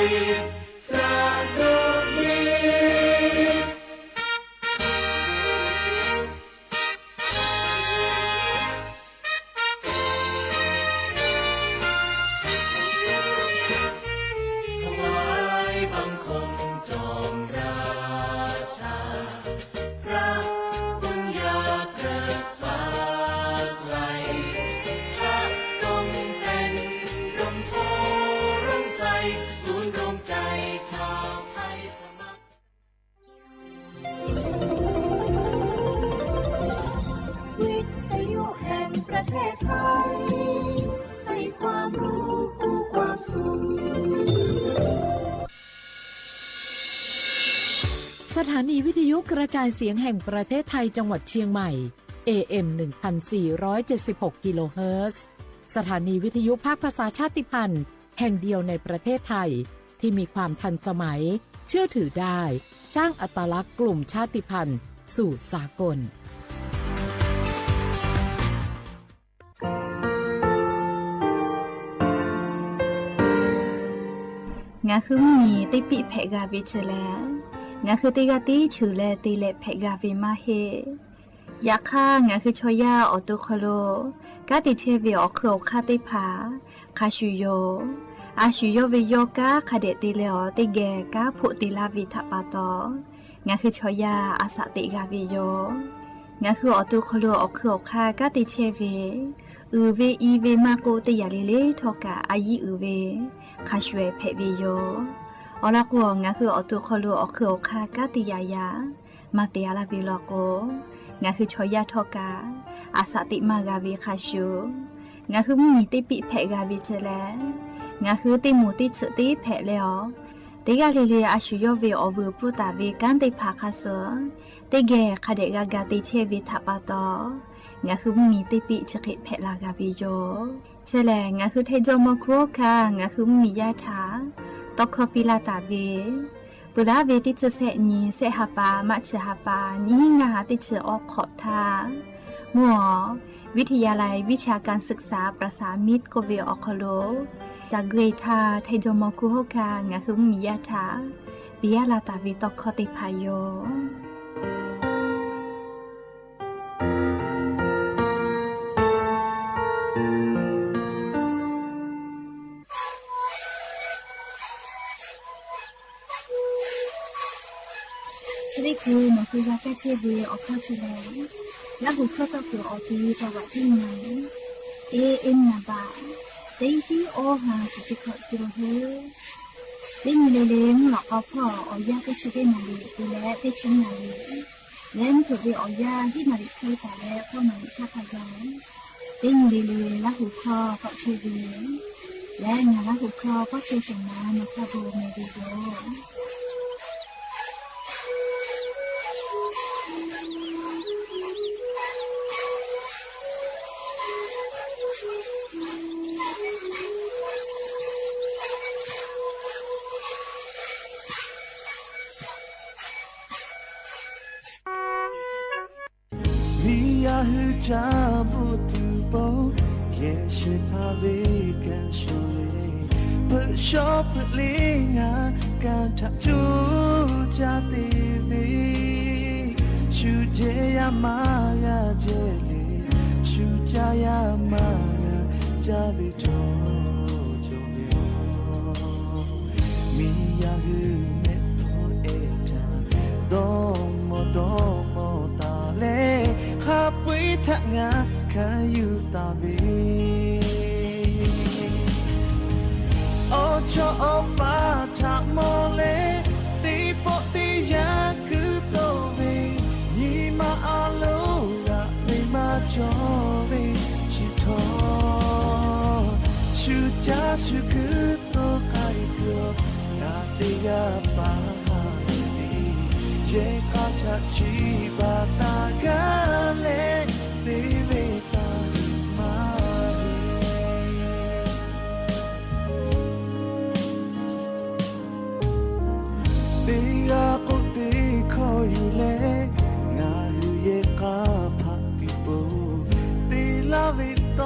สดุดีบังคมจอมราชาพระบุญญาเกิดฟ้าไกลพระทรงเป็นร่มโพร่มใสศูนย์รวมใจชาวไทยสมัครวิทยุแห่งประเทศไทยให้ความรู้คู่ความสุขสถานีวิทยุกระจายเสียงแห่งประเทศไทยจังหวัดเชียงใหม่ AM 1476 กิโลเฮิรตซ์สถานีวิทยุภาคภาษาชาติพันธุ์แห่งเดียวในประเทศไทยที่มีความทันสมัยเชื่อถือได้สร้างอัตลักษณ์กลุ่มชาติพันธุ์สู่สากลงาคือมีติปิเพกาวิชแลงาคือติกาติชูแลติเลเพกาวิมาเฮยาค่างาคือชอยาออตุคโลกาติเชวิออคืออคาติผาคาชูโยอาชูโยวิโยกาคาเดติเลอติแกกาผุติลาวิทปาตองาคือชอยาอาสติกาวิโยงาคือออตุคโลออคืออคากาติเชวิเวอีเวมาโกติยาลิเลทอกาอายีเวคาชเวเพวิโยอลากวงาคืออตุคโลอคืออคากาติยายามาเตียลาวิลโกงาคือชอยาทอกาอาสติมากาวิคาชูงาคือมีติปิเพกาวิเจแลงาคือติมูติสติเพเลอติกาลิเลอาชูโยเวอวปุตาเวกันติภาคาเสติเกคาเดกากาติเชวิทัปาตองาคือมีติปิชกิเพลากาวิโยเชแลงาคือเทโจมโคคางาคือมียาถาตอกคปิลาตาเวปุระเวติชเสนีเสหปามัชหปานิงาติชออกขอทามัววิทยาลัยวิชาการศึกษาประสามิตรโกเวออคโลจากเกรทาไทโจมคุโฮคางาคือมียาถาปิยาลาตาเวตอกคติพายโยชลิกูมาคุยกับแกเชเวออกข้าวเชลแล้วกูเข้าตัวกูออกที่จังหวัดที่ไหนเอ็นนาบาเต็งที่โอฮาสิจิขอตัวเฮเต็งเลเลงหลอกเอาพ่อออยาก็ชิเดนาลีกูและเตชินาลีเล่นถูกไปออยาที่นาลีที่แต่แล้วพ่อหนุ่มชาพายองเต็งเลเลแล้วหูคอก็เชเวและงาแล้วหูคอก็เชสนามาคาโบเมดิโจจาบุตุโบเยชิพาเวกันช่วยเพื่อชอบเพื่อเลี้ยงการทักจูจาติลีชูเจยามายาเจลีชูจายามายาจาบิโตโจเวมียาฮือเมโพเอตาโดโมตาเลขับวิทงาขยุตาบีโอชอปาทาโมเลตีปอตียาคือโตเวนีมาอาโลระเลยมาจอเวชิโตชูจาชูคือโตไกเกือบนาติยาปาเยกาทัชิบาตากาเลติเวตามาเตียกุติคอยอยู่เลงาลูเยกาพักติโบตีลาวิโต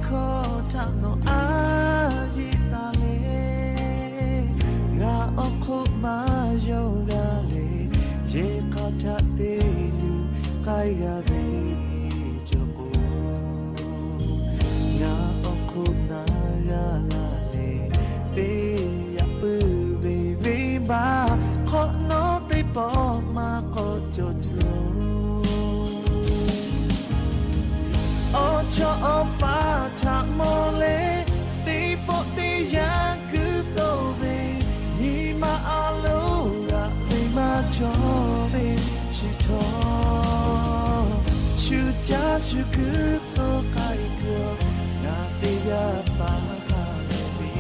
คอทางโนอาจิตาเลงา te lu kai ga ve cho ko nga okho na ga la le te ya pu ve ve ba kho no te po ma ko cho zo o cho o pa tha mo le te po te ya ku to ve ni ma a lo ga ve ma cho ve shi to shu ja shu ku to kai ko na te ya pa ha le ve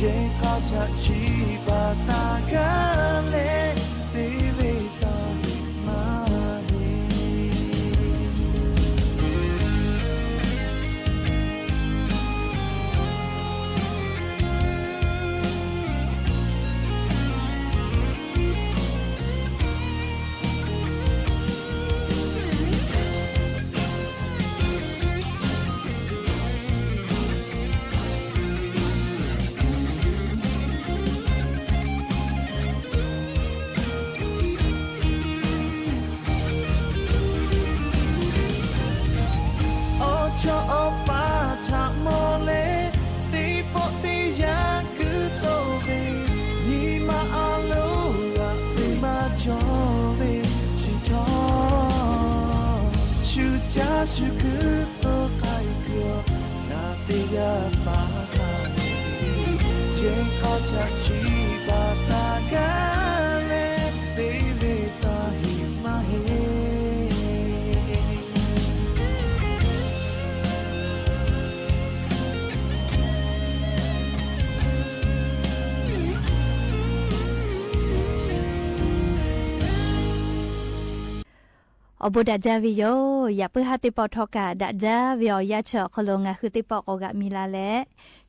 ye ka cha chi ba ta ga le te ve ta ma cho pa tha mo le ti po ti ya ku to ve ni ma a lo ga ti ma cho ve shi to shu ja shu ku to kai ko na ti ga pa ha ye ka cha chi ba ta ga le ti ve ta hi ma heอบุดาจาวิโยอย่าเพื่อหาติปอทอกาดาจาวิโอยาเฉาคโลงาคือติปอกอกะมีลาและ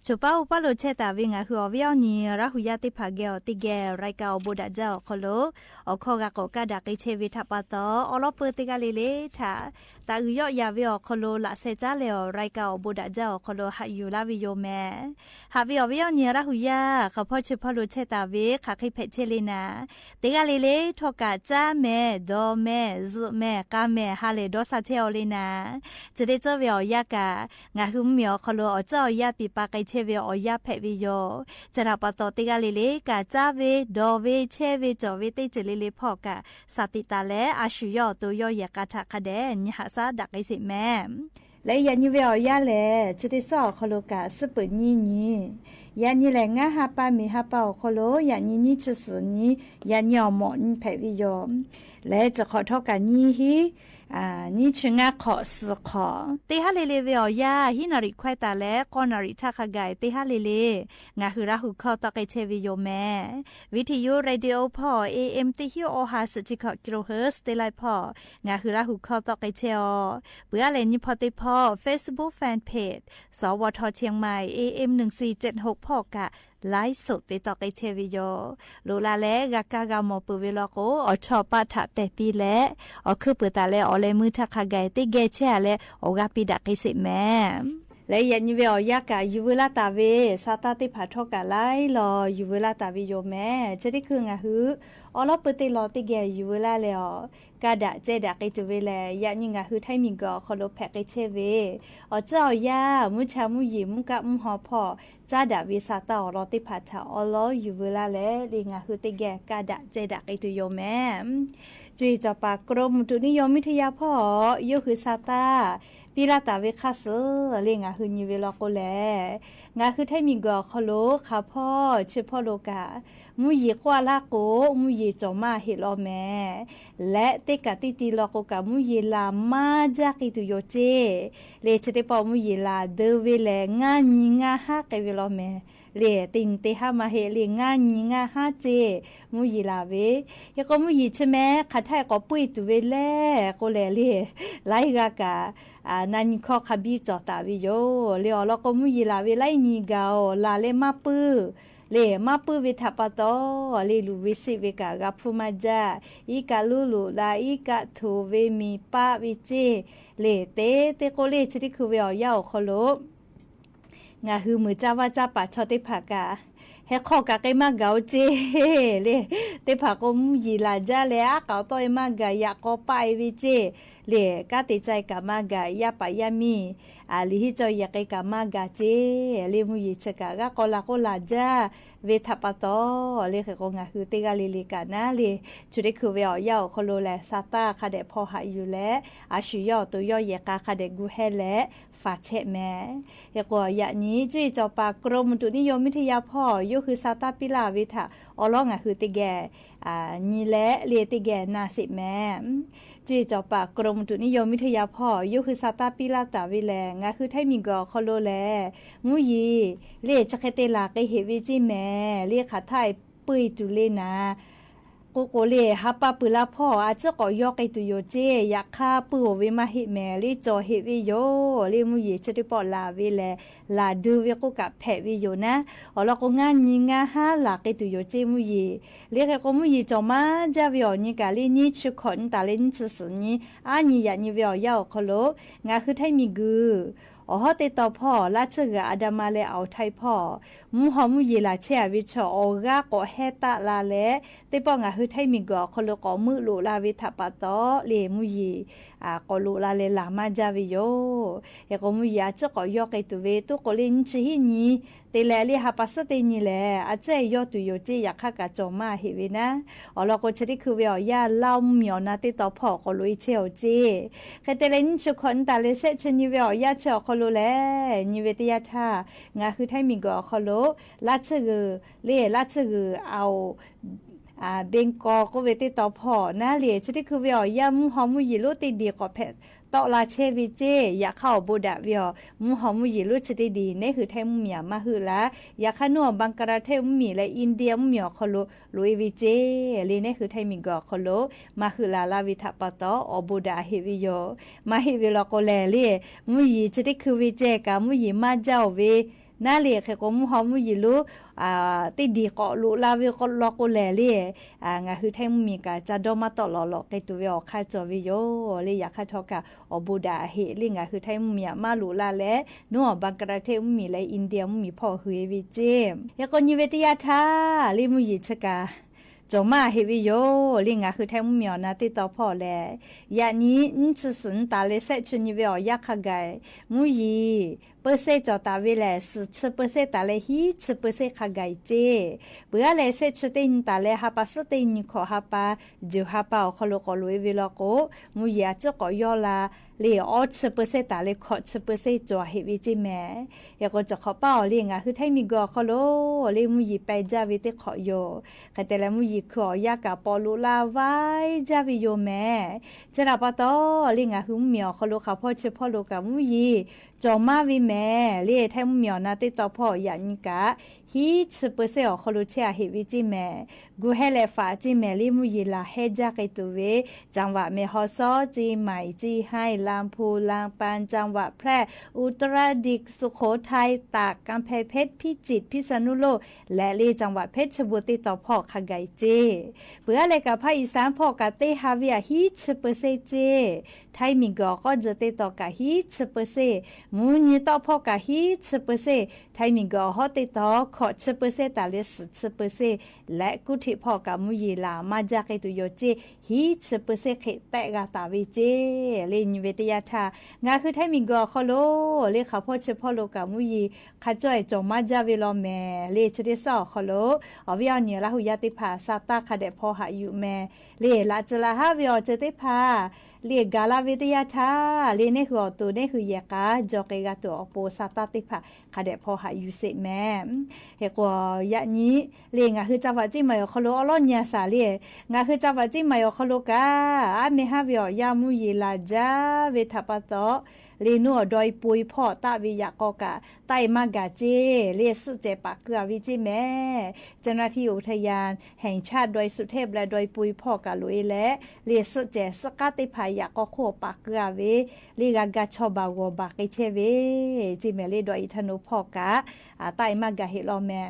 จูป้าอุปโลเชตาวิงาคืออวิโอนีราหุยาติผาเกอติเกไรกาอบุดาจาคโลอคอกะกอกะดากิเชวิทัปะตออลอเปติกาเลเลทาตาอุยอยาวิโอคโลละเซจาเลอไรกาอบุดาจาคโลหะอยู่ลาวิโยแมหาวิโอวิโอนีราหุยาขพอชพโลเชตาวิขะคิเพเชเลนาติกาเลเลทอกะจาแมดอแมซุแมกาแมฮาเลดอซาเชอเลนาจะได้เจ้าวิโอยากะงาหุมเมียวคโลอเจ้ายาปิปาไกเชวิโอยาเพวิโยจะรับปะตอติกาเลเลกะจาเวดอเวเชเวจอเวเตเจเลเลพอกะสติตาและอาชุยอตัวยอยากะทะคะแดญหาซาดักไอสิแม่และยันยูเวอยาแลจะได้สอคโลกะสปญีนียันนี่แหละงาฮาปามีฮาเปาคโลยันนี่จะสือนี้ยันยอมอนเพวิโยและจะขอทอกันนี้ฮีนี่ชงะขอสขอเตฮาเลเลเวอยาฮินาริควายตาและกอนาริทักไกเตฮาเลเลงาฮืราหุเข้าตะไกเชวิโยแม่วิทยุเรดิโอพอ AM ติฮิโอฮาสจิกกิโลเฮิรตซ์เตไลพองาฮืราหุเข้าตะไกเชอเบื่อเลนิพอติพอ Facebook Fan Page สวทเชียงใหม่ AM 1476พอกะไลฟ์สดติดต่อไกเชวิโยโลลาและกากากามอปุเวลโกอชอปาถะแต่ปีและอคือเปิดตาและอเลมือทักขะไกติเกเชและออกาปิดักไกสิแม่และยันยูเวอยากะยูเวลาตาเวซาตาติผาทอกะไลรอยูเวลาตาเวโยแม่จะได้คืองะฮืออลอเปติลอติเกยูเวลาเลอกาดะเจดะไกจุเวแลยันยิงะฮือไทมิงกอคอโลแพกไกเชเวอเจ้ายามุชามุยิมุกะมุหอพอจาดะวิสาตาอลอติผาทาอลอยูเวลาเลลิงะฮือติเกกาดะเจดะไกตุโยแม่จุยจอปากรมตุนิยมวิทยาพ่อโยฮือซาตาปีลาตาเวคาเซเลงะฮือนิเวลโกแลงะคือไทมิงกอคอโลคาพ่อชื่อพ่อโลกามุยกว่าลาโกมุยจอมาเฮลอแม่และเตกะติติลอโกกะมุยลามาจากิตุโยเจเลชเตปอมุยลาเดเวเลงาญิงาฮาเกเวลอแม่เลตินเตหามาเฮเลงาญิงาฮาเจมุยลาเวยก็มุยชแม่คาไทก็ปุยตุเวแลโกแลเลไลกากะนันข้อคบีจอตาวิโยเลอลก็มุยลาเวไลนีกาลาเลมาปื้อเลมาปื้อวิทัปโตเลลูวิสิเวกากาฟุมาจาอีกาลูลูลาอีกาทูเวมีปาวิเจเลเตโกเลชดิคือเวอยาโคโลงาฮือมือจ้าว่าจ้าปะชอติภากา ให้ขอกะไกมาเกาเจเลยเตผากมยีลาจ้าเลยอะเกาต้อยมากะอยากก็ไปวิเจเลยกะติใจกะมากะยาปะยามีลิฮิจอยากกะมากะเจเลยมุยีชะกะกะกอลาจ้าเวทัปะตอเลยเคก็งะคือเตกะลิกะนะเลยจุดคือเวอยาคโลแลซาตาคาเดพอหาอยู่แลอาชุยอตัวยอยกะคาเดกูเฮแลฟาเชแม่เฮก็ยะนี้จุยจอปากรมอุตุนิยมวิทยาพ่ออยู่คือซาตาปิลาวิทะอลองะคือเตแกนี่แลเลียเตแกนาสิแม่จีจอปากกรมอุตุนิยมวิทยาพ่ออยู่คือซาตาปิลาตาวิแลงะคือไทมิกอคโลแลมุยีเลียจักเตลาเกเฮวิจิแม่เรียกขาไทยปุยตุเลนะโกโกเลฮับปะปุลาพ่ออาจจะก็ยอกไอตุโยเจอยากฆ่าปือวิมาหิแม่ลิจอเฮวิโยลิมุยจะได้ปอลาวิแลลาดูวิกุกับแพวิโยนะอ๋อเราก็งานยิงาฮาลาไอตุโยเจมุยเรียกก็มุยจอมาจาวิโอนี่กาลินี่ชุคนตาลินสุสุนี่อันนี้ยานี่วิโอยาคโลงาคือไทมิกูอ๋อติดต่อพ่อลาเชกอาดามาเลเอาไทยพ่อมุหอมุยีลาเชวิชออากาก็เฮตาลาเลติปองะคือไทยมิกอคโลก็มือลุลาวิทัปะตอเลมุยีก็ลุลาเลลามาจาวิโยเฮก็มุยีอาจก็ยอกไอตุเวตุก็ลินชิฮินีเตเลลิฮาปัสเตนีแลอาเจยอตุโยเจอยากฆ่ากะจอมาเฮเวนะอ๋อเราก็จะได้คือเวียยาเล่าเหมียวนาติดต่อพ่อก็ลุยเชลเจเคเตเลนชุคนตาเลเซชนิเวียยาเชอคโลแลนิเวตยาทางาคือไทยมิกอคโลลาเชกเลลาเชกเอาเบงกอก็เวติต่อพ่อนะเลจะได้คือเวียยามุหอมุยิโลติดีก็เพตอลาเชวิเจอยากเข้าบูดาเวียมุหอมุยิลุชติดีนี่คือไทยมุเมียมาคือละอยากขนัวบังกลาเทศมุมีและอินเดียมุเมียคโลลุยวิเจลีนี่คือไทยมิกอคโลมาคือลาลาวิทัปตออบูดาเฮวิโยมาเฮวิลโกแลเลมุยิจะได้คือวิเจกามุยิมาเจ้าเวน่าเลียคือก็มุหอมุยิลุติดีก็ลุลาวิก็ลอกแลเลียงาคือไทยมุมีกาจะดอมาตอลอไกตัวเวอคาจอวิโยเลยอยากคาทอกะอบูดาเฮลิงาคือไทยมุมีมาลุลาแลนัวบังกลาเทศมุมีและอินเดียมุมีพ่อคือวิเจยาก็นิเวตยาทาลิมุยิชกาจอมาเฮวิโยลิงาคือไทยมุมีนาติต่อพ่อแลยานี้จะสนตาเลเซชนิเวอยากขกายมุยีเปอร์เซจอตาเวล10%ตาเลฮี10%ขกายเจเบื่อเลเซชเตนตาเลฮาปัสเตนขอฮาปาจูฮาปาขโลกอลวยวิลโกมุยาจะก็ยอลาเลออ10%ตาเลขอ10%จอเฮวิจิแม่ยาก็จะขอเป้าลิงาคือไทยมิกอขโลเลมุยไปจาวิเตขอโยคแต่ละมุยขอยากาปอลุลาไว้จาวิโยแม่จะรับปะตอลิงาคือเมียวขโลขาพ่อเชพ่อโลกามุยจอมาวิแม่เรียแทมเมียวนาติต่อพ่ออย่างกะฮี10%ขลุเชียเฮวิจิแม่กูเฮเลฟาจิแม่ลิมุยลาเฮจักไอตัวเวจังหวะเมฮอซอจีใหม่จีให้ลำพูลำปานจังหวะแพร่อุตรดิตถ์สุโขทัยตากกำแพงเพชรพิจิตรพิษณุโลกและลีจังหวัดเพชรบุรีต่อพ่อขะไกเจเพื่ออะไรกับภาคอีสานพ่อกะเตฮาเวียฮี10%เจไทยมิกอก็จะเตต่อกะฮี10%มูนีต่อพ่อกะฮี10%ไทยมิกอฮอเตต่อขอ10%ตาเล10%และกุฏิพ่อกะมุยีลามาจากไอตุโยเจฮี10%เขแตกาตาวิเจเลนิเวตยาทางาคือไทยมิกอคโลเลขาพ่อเชพ่อโลกะมุยีขจ่อยจอมาจาเวลอแม่เลชเดซอคโลอวิอเนียลาหุยาติภาซาตาคาเดพ่อหาอยู่แม่เลลาจลาฮาวิอเจติภาเรียกาลาวิทยาทาเรียนในหัวตัวในคือยากาจอกเกกาตัวอโปซาตาติภาคาเดพอหาอยู่เสแม่เฮกว่ายะนี้เรียงาคือจังหวะจิมายอคโลอลอนยาสาเรียงาคือจังหวะจิมายอคโลกาเมฮาวิอยามุยีลาจาเวทัปะตอลีนัวดอยปุยพ่อตาวิยากอกะไตมากาเจเรียสุเจปากเกลือวิจิแม่เจ้าหน้าที่อุทยานแห่งชาติดอยสุเทพและดอยปุยพ่อกะลุยและเรียสุเจสกัดติพายากอโคปากเกลือเวลีกากาชอบาวบากเชเวจิเมลีดอยธนุพ่อกะไตมากาเฮลอแม่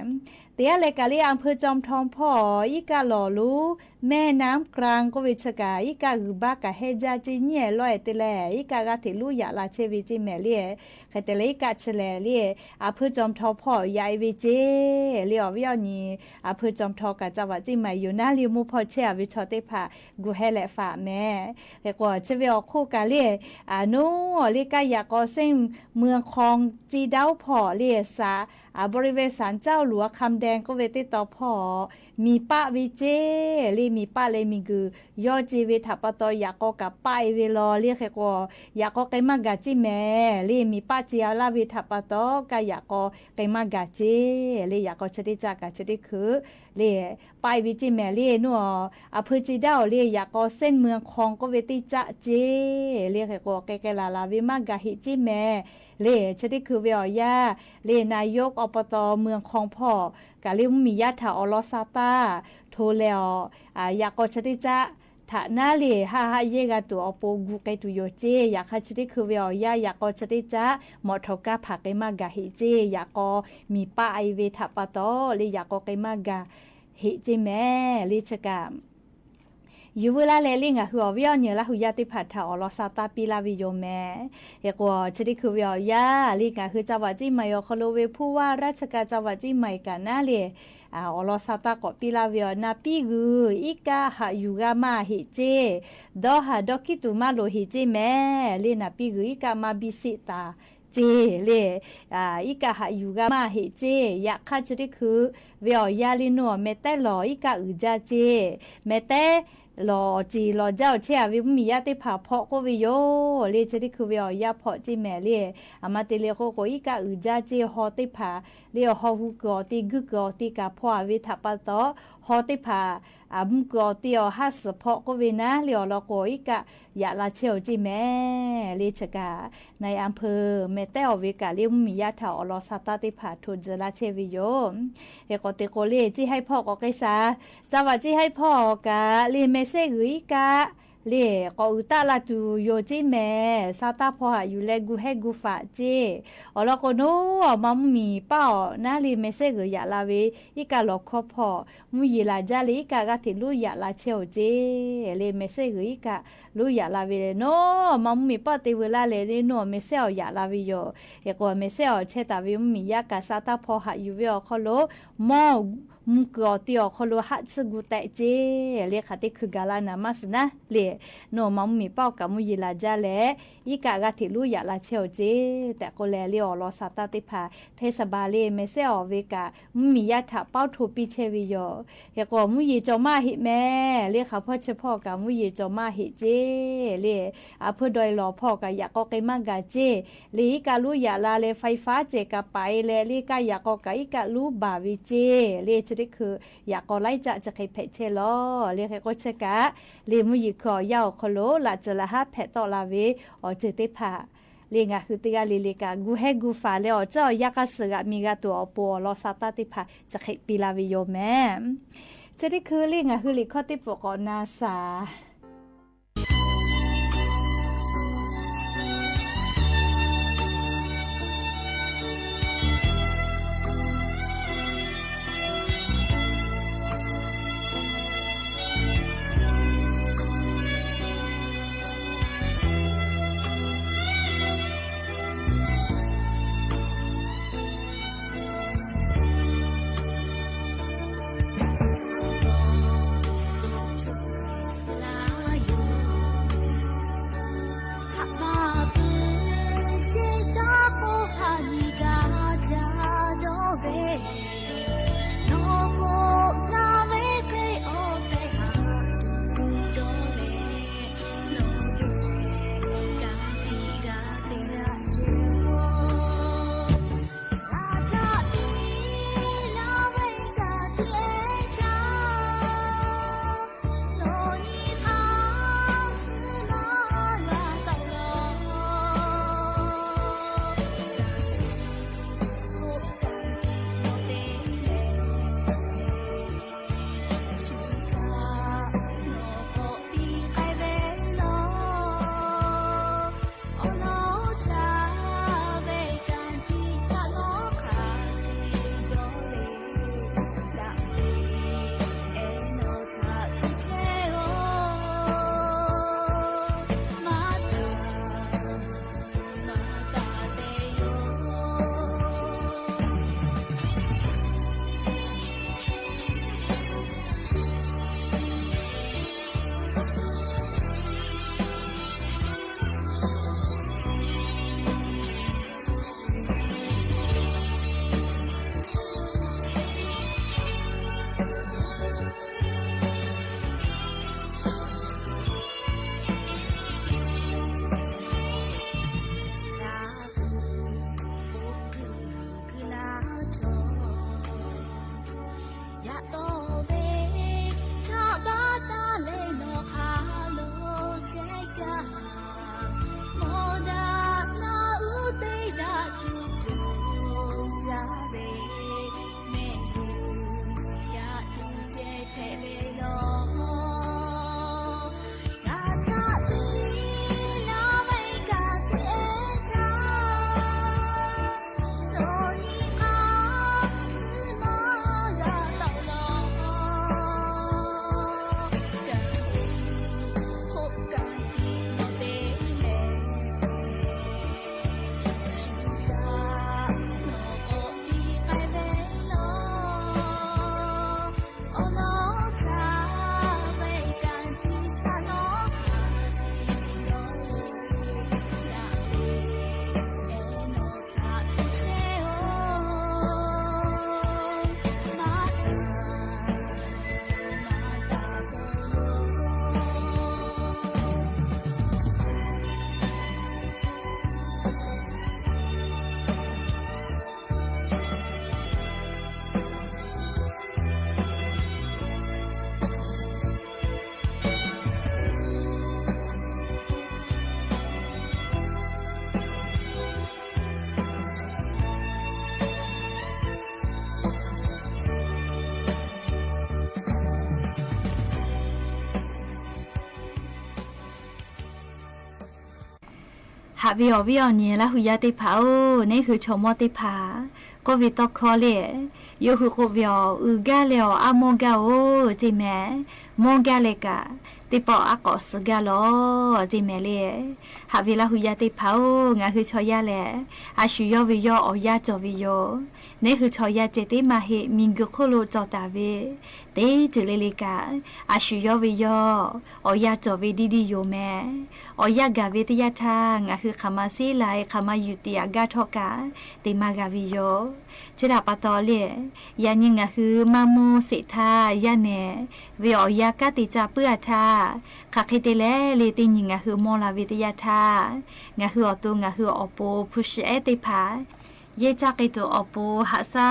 เตียเลยกะเลียอำเภอจอมทองพ่ออีกะหล่อรู้แม่น้ำกลางก็วิชกาอีกะหือบากะเฮจาจีเนี่ยลอยเตแลอีกะกะถิลุยะลาเชวิจิแม่เลียใครแต่เลยกะเฉลเลียอำเภอจอมทองพ่อยายวิเจเลียววิวนี่อำเภอจอมทองกะจังหวัดจิใหม่อยู่หน้าลิวมูพ่อเชียวิชอเตพากูให้แลฝาแม่แต่ก็เชวิอคู่กะเลียนูเลียกะอยากก็เส้นเมืองคองจีดาวพ่อเลียสาบริเวณศาลเจ้าหลวงคำแดงก็เวติต่อพ่อมีป้าวิเจลีมีป้าเลยมีคือยอจีวิทัปตอยากก็กับป้าเวลอเรียกแค่ก็อยากก็ไกมากาจิแม่ลีมีป้าเจียลาวิทัปตอกะอยากก็ไกมากาจิลีอยากก็ชดิจากะชดิคือลีป้าวิจิแม่ลีนัวอำเภอจีดาวลีอยากก็เส้นเมืองคองก็เวติจะเจเรียกแค่ก็ไกลาวิมากาหิจิแม่เลชดิคือเวียยาเลนายกอบตเมืองคองพ่อกะลิมีญาติอลอซาตาโทแล้วอยากก็ชดิจะถ้านาเลฮาเยกาตัวอปกูไกตุโยเจอยากชดิคือเวียยาอยากก็ชดิจะหมอทกาผักไกมากาหิเจอยากก็มีป้าไอเวทัปตอเลอยากก็ไกมากาหิเจแม่ลิชกามยูเวลาเลลิงอะคือวิญญาณละหุยาติผัดถาอลอซาตาปิลาวิโยแม่เอกว่าชดิคือวิญญาลิงอะคือจังหวัดจีใหม่อคโลเวผู้ว่าราชการจังหวัดจีใหม่กันน่าเลยอลอซาตาก็ปิลาวิโยนาปิกูอีกาหายูกามาฮิเจดอหาดอกิตุมาโลฮิเจแม่เลนาปิกูอีกามาบิสิตาเจเลอีกาหาอยู่กามาเฮเจอยากข้าจะได้คือเวียยาลินัวเมแต่หลออีกาอืจาเจเมแต่หลอจีหลอเจ้าเชียวิมียาติผาเพาะก็วิโยเลจะได้คือเวียยาเพาะจีแม่เลอามาเตเลโคโกอีกาอืจาเจฮอติผาเลฮอฮูกอติกึกอติกาพ่อวิทัปตอฮอติผามุกอติอฮัสเพาะก็วินะเลอลโกอีกายาลาเชียวจีแม่เลชกาในอำเภอเมเตอวิกาเลมียาถาอลอซาตาติผาทุนเจลาเชวิโยเอกติโกเลจีให้พ่อก็ไกษาจังหวัดจีให้พ่อกะเลเมเซกุยกะเลก็อุตาลาตูโยจิแม่ซาตาพ่ออยู่เลกูให้กูฝาเจอลโกโนมัมมีป้านาลีเมเซกุยาลาเวอีกาลอคอพ่อมุยลาจาลีกากะติลุยาลาเชวเจเลเมเซกุยกะลุยาลาเวโนมัมมีป้าติเวลาเลโนเมเซอยาลาวิโยเอกเมเซอเชตาวิมียากาซาตาพ่อหาอยู่เวอคอโลมอมุกอติอคอโลฮัตสกุเตเจเลคาติคือกาลานามัสนะเลโนมัมมีเป้ากับมุยลาจาเลอีกากะติลุยาลาเชวเจแต่ก็แลเลอลอซาตาติพาเทศบาเลเมเซอเวกามียาถาเป้าทูปิเชวิโยเอกมุยจอมาหิแม่เลขาพ่อเฉพาะกับมุยจอมาหิเจเลอาเพื่อดอยรอพ่อกับอยากก็ไกมากาเจลีกาลุยาลาเลไฟฟ้าเจกะไปเลลีกาอยากก็ไกกะลูบาวิเจเลนี่คืออยากก็ไล่จะใครเพชเชลอเรียกก็เชกะเรียมุยขอยาวคโลลาจะละฮะเพตอลาเวอเจติพาเรียงอะคือติกาลิลิกากูให้กูฟาเลอเจ้ายากาสกะมีกาตัวปอลอซาตาติพาจะใครปิลาวิโยแม่จะได้คือเรียงอะคือลิข้อติปกรนาซา หาวิอวิอเนี่ยละหุยาติผาโอนี่คือชมอติผาก็วิตคอเลยูคือก็วิอกาเลออามงกาโอจิแม่มงกาเลกาติปออากอสกาลอจิแม่เลหาวิละหุยาติผาโองาคือชอยาเลอาชุยอวิยออยาจอวิยอนี่คือชอยาเจติมาเฮมิงกโคโลจอตาเวเตจุเลเลกาอาชุยอวิยออยาจอวิดีดีโยแม่อยากาเวติยาทางคือคำมาซีไลคำมาอยู่ตียากาทอกาติมากาวิโยเจดาปะตอเลยานิงคือมาโมสิทายาเนวิอยากาติจาเปื้อทาคาคิเตเลเลตินิงคือมอลาวิติยาทางคืออตุงคืออโปพุชเอติพาเยจากิโตอโปหัสา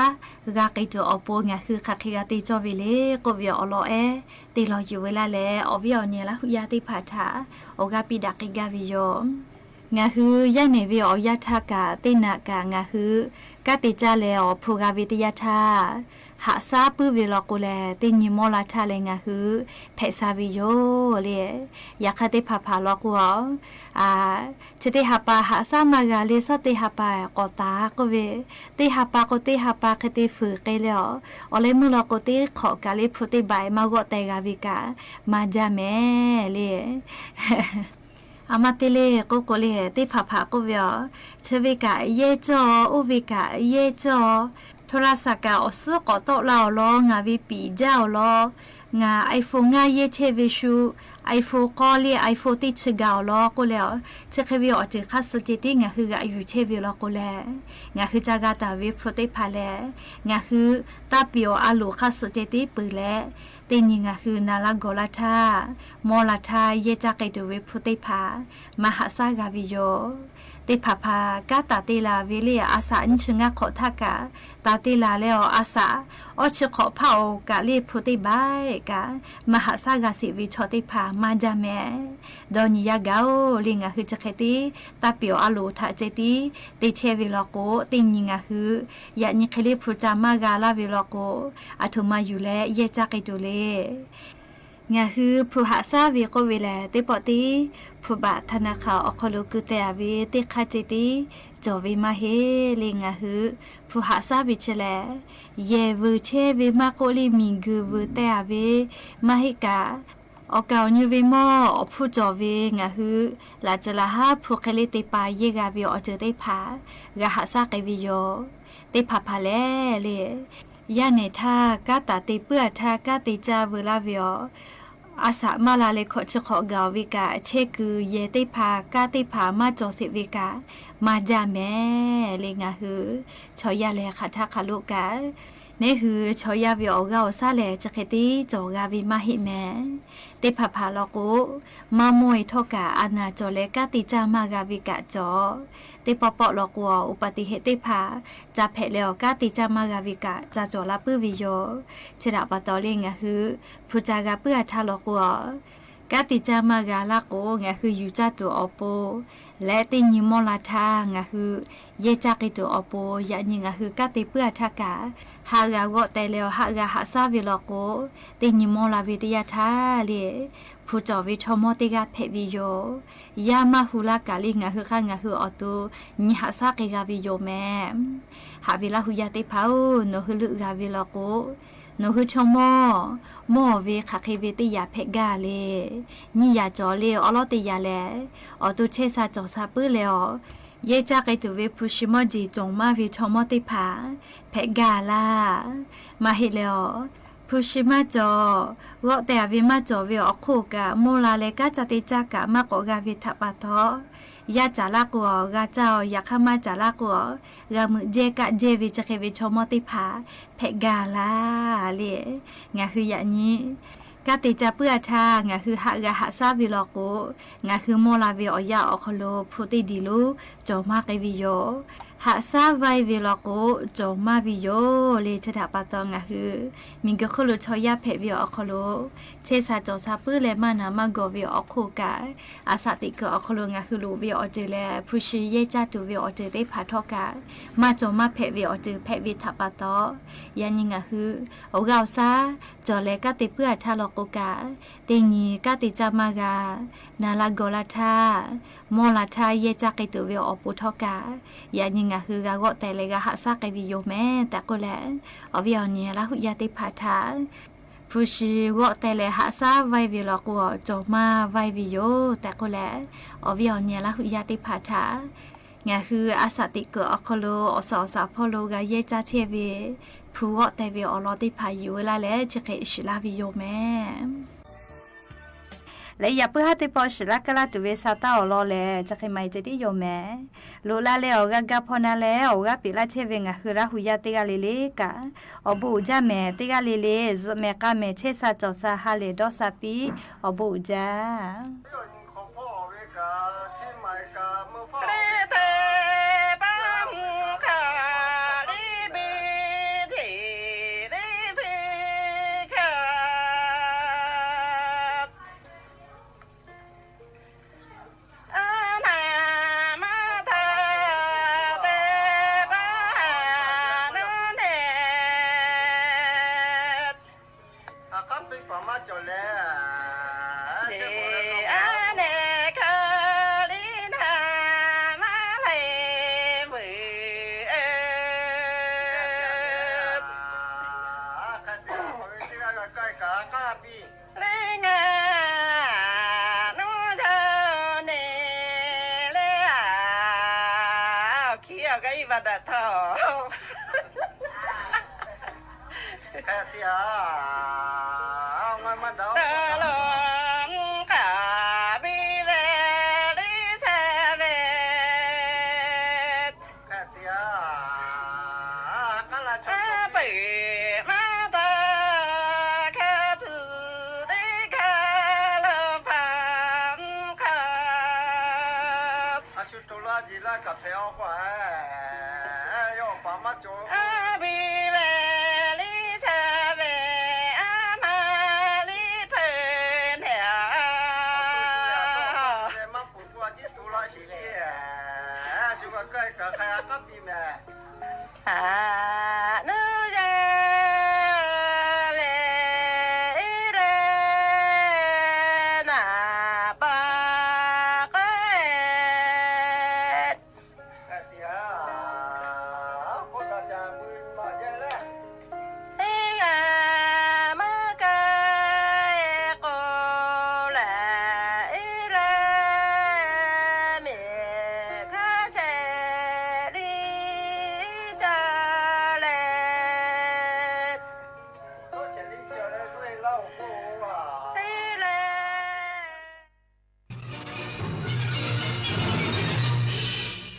กากิโตอโปงคือคาคิกาติจอวิเลกวิออลอเอติลออยู่เวลาแลอวิอเนี่ยละหุยาติผาทาโอกาปิดักกิกาวิโยคือยาเนวิออยาทากาตินากางคือกาติจาเลอพูกาวิติยาทาหาซาปื้อวิลอกุเลติญิมอลาทาเลคือเพซาวิโยเลอยากติผาผาลอกัวชติหาปาหาซามากาเลสติหาปากอตากเวติหาปากติหาปาคติฝือเกเลอเลมุลอกติขอกาลิพุติบายมากอเตกาวิกามาจาเมเลอามาเตเลก็โกเลติผาผาก็เวอเชวิกาเยจออุวิกาเยจอโทรศัพท์กาอสก็โตเราลองาวิปีเจ้าลองาไอโฟนงาเยเชวิชูไอโฟนก็เลียไอโฟนติชกาวลอก็แล้วเชควิออจิคัสเจติงาคือกาอยู่เชวิลอก็แลงาคือจากาตาวิโฟติพาแลงาคือตาปิโออาลูคัสเจติปือแลติญิงคือนาลาโกลาทามอลาทาเยจากิโตวิโฟติพามหาสากาวิโยติผาพากาตาติลาวิเลียอาสาอินชงะขอทากาตาติลาเลออาสาอชขอเผากาลีพุติบายกามหาสากาสิวิชติผามาจาเมดอนิยากาโอลิงะคือจะเคติตาปิโออาลูทาเจติติเชวิลโกติญิงะคือยะนิคลิพุจามากาลาวิลโกอะทุมาอยู่แลเยจากิตุเลคือผู้หาซาวิโกเวลติปอติผู้บาธนาคาอคโลกุเตอวิติคาจิติจอวิมาเฮลิงคือผู้หาซาวิเชลเยวูเชวิมาโกลิมิงกูวูเตอวิมาฮิกาออกาวนิวิมอผู้จอวิคือลาจลาฮาผู้เคลิติปาเยกาวิอเจติพากะหาซาเกวิโยติผาพาเลยาเนทากาตาติเปื้อทากาติจาเวลาวิออาสามาลาเลขอชขอกาวิกาเชกุเยติพากาติพามาจอสิวิกามาจาแม่เลงาคือชอยาเลขาทาคาลุกานี่คือชอยาวิออกาซาเลจักติจอกาวิมาหิแม่ติผาพาลกุมามวยทอกาอานาจอเลกาติจามากาวิกาจอติปปอลกัวอุปติเหติพาจะเพเลวกาติจามากาวิกาจะจอลาปื้อวิโยเชดาปะตอเลงคือผู้จากาเปื้อทาลกัวกาติจามากาลาโกคืออยู่จาตัวอโป และติญิมอลาทางะคือเยจากิโตอโปยะญิงะคือกะติเปื้อทากะหากะโกแต่แล้วหากะหาซาวิลโกติญิมอลาวิทยาทาเลผู้จอวิชมอติกะเพวิโยยามาหุลากะลิงะคือคังะคือออตุญิหาซากิกะวิโยแมหาวิลาหุยาติพาวโนฮึลุกะวิลโกโนฮึชมอมอเวคาเคเวติยาเพกาเลญิยาจอเลอลอติยาเลออตุเชซาจอซาปื้อเลอเยจากิตุเวพุชิมอจีจงมาวิชมอติพาเพกาลามาเฮเลอพุชิมาจอวอแต่วิมาจอเวอโคกะโมลาเลกะจติจากะมะโกกะวิทะปะทอยาจาลากัวกะเจ้าอยากขมาจาลากัวกะมือเจกะเจวิจะเควิชมอติพาเพกาลาเลงะคืออย่างนี้กะติจะเปื้อทางะคือหะกะหะซาวิลโกงะคือโมลาเวอยาอคโลพุติดิลูจอมาเกวิโยหะซาไววิลโกจอมาวิโยเลชะดาปะตองะคือมิงกะคโลชอยาเพวิอคโลเชซาจอซาปื้อเลมานามะโกวิอโคกะอาสาติกะอคโลงะคือลูวิออเจเลพุชิเยจาตุวิออเจเตพาทอกะมาจอมาเพวิออเจเพวิทะปะตอยานิงะคือโอกาซาจอเลกะติเปื้อทาลโกกะเตญีกะติจามากานาลาโกลาทามอลาทาเยจากิตุวิออปุทอกะยานิงะคือกะโกแต่เลกะหะซาเกวิโยแม่แต่ก็แลอวิออเนียละหุยาติพาทาผู้ชีวะแต่เลหาซาไววิลกัวจอมาไววิโยแต่ก็แลอวิอเนียละหุยาติพาทางะคืออาสาติเกอคโลอสอสาพโลกะเยจาเชเวผู้วะแต่วิอลอติพายุละแลจะเกอิชลาวิโยแม่และอย่าเพื่อให้ติปอชลักกะลาตุเวซาตาอลอแลจะเคยไม่จะได้โยแม่โลลาเลออกะกะพอนาเลออกะปิลาเชเวงะคือราหุยาติกะเลเลกะอบูจาแม่ติกะเลเลซแม่กะแม่เชซาจอซาฮาเลดอซาปีอบูจา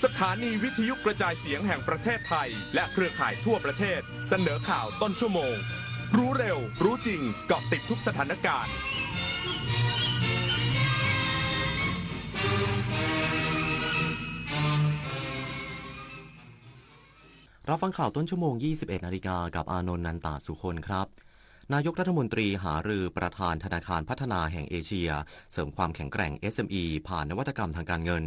สถานีวิทยุกระจายเสียงแห่งประเทศไทยและเครือข่ายทั่วประเทศเสนอข่าวต้นชั่วโมงรู้เร็วรู้จริงเกาะติดทุกสถานการณ์รับฟังข่าวต้นชั่วโมง 21 นาฬิกากับอานนท์นันตาสุคนครับ นายกรัฐมนตรีหารือประธานธนาคารพัฒนาแห่งเอเชียเสริมความแข็งแกร่ง SME ผ่านนวัตกรรมทางการเงิน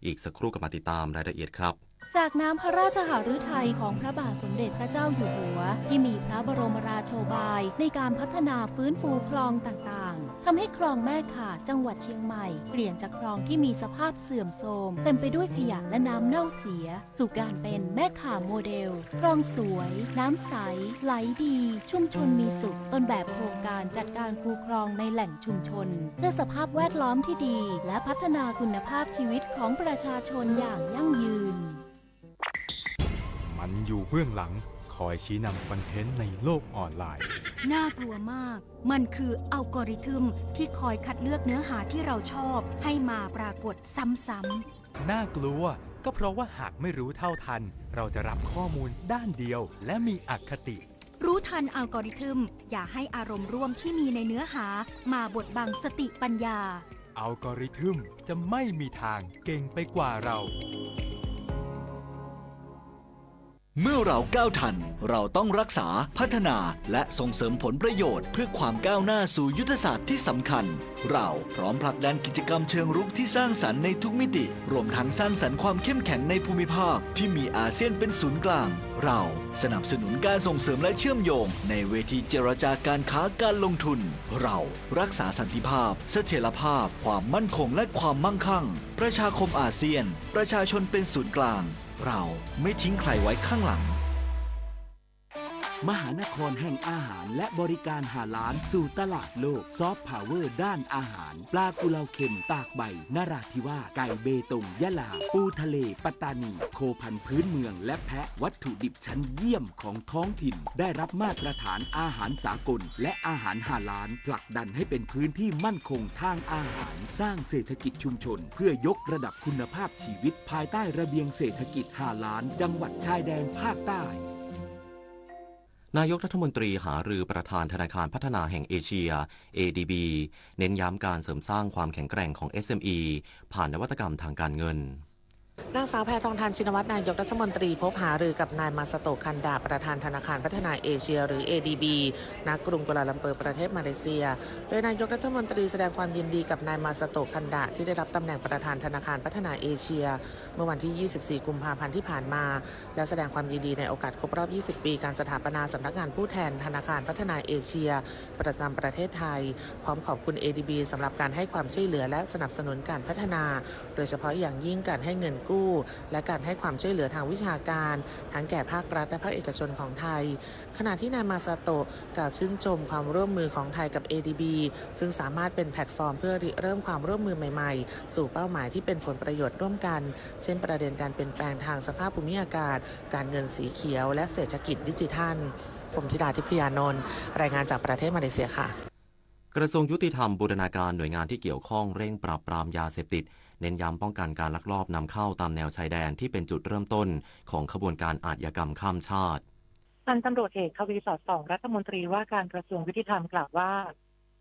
อีกสักครู่กลับมาติดตามรายละเอียดครับจากน้ำพระราชหฤทัยของพระบาทสมเด็จพระเจ้าอยู่หัวที่มีพระบรมราโชบายในการพัฒนาฟื้นฟูคลองต่างๆทำให้คลองแม่ข่าจังหวัดเชียงใหม่เปลี่ยนจากคลองที่มีสภาพเสื่อมโทรมเต็มไปด้วยขยะและน้ำเน่าเสียสู่การเป็นแม่ข่าโมเดลคลองสวยน้ำใสไหลดีชุมชนมีสุขต้นแบบโครงการจัดการคูคลองในแหล่งชุมชนเพื่อสภาพแวดล้อมที่ดีและพัฒนาคุณภาพชีวิตของประชาชนอย่างยั่งยืนมันอยู่เบื้องหลังคอยชี้นำคอนเทนต์ในโลกออนไลน์น่ากลัวมากมันคืออัลกอริทึมที่คอยคัดเลือกเนื้อหาที่เราชอบให้มาปรากฏซ้ำๆน่ากลัวก็เพราะว่าหากไม่รู้เท่าทันเราจะรับข้อมูลด้านเดียวและมีอคติรู้ทันอัลกอริทึมอย่าให้อารมณ์ร่วมที่มีในเนื้อหามาบดบังสติปัญญาอัลกอริทึมจะไม่มีทางเก่งไปกว่าเราเมื่อเราก้าวทันเราต้องรักษาพัฒนาและส่งเสริมผลประโยชน์เพื่อความก้าวหน้าสู่ยุทธศาสตร์ที่สำคัญเราพร้อมผลักดันกิจกรรมเชิงรุกที่สร้างสรรค์ในทุกมิติรวมทั้งสร้างสรรค์ความเข้มแข็งในภูมิภาคที่มีอาเซียนเป็นศูนย์กลางเราสนับสนุนการส่งเสริมและเชื่อมโยงในเวทีเจรจาการค้าการลงทุนเรารักษาสันติภาพเสถียรภาพความมั่นคงและความมั่งคั่งประชาคมอาเซียนประชาชนเป็นศูนย์กลางเราไม่ทิ้งใครไว้ข้างหลังมหานครแห่งอาหารและบริการหาล้านสู่ตลาดโลกซอฟต์พาวเวอร์ด้านอาหารปลากุเลาเค็มตากใบนราธิวาสไก่เบตงยะลาปูทะเลปัตตานีโคพันธุ์พื้นเมืองและแพะวัตถุดิบชั้นเยี่ยมของท้องถิ่นได้รับมาตรฐานอาหารสากลและอาหารหาล้านผลักดันให้เป็นพื้นที่มั่นคงทางอาหารสร้างเศรษฐกิจชุมชนเพื่อยกระดับคุณภาพชีวิตภายใต้ระเบียงเศรษฐกิจหาล้านจังหวัดชายแดนภาคใต้นายกรัฐมนตรีหารือประธานธนาคารพัฒนาแห่งเอเชีย ADB เน้นย้ำการเสริมสร้างความแข็งแกร่งของ SME ผ่านนวัตกรรมทางการเงิน นางสาวแพทองธารชินวัตรนายกรัฐมนตรีพบหารือกับนายมาสโตคันดาประธานธนาคารพัฒนาเอเชียหรือ ADB ณ กรุงกัวลาลัมเปอร์ประเทศมาเลเซียโดยนายกรัฐมนตรีแสดงความยินดีกับนายมาสโตคันดาที่ได้รับตำแหน่งประธานธนาคารพัฒนาเอเชียเมื่อวันที่ 24 กุมภาพันธ์ที่ผ่านมาและแสดงความยินดีในโอกาสครบรอบ 20 ปีการสถาปนาสำนักงานผู้แทนธนาคารพัฒนาเอเชียประจำประเทศไทยพร้อมขอบคุณ ADB สำหรับการให้ความช่วยเหลือและสนับสนุนการพัฒนาโดยเฉพาะอย่างยิ่งการให้เงินกู้และการให้ความช่วยเหลือทางวิชาการทั้งแก่ภาครัฐและภาคเอกชนของไทยขณะที่นายมาซาโตะกล่าวชื่นชมความร่วมมือของไทยกับ ADB ซึ่งสามารถเป็นแพลตฟอร์มเพื่อเริ่มความร่วมมือใหม่ๆสู่เป้าหมายที่เป็นผลประโยชน์ร่วมกันเช่นประเด็นการเปลี่ยนแปลงทางสภาพภูมิอากาศการเงินสีเขียวและเศรษฐกิจดิจิทัลผมธิดาทิพยานนท์รายงานจากประเทศมาเลเซียค่ะกระทรวงยุติธรรมบูรณาการหน่วยงานที่เกี่ยวข้องเร่งปราบปรามยาเสพติดเน้นย้ำป้องกันการลักลอบนำเข้าตามแนวชายแดนที่เป็นจุดเริ่มต้นของขบวนการอาชญากรรมข้ามชาติพันตำรวจเอกทวีสอดส่องรัฐมนตรีว่าการกระทรวงยุติธรรมกล่าวว่า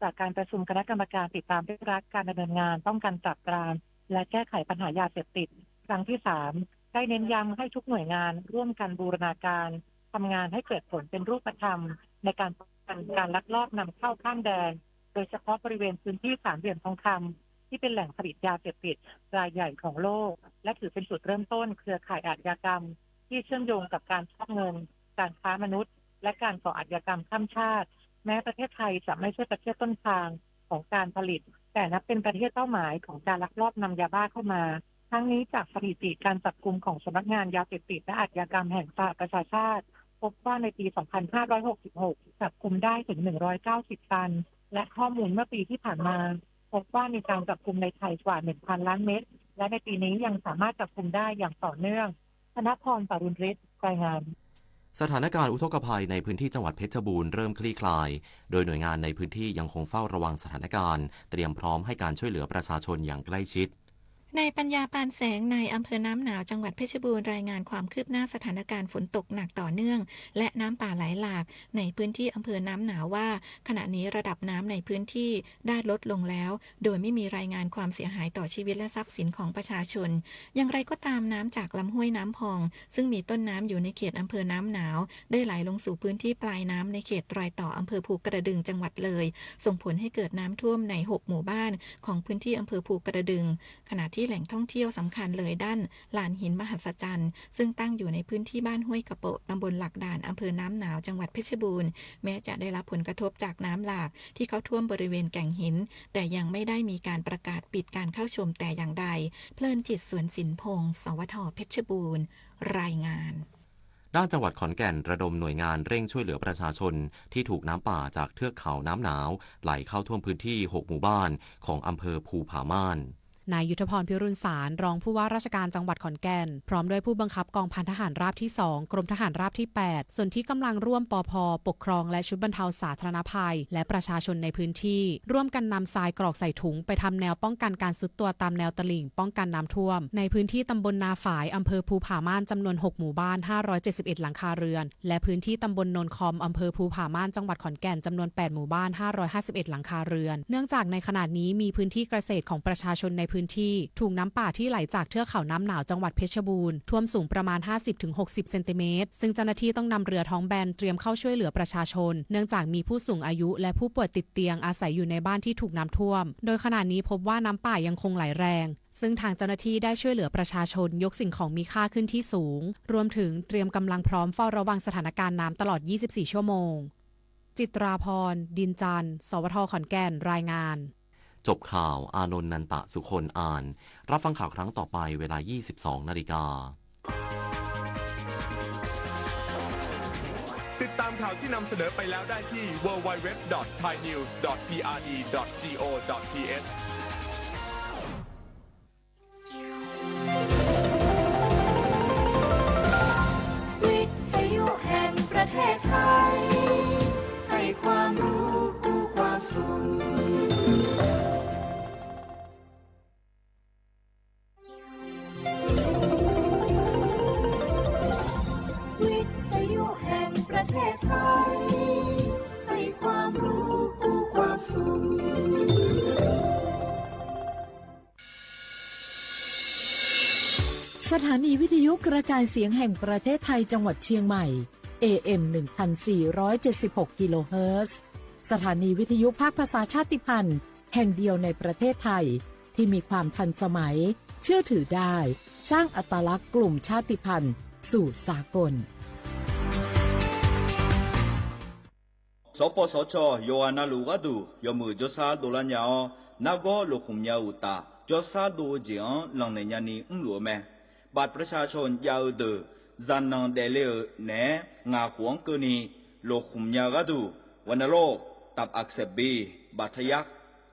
จากการประชุมคณะกรรมการติดตามเร่งรัดการดำเนินงานป้องกันปราบปรามและแก้ไขปัญหายาเสพติดครั้งที่ 3ได้เน้นย้ำให้ทุกหน่วยงานร่วมกันบูรณาการทำงานให้เกิดผลเป็นรูปธรรมในการป้องกันการลักลอบนำเข้าข้ามแดนโดยเฉพาะบริเวณพื้นที่สามเหลี่ยมทองคำที่เป็นแหล่งผลิตยาเสพติดรายใหญ่ของโลกและถือเป็นจุดเริ่มต้นเครือข่ายอาชญากรรมที่เชื่อมโยงกับการฟอกเงินการค้ามนุษย์และการก่ออาชญากรรมข้ามชาติแม้ประเทศไทยจะไม่ใช่ประเทศต้นทางของการผลิตแต่นับเป็นประเทศเป้าหมายของการลักลอบนำยาบ้าเข้ามาทั้งนี้จากสถิติการจับกุมของสำนักงานยาเสพติดและอาชญากรรมแห่งสหประชาชาติพบว่าในปี 2566 จับกุมได้ถึง 190 ตันและข้อมูลเมื่อปีที่ผ่านมาพบว่ามีการจับกุมในไทยกว่า 1,000 ล้านเม็ดและในปีนี้ยังสามารถจับกุมได้อย่างต่อเนื่องธนพร ปรุณฤทธิ์รายงานสถานการณ์อุทกภัยในพื้นที่จังหวัดเพชรบูรณ์เริ่มคลี่คลายโดยหน่วยงานในพื้นที่ยังคงเฝ้าระวังสถานการณ์เตรียมพร้อมให้การช่วยเหลือประชาชนอย่างใกล้ชิด นายปัญญาปานแสงในอำเภอน้ำหนาวจังหวัดเพชรบูรณ์รายงานความคืบหน้าสถานการณ์ฝนตกหนักต่อเนื่องและน้ำป่าไหลหลากในพื้นที่อำเภอน้ำหนาวว่าขณะนี้ระดับน้ำในพื้นที่ได้ลดลงแล้วโดยไม่มีรายงานความเสียหายต่อชีวิตและทรัพย์สินของประชาชนอย่างไรก็ตามน้ำจากลำห้วยน้ำพองซึ่งมีต้นน้ำอยู่ในเขตอำเภอน้ำหนาวได้ไหลลงสู่พื้นที่ปลายน้ำในเขตรอยต่ออำเภอภูกระดึงจังหวัดเลยส่งผลให้เกิดน้ำท่วมใน6หมู่บ้านของพื้นที่อำเภอภูกระดึงขณะที่แหล่งท่องเที่ยวสำคัญเลยด้านลานหินมหัศจรรย์ซึ่งตั้งอยู่ในพื้นที่บ้านห้วยกระโปะตำบลหลักด่านอำเภอน้ำหนาวจังหวัดเพชรบูรณ์แม้จะได้รับผลกระทบจากน้ำหลากที่เข้าท่วมบริเวณแก่งหินแต่ยังไม่ได้มีการประกาศปิดการเข้าชมแต่อย่างใดเพลินจิตสวนสินพงศ์สวท.เพชรบูรณ์รายงานด้านจังหวัดขอนแก่นระดมหน่วยงานเร่งช่วยเหลือประชาชนที่ถูกน้ำป่าจากเทือกเขาน้ำหนาวไหลเข้าท่วมพื้นที่6หมู่บ้านของอำเภอภูผาม่านนายยุทธพรพิรุณสารรองผู้ว่าราชการจังหวัดขอนแก่นพร้อมด้วยผู้บังคับกองพันทหารราบที่2กรมทหารราบที่8ส่วนที่กำลังร่วมปภ.ปกครองและชุดบรรเทาสาธารณภัยและประชาชนในพื้นที่ร่วมกันนำทรายกรอกใส่ถุงไปทำแนวป้องกันการซุดตัวตามแนวตลิ่งป้องกันน้ำท่วมในพื้นที่ตำบลนาฝายอำเภอภูผาม่านจำนวน6หมู่บ้าน571หลังคาเรือนและพื้นที่ตำบลโนนคอมอำเภอภูผาม่านจังหวัดขอนแก่นจำนวน8หมู่บ้าน551หลังคาเรือนเนื่องจากในขณะนี้มีพื้นที่เกษตรของประชาชนในพื้นที่ถูกน้ำป่าที่ไหลจากเทือกเขาน้ำหนาวจังหวัดเพชรบูรณ์ท่วมสูงประมาณ 50-60 เซนติเมตรซึ่งเจ้าหน้าที่ต้องนำเรือท้องแบนเตรียมเข้าช่วยเหลือประชาชนเนื่องจากมีผู้สูงอายุและผู้ป่วยติดเตียงอาศัยอยู่ในบ้านที่ถูกน้ำท่วมโดยขณะนี้พบว่าน้ำป่ายังคงไหลแรงซึ่งทางเจ้าหน้าที่ได้ช่วยเหลือประชาชนยกสิ่งของมีค่าขึ้นที่สูงรวมถึงเตรียมกำลังพร้อมเฝ้าระวังสถานการณ์น้ำตลอด 24 ชั่วโมงจิตราพรดินจันทร์สวท.ขอนแก่นรายงานจบข่าวอานนท์นันตะสุคนอ่านรับฟังข่าวครั้งต่อไปเวลา 22:00 น.ติดตามข่าวที่นำเสนอไปแล้วได้ที่ www.thainews.prd.go.thวิทยุแห่งประเทศไทยให้ความรู้กู้ความสุขวิทยุแห่งประเทศไทยให้ความรู้กู้ความสุขสถานีวิทยุกระจายเสียงแห่งประเทศไทยจังหวัดเชียงใหม่ AM 1476 กิโลเฮิรตซ์สถานีวิทยุภาคภาษาชาติพันธุ์แห่งเดียวในประเทศไทยที่มีความทันสมัยเชื่อถือได้สร้างอัตลักษณ์กลุ่มชาติพันธุ์สู่สากลสปสชโยอานาลูกาดูยมือจสาโดลัญญานาโกโลคุมยาอุตาจสาโดเจียงลังเนญานีหลัวแม่บัตรประชาชนยาวเดอจันนังเดเลเนงาขวงเกนีโลคุมยากาดูวันโรคตับอักเสบบีบาดทะยัก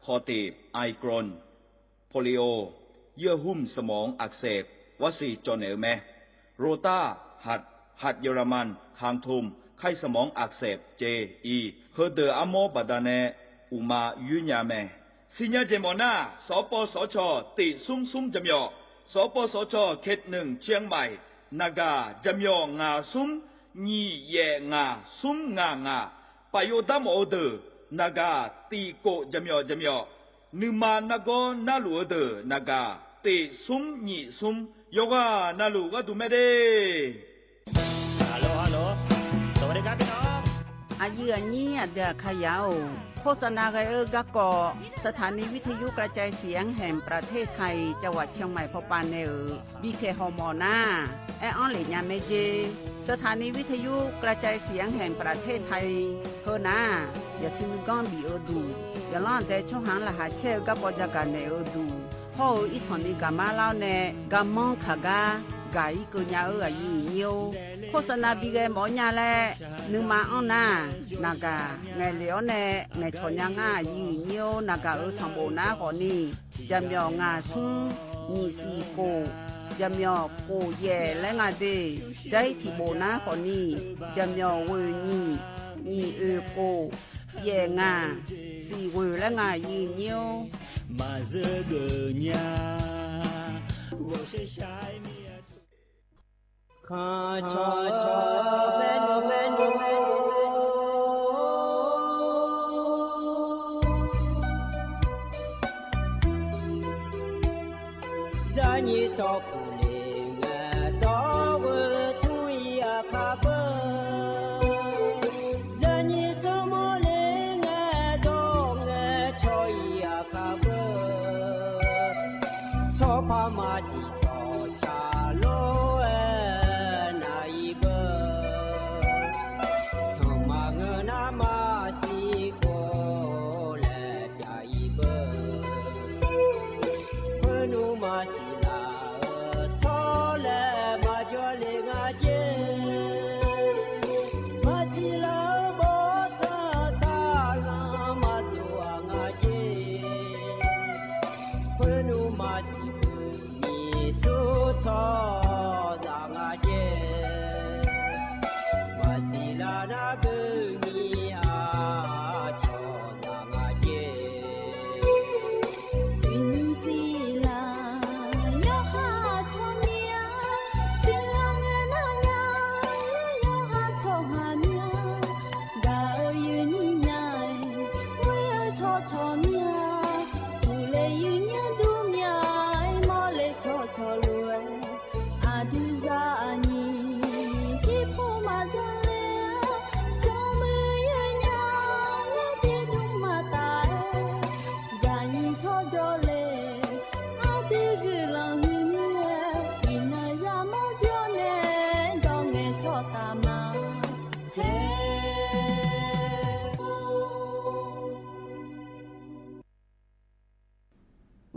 คอตีบไอกรนโพลิโอเยื่อหุ้มสมองอักเสบวัซีจอนเอลแมโรตาหัดเยอรมันคางทุมไข้สมองอักเสบเจอีเฮเดออโมบาดาเนอุมายุญญาแมสิญญาเจมอนาสปสชติซุ่มจำยอสปสชเขต1เชียงใหม่นากาจำยองาซุ่มญีเยงาซุ่มงปายดามอเดนากาตีโกจำยอนึมานากอนาลูเดนากาติซุ่มญีซุ่มโยกานาลูกาดูเมเดฮัลโหลสวัสดีครับพี่น้องอายุอันนี้เดือขยาวโฆษณาไกกะกอสถานีวิทยุกระจายเสียงแห่งประเทศไทยจังหวัดเชียงใหม่พบปานเนอบีเคฮอมอนาแอออนเหลียเมเจสถานีวิทยุกระจายเสียงแห่งประเทศไทยเฮนาอย่าซิมก้อนบีเอดูอย่าล่อนแต่ช่วงหางละหาเชลกะปอจากกันเนอดูพ่ออีสอนนี่กะมาเล่าเนกะมองขากากายกุญญาอายุเนียวโฆษณาบีเกหมอญาแลนึงมาอ้อนนานากาไงเหลียวแน่ไงชนยังง่ายีเนียวนากาสังโบนาก่อนนี่จำยองาซุ่มนีสีโกจำยอโกเย่และงาเดใจที่โบนาก่อนนี่จำยอเวนีโกเย่งาสีเวและงายีเนียวมาเจอเกญา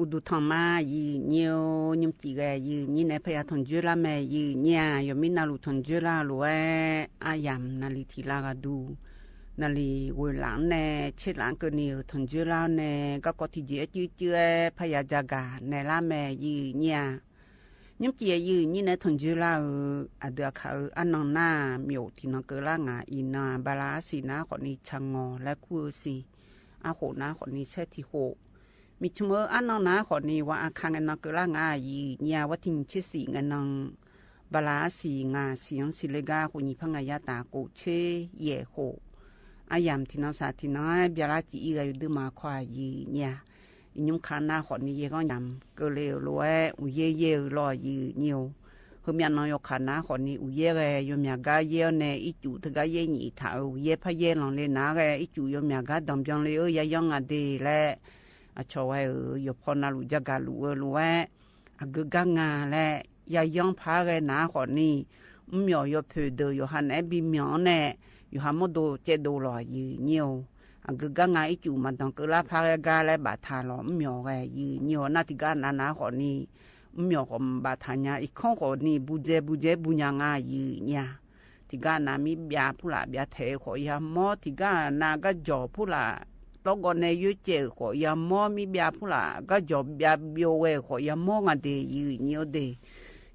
อุดุทมายีเนียวยิมจีแกยีนี่ในพยาทนจุลาแม่ยีเนี่ยยมินาลุทนจุลาลวยอายามนาลิทีลากาดูนาลีวุหลังเนเชิดหลังก็นี่ทนจุลาเนก็กติเจจื้อพยาจากาในละแม่ยีเนี่ยยิมจียีนี่ในทนจุลาอเดือเขาอันนองหน้ามีอที่นองเกล่างาอินาบาลาสีนาคนนี้ชังงอและคู่สีอาโหนาคนนี้เชติโหมีชั่วโมงอันนองนาขอนี้ว่าอาคังอันนองเกล่างายีเนี่ยว่าทิ้งเชสีอันนองบาลาสีงาเสียงสิเลกาคนนี้พังยาตาโกเชเย่โหอายามที่น้องสาที่น้อยเบียร์จีอีก็อยู่ดื้อมาควายยีเนี่ยยุ่งขาหน้าขอนี้ยังก็ยำก็เลยรวยอุเย่รอยีเนียวเฮือมีน้องยกขาหน้าขอนี้อุเย่ก็ยมยากาเย่เนี่ยอีจู่ถึงก็เย่หนีถ่ายอุเย่พะเย่ลองเลยนะก็อีจู่ยมยากาดำจังเลยยังอ่ะดีและชาวยพอนาลุจักาลุรวยกึกกังงาและยังพาเลยนะขอนี้มียอเพอเดยหันบิมีเนี่ยอยู่หามโดเจโดลอยยืเนียวกึกกังงาอีจู่มันต้องเกล้าพากาและบาทาล้อมียยืเนียวนาติกานาขอนี้มียของบาทานยาอีกข้องขอนี้บุเจบุญญางายืเนี่ยติกานามีเบียผู้ละเบียเทขอยามอติกานาก็จ่อผู้ละต้องก่อนในยุเจขอยามอมีเบียผู้ละก็จ่อเบียเบียวเวขอยามองอันเดยืเนียวเด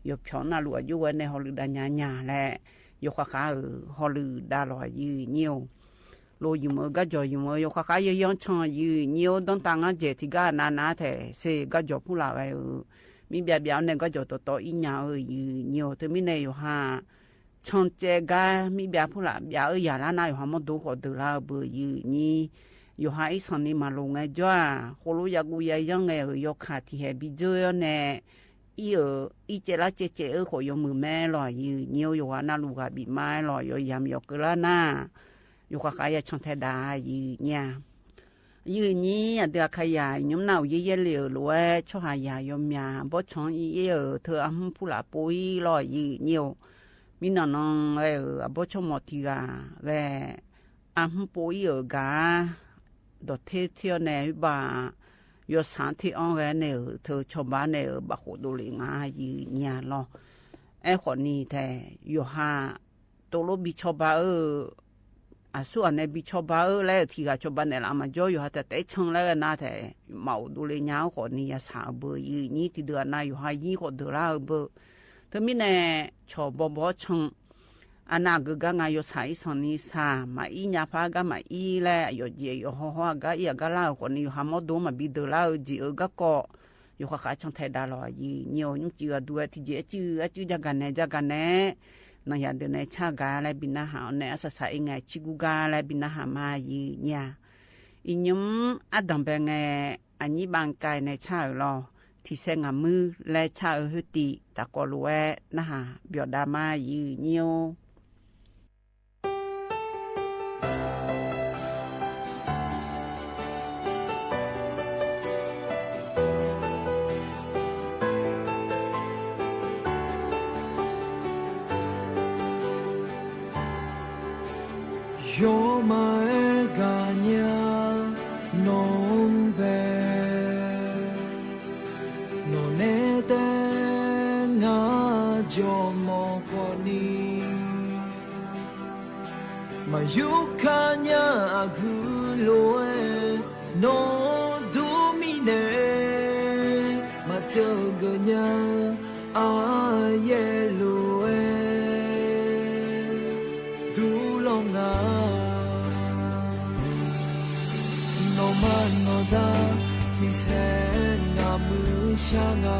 ยบพิอนาลัวอยู่ในฮอลดาญาและยกขาฮอลดาลอยยืเนียวโลอยู่มือก็จ่ออยู่มือยกขายังชอนยืเนียวต้องตั้งเจติกานาเทเสก็จ่อผู้ละมีเบียเนี่ยก็จ่อต่ออีญายืเนียวถึงมีในอยู่หาชอนเจกามีเบียผู้ละเบียอย่าละนายอยู่หามดูขอดูละเบยืนี่อยู่หาอีสันนี่มาลงไงจ้าโคลุยากุยยังไงยกขาที่เฮบิเจอเนี่ยอีเจละเจขอยมือแม่ลอยยืเนียวอยู่ว่านาลูกบีไม้ลอยยามยกกระหน้าอยู่ขายช่างเทดายืเนี่ยยืนี้เดือขยายยุ่มหนาวเยี่ยเหลียวรวยช่วยยายมยาบ่ช่องอีเธอผู้ละปุยลอยยืเนียวมีน้องบ่ชมทีกาปุยกาดอเที่ยวในบ้ายศสารที่อ่อนเนี่ยเธอชาวบ้านเนี่ยบักหัวดูเลยง่ายยืนยาลอคนนี้แต่อยู่หาตัวลูกบิชาวบ้านส่วนในบิชาวบ้านแล้วที่กับชาวบ้านเนี่ยละมันจ่ออยู่หาแต่ช่างแล้วนะแต่เมาดูเลยยาวคนนี้สาวเบอร์ยืนนี่ที่เดือนน่ะอยู่หายี่คนเดือนละเบอร์เธอมีเนี่ยชาวบ่ช่างอันนั้นก็งานยศสายสันนิษฐานมาอีญาพาก็มาอีแลยอเจียหัวก็อีก็เล่าคนนี้หามดูมาบิดเล่าจีก็ อยู่ข้าช่างไทยดาลอยีเหนียวยุ่งเจือด้วยที่เจจื้อจากกันแน่นายเดินในชากาอะไรบินนาหาในอาศัยไงชิกุกาอะไรบินนาหามายีเนี่ยอินยมอดัมเบงไงอันนี้บางกายในชาลอที่เสงมือและชาหืติตะกอลเวนะฮะเบียดามายีเหนียวYo mai ganya non ve non ete nga jo mo koni ma yukanya aguloe no domine ma choganya ayeloe dulonga no manoda kisena mushanga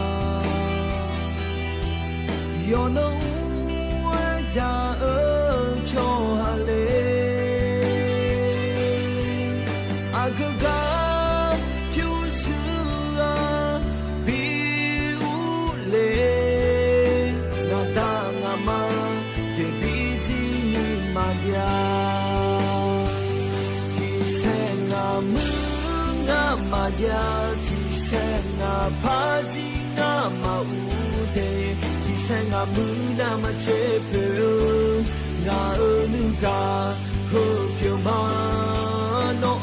yo no ja cho hale agaga pyu sua bi ule na da ngama je bi ji ni ma ya kisena mu nga ma ya kisena pa ji nga ma u de kisena mu na ma che pyo nga nu ga ho pyo ma no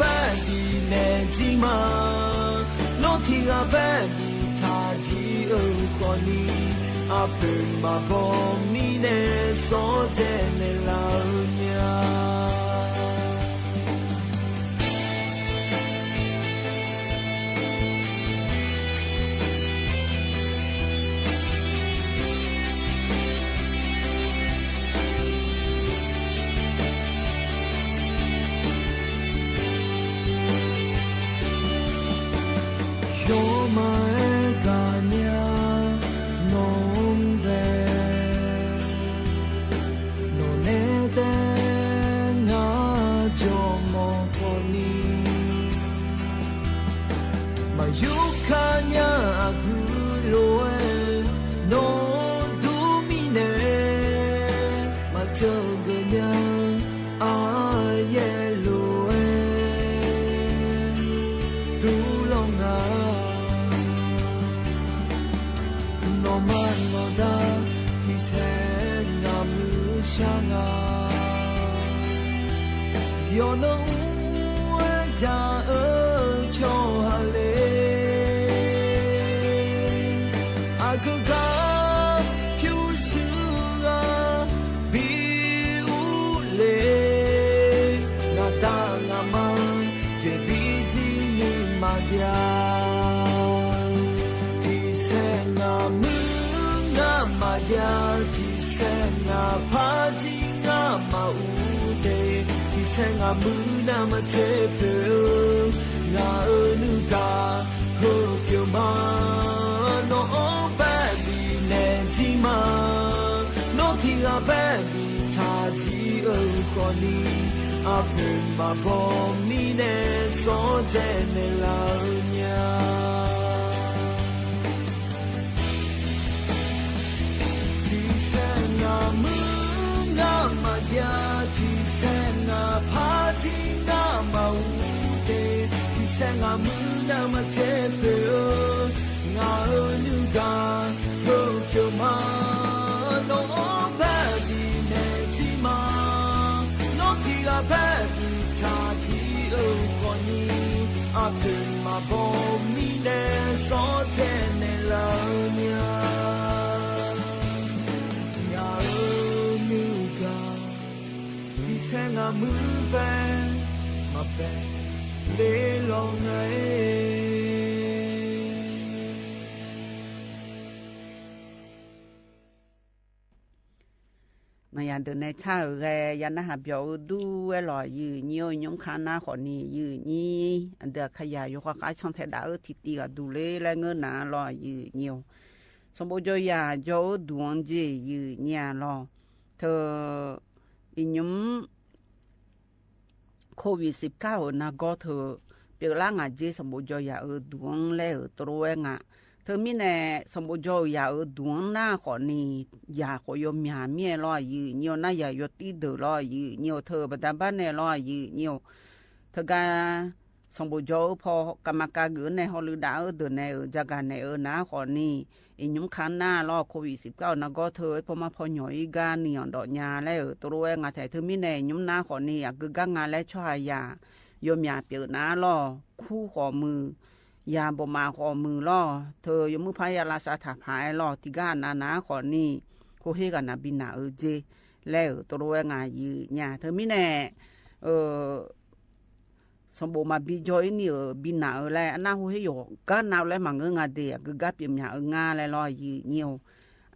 ba di ne ji ma no ti ga ba di ta ji o ko ni a pe ma bo mi ne so je ne la nya Yo mai ganya non ve non ete nga jo mo koni ma yukanya aguloe no domine ma choganya ayeloe dulonga no manoda kisena mushanga yo no ja cho hale agaga pyu sua bi ule na da ngama je bi ji ni ma ya kisena mu nga ma ya kisena pa ji nga ma u de kisena mu na ma che pyo nga nu ga ho pyo ma no ba di ne ji ma no ti ga ba di ta ji o ko ni a pe ma bo mi ne so je ne la nya kisena mu nga ma ya kisena pa ji nga ma u de kisena mu na ma che pyo nga nu ga ho pyo ma no ba di ne ji ma no ti ga ba di ta ji o ko ni a pe ma bo mi ne so je ne la nya nga nu ga kisena mu ba ma ba le long ngai นายเดินในชาแกยันนะฮะเบียวดูเอลอยยืนยยงคานาขอนี่ยืนนี่อันเดียขยายอยู่กับช่องเทดาทิตีกับดูเลยและเงินหนาลอยยืนยสมบูรณ์ยาโจดวงจียืนยาลอเธออิยมโควิด19นะก็เธอเปียร่างอาเจสมบูรณ์ยาดวงแล้วตัวเองอ่ะเธอมีแน่สมบูรณ์ยาดวงหน้าขอนี่ยาขอยมีหาเมียลอยยืนยน่ายายตีเดือลอยยืนเธอบัดบ้านในลอยยืนเธอการสมบูรณ์พอกรรมการเกินในฮอลลีดาวเดินในจากการในนะขอนี่อิยุมขันหน้ารอโควิด19นะก็เธอพอมาพอหน่อยกานี่ดอกยาแล้วตัวเองอ่ะแต่เธอมีแน่ยุมหน้าขอนี่อ่ะคือกางานและช่วยยายมยาเปียน้ารอคู่ขอมือยาบ่มาขอมือล่อเธอยมือพายาลาสาถาพายล่อที่ก้านนาขอนี่โคเฮกันนาบินาเจแล้วตัวเองอ่ะยืญาเธอมีแน่สมบูรณ์มาบิจอยนี่บินาแล้วอันน่าโคเฮอยู่ก้านนาแล้วมังงาเดียคือกาเปียมยางาแล้วล่อยืเนียว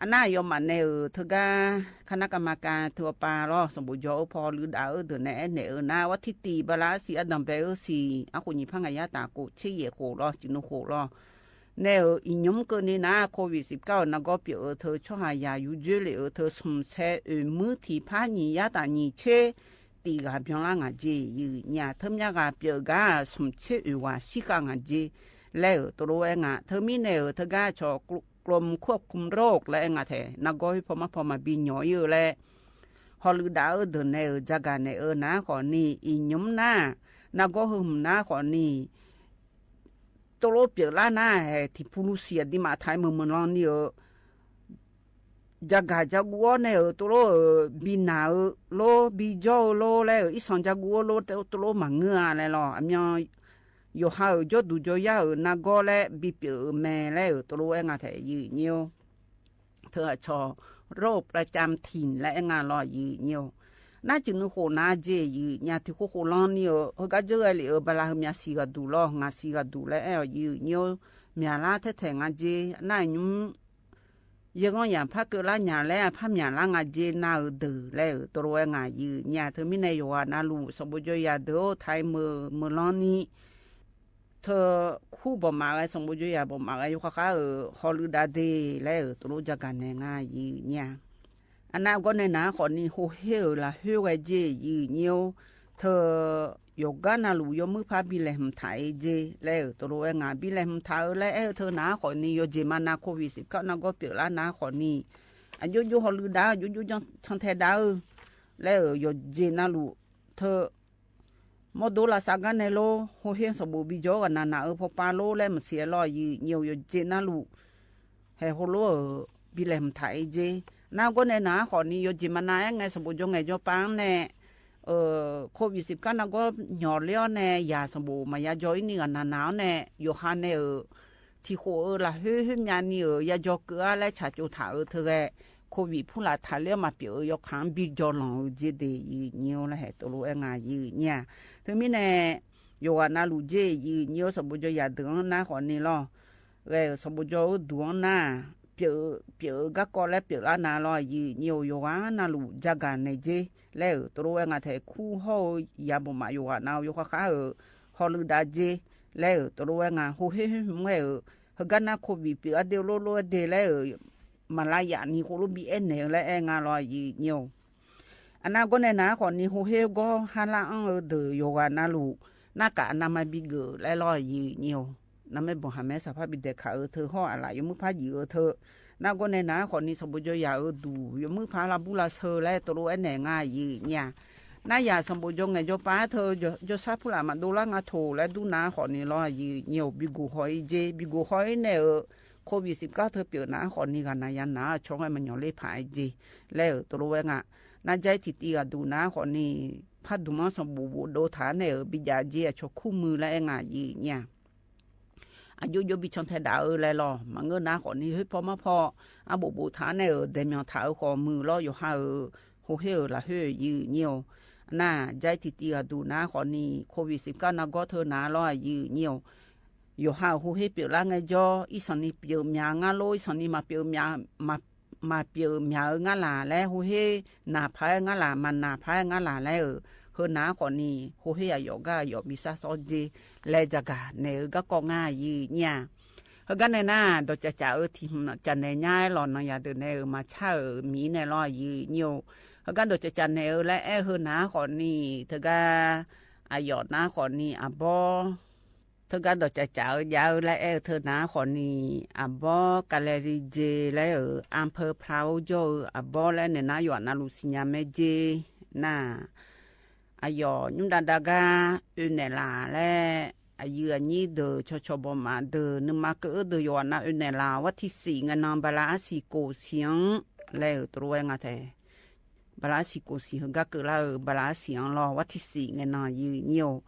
อันน่ายอมมันเนเธอก็คณะกรรมการทัวปาล่อสมบูรณ์พอหรือดาวเดินเนนาวัตถิตีบาลาสีอดัมเบลสีอาคุญิพังยาตากุเชี่ยโคล่อจินุโคล่อเนอิยมเกินนี่นะโควิด19นะก็เปียเธอช่วยยาอยู่เจเลยเธอสมเสมือที่พานียาตานีเชตีกับพี่น้องอาเจยืญาเธอมีกับเปียกาสมเชว่าสิกังอาเจแล้วตัวเองอ่ะเธอมีเนเธอก็ชอกลมควบคุมโรคและงาแทนักก้อยพอมาบินหน่อยและฮอลลีดาวเดินในจากการในนะขอนี่อิยมหน้านักก็หึมหน้าขอนี่ตัวโลเปียล้าหน้าที่พูลุเสียดิมาไทยเมืองลองนี่จากกัวเนี่ยตัวโลบินหนาโลบิจอโลแล้วอีสานจากกัวโลตัวโลมังเงืออะไรหรออันยังโยหาจดูจอยานักก็และบิเปียแม่แล้วตัวเองอาจจะยืนเนียวเธอชอโรคประจำถิ่นและงานรอยืนเนียวน่าจึงโคน่าเจยืนยาที่โคลอนเนี่ยเขาก็เจอเลยบลาเมียสีกดูล้องาสีกดูและยืนเนียวเมียลาแท้ๆงาเจน่ายุ่งยังก็อย่างพักเกิดละหยาแล้วพักหยาละงาเจน่าดื้อแล้วตัวเองยืนยาเธอไม่ในอยู่ว่าน่ารู้สมบูรณ์ยาเดียวไทยมือล้อนนี้เธอคู่บ่มาไอ้สมบูรณ์ยาบ่มาไอ้ยุคข้าฮอลลีดาเดย์แล้วตัวจากการง่ายยืนยาอันนั้นก็ในน้าขอนี่โฮเฮละเฮวเจยืนเนียวเธอยกกันน่ะรู้ยมือพาบิเลมไทยเจแล้วตัวงานบิเลมไทยแล้วเธอน้าขอนี่ยเจมานาโควิด19น่ะก็เปียละน้าขอนี่อายุฮอลลีดายุชันเทดาแล้วยเจน่ะรู้เธอมอดูลาสักกันในโลโฮเฮสบูบิโจกันนาพอปาโลแล้วมันเสียลอยยืนเนียวเจน่ะรู้ให้โฮโลบิเลมไทยเจน้าก็ในน้าขอนี่ยจิมานาไงสมบูรณ์ไงจอปังแน่โควิด19น่ะก็หยอดเลี้ยวแน่ยาสมบูรณ์มายาจอยนี่กันหนาวแน่อยู่ฮันแน่ที่โคละเฮ้ยยานี่ยาจอกเกลือและชาจูถาเธอแกโควิดผู้ละทาเลี้ยวมาเปียยกขังบิจอลองเจเดยเนียวละให้ตัวรู้งายืเนี่ยถึงมีแน่อยู่ว่านาลูเจยเนียวสมบูรณ์ยาดึงน้าขอนี่ล่อสมบูรณ์ดวงหน้าเปียก็ก็และเปียละนาลอยยืนอยู่อยู่ว่านาลูจากการในเจแล้วตัวเองอาจจะคู่ห้อยาบ่มาอยู่ว่านาอยู่ข้าฮอลลีดาเจแล้วตัวเองโฮเฮเมื่อกันนาโควิดเปียเดียวโลเดแล้วมาลายานี่โคลูบีเอ็นเนและงานลอยยืนอยู่อันนั้นก็ในนาขอนี่โฮเฮก็ฮาลาเดอยู่ว่านาลูนักการนามาบิเกและลอยยืนอยู่นั่นไม่บอกหาแม่สภาพบิดเด็กขาเธอห่ออะไรยมือพายืเธอน่าก็ในน้าขอนี่สมบูรณ์ยาดูยมือพาลาบุลาเธอและตัวไอ้แหน่ง่ายยืเนี่ยน่ายาสมบูรณ์ไงจป้าเธอซาพูละมาดูละงาโถและดูน้าขอนี่รอยืเหี่ยวบิกูหอยเจบิกูหอยเนี่ยโควิด19เธอเปลี่ยนน้าขอนี่กันนายันน้าช่องให้มันหย่อนเล่ผายเจแล้วตัวไอ้งาน่าใจติดตีกันดูน้าขอนี่พัดดูมาสมบูรณ์โดฐานเนี่ยบิยาเจชกคู่มือและง่ายยืเนี่ยอายุยบิชนเทดาเลยล่ะมันเงินนะขอนี่เฮ้ยพอมาพออาบุฐานเนี่ยเดมียถาขอมือล่ออยู่ห้าโฮเฮละเฮ้ยยืนเนียวน่าใจติดตีดูนะขอนี่โควิด19นะก็เธอนะล่อยืนเนียวอยู่ห้าโฮเฮเปียละไงจ่ออีสันนี่เปียวมีงาโลอีสันนี่มาเปียวมีมา mà biểu nhớ ngã là lẽ hồ hê nà phải ngã là mà nà phải ngã là lẽ hơn ná còn nì hồ hê ở yoga yo bisa so gì lẽ jaga nè các con ngà gì nha hơn cái này na đồ chả chả thì chả này nhai lò nó nhà từ này mà cha ở mỹ này lo gì nhiều hơn cái đồ chả này lẽ hơn ná còn nì thực ra yo ná còn nì bo thực ra đồ chả giáo lẽ thơ ná còn nì bo Gallery J lẽ ở Amper Plau jo bo lẽ này ná yo ná Lucia Meje na yo nhung daga une la lẽ ayu ani de chochobo ma de numa ke de yo na une la wati si ngana bala si ko siang le truwe ngate bala si ko si ga ke la bala siang lo wati si ngana yu nyo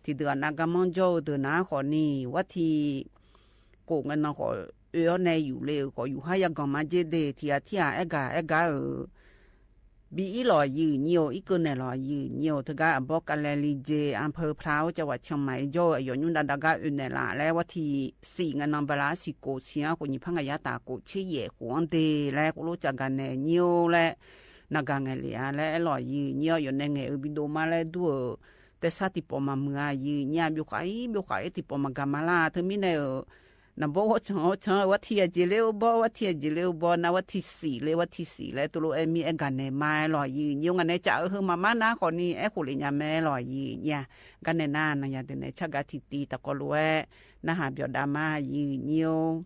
thì de na ga monjo de na ko ni wati ko ngana ko yo ne yu le ko yu ha ya ga ma je de tia ega bị lò dư nhiều ít cơn này lò dư nhiều thực ra ở Gallery J Amper Plau cho vợ chồng mày do ở những đàn daga này là lẽว่าที่สี่งานนำเวลาสิโกเชียคนญี่ปุ่นก็ยาตาโกเชียหัวเดแล้วก็รู้จักกันเนี่ยnhiềuแล้วนักงานเลยแล้วลอยnhiềuอยู่ในเงี้ยบิดมาแล้วด้วยแต่ซาติปอมาเมื่อเนี่ยบิวขายติปอมากามาลาเธอมีเนี่ยนบอกว่าฉันว่าที่จะเลี้ยวบ่นะว่าที่สี่เลยว่าที่สี่แล้วตัวเรามีกันเนี่ยมาลอยยืงกันเนี่ยจะเอามานะคนนี้คนเลยเนี่ยแม่ลอยเนี่ยกันเนี่ยน่านะอย่างเดียวเนี่ยชักกะทิตีตะกรู้ว่านะหาเบียดามายืง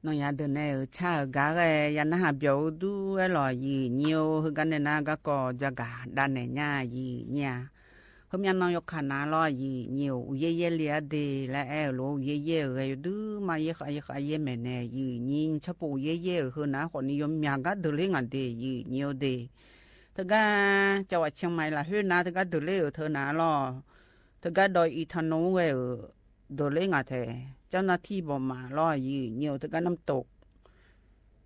nó nhà từ này cha gà cái nhà nó biểu du cái lò gì nhiều hơn cái này na cái cò cho gà đàn này nhà gì nhà hôm nay nó có khả năng lo gì nhiều ye liền đi là em lo ye rồi đứa mà ye mẹ này gì nhìn cho bộ ye hơn nào còn nhiều nhà cái từ lên ngàn đi gì nhiều đi thực ra cho ở Chiang Mai là hơn nào thực ra từ lên ở thơ nào lo thực ra đòi ít thằng nó về ở từ lên ngàn thế cho nó thi bỏ mà lo gì nhiều thực ra năm tục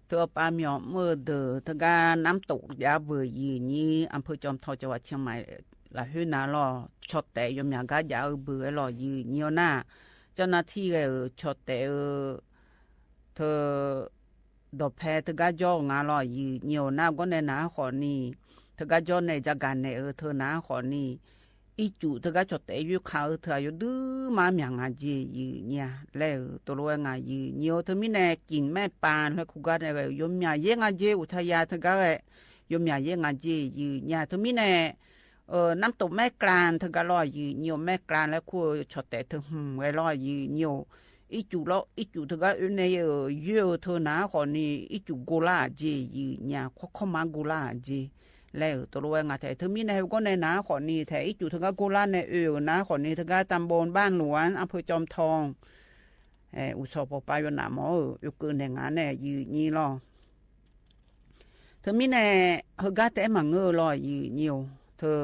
thưa ba miệng mưa từ thực ra năm tục giá vừa gì như anh phải chọn thọ cho ở Chiang Mai là hơn nào lo chọt tệ cho nhà gái giá ở bữa lo gì nhiều na cho nó thi cái chọt tệ thơ đọc hè thực ra cho ngã lo gì nhiều na có nên na khó ni thực ra cho này giá gan này ở thơ na khó ni ít chủ thực ra chọt tệ yêu khảo thơ yêu đứa mà miệng ngà gì nhà lẽ tôi lo ngà gì nhiều thơ mi này kín mẹ bàn hay khu gà này cái yêu nhà dễ ngà gì u thay ya thực ra cái yêu nhà dễ ngà gì nhà thơ mi này năm tổ mẹ càn thực ra lo gì nhiều mẹ cànแล้วคู่chọt tệ thơ cái lo gì nhiều ít chủ thực ra này ở yêu thơ na khó ni ít chủ gola gì nhà khó mà gola gì lẽ tôi lo ngà thế thơ mi này có này na khó ni thế ít chủ thực ra gola này na khó ni thực raตำบลบ้านหลวงอำเภอจอมทองอุศปปายนาหมออยู่เกินในงานเนี่ยยืนี่รอเธอมีเนี่ยเฮกาแต่มาเงอรอยืnhiềuเธอ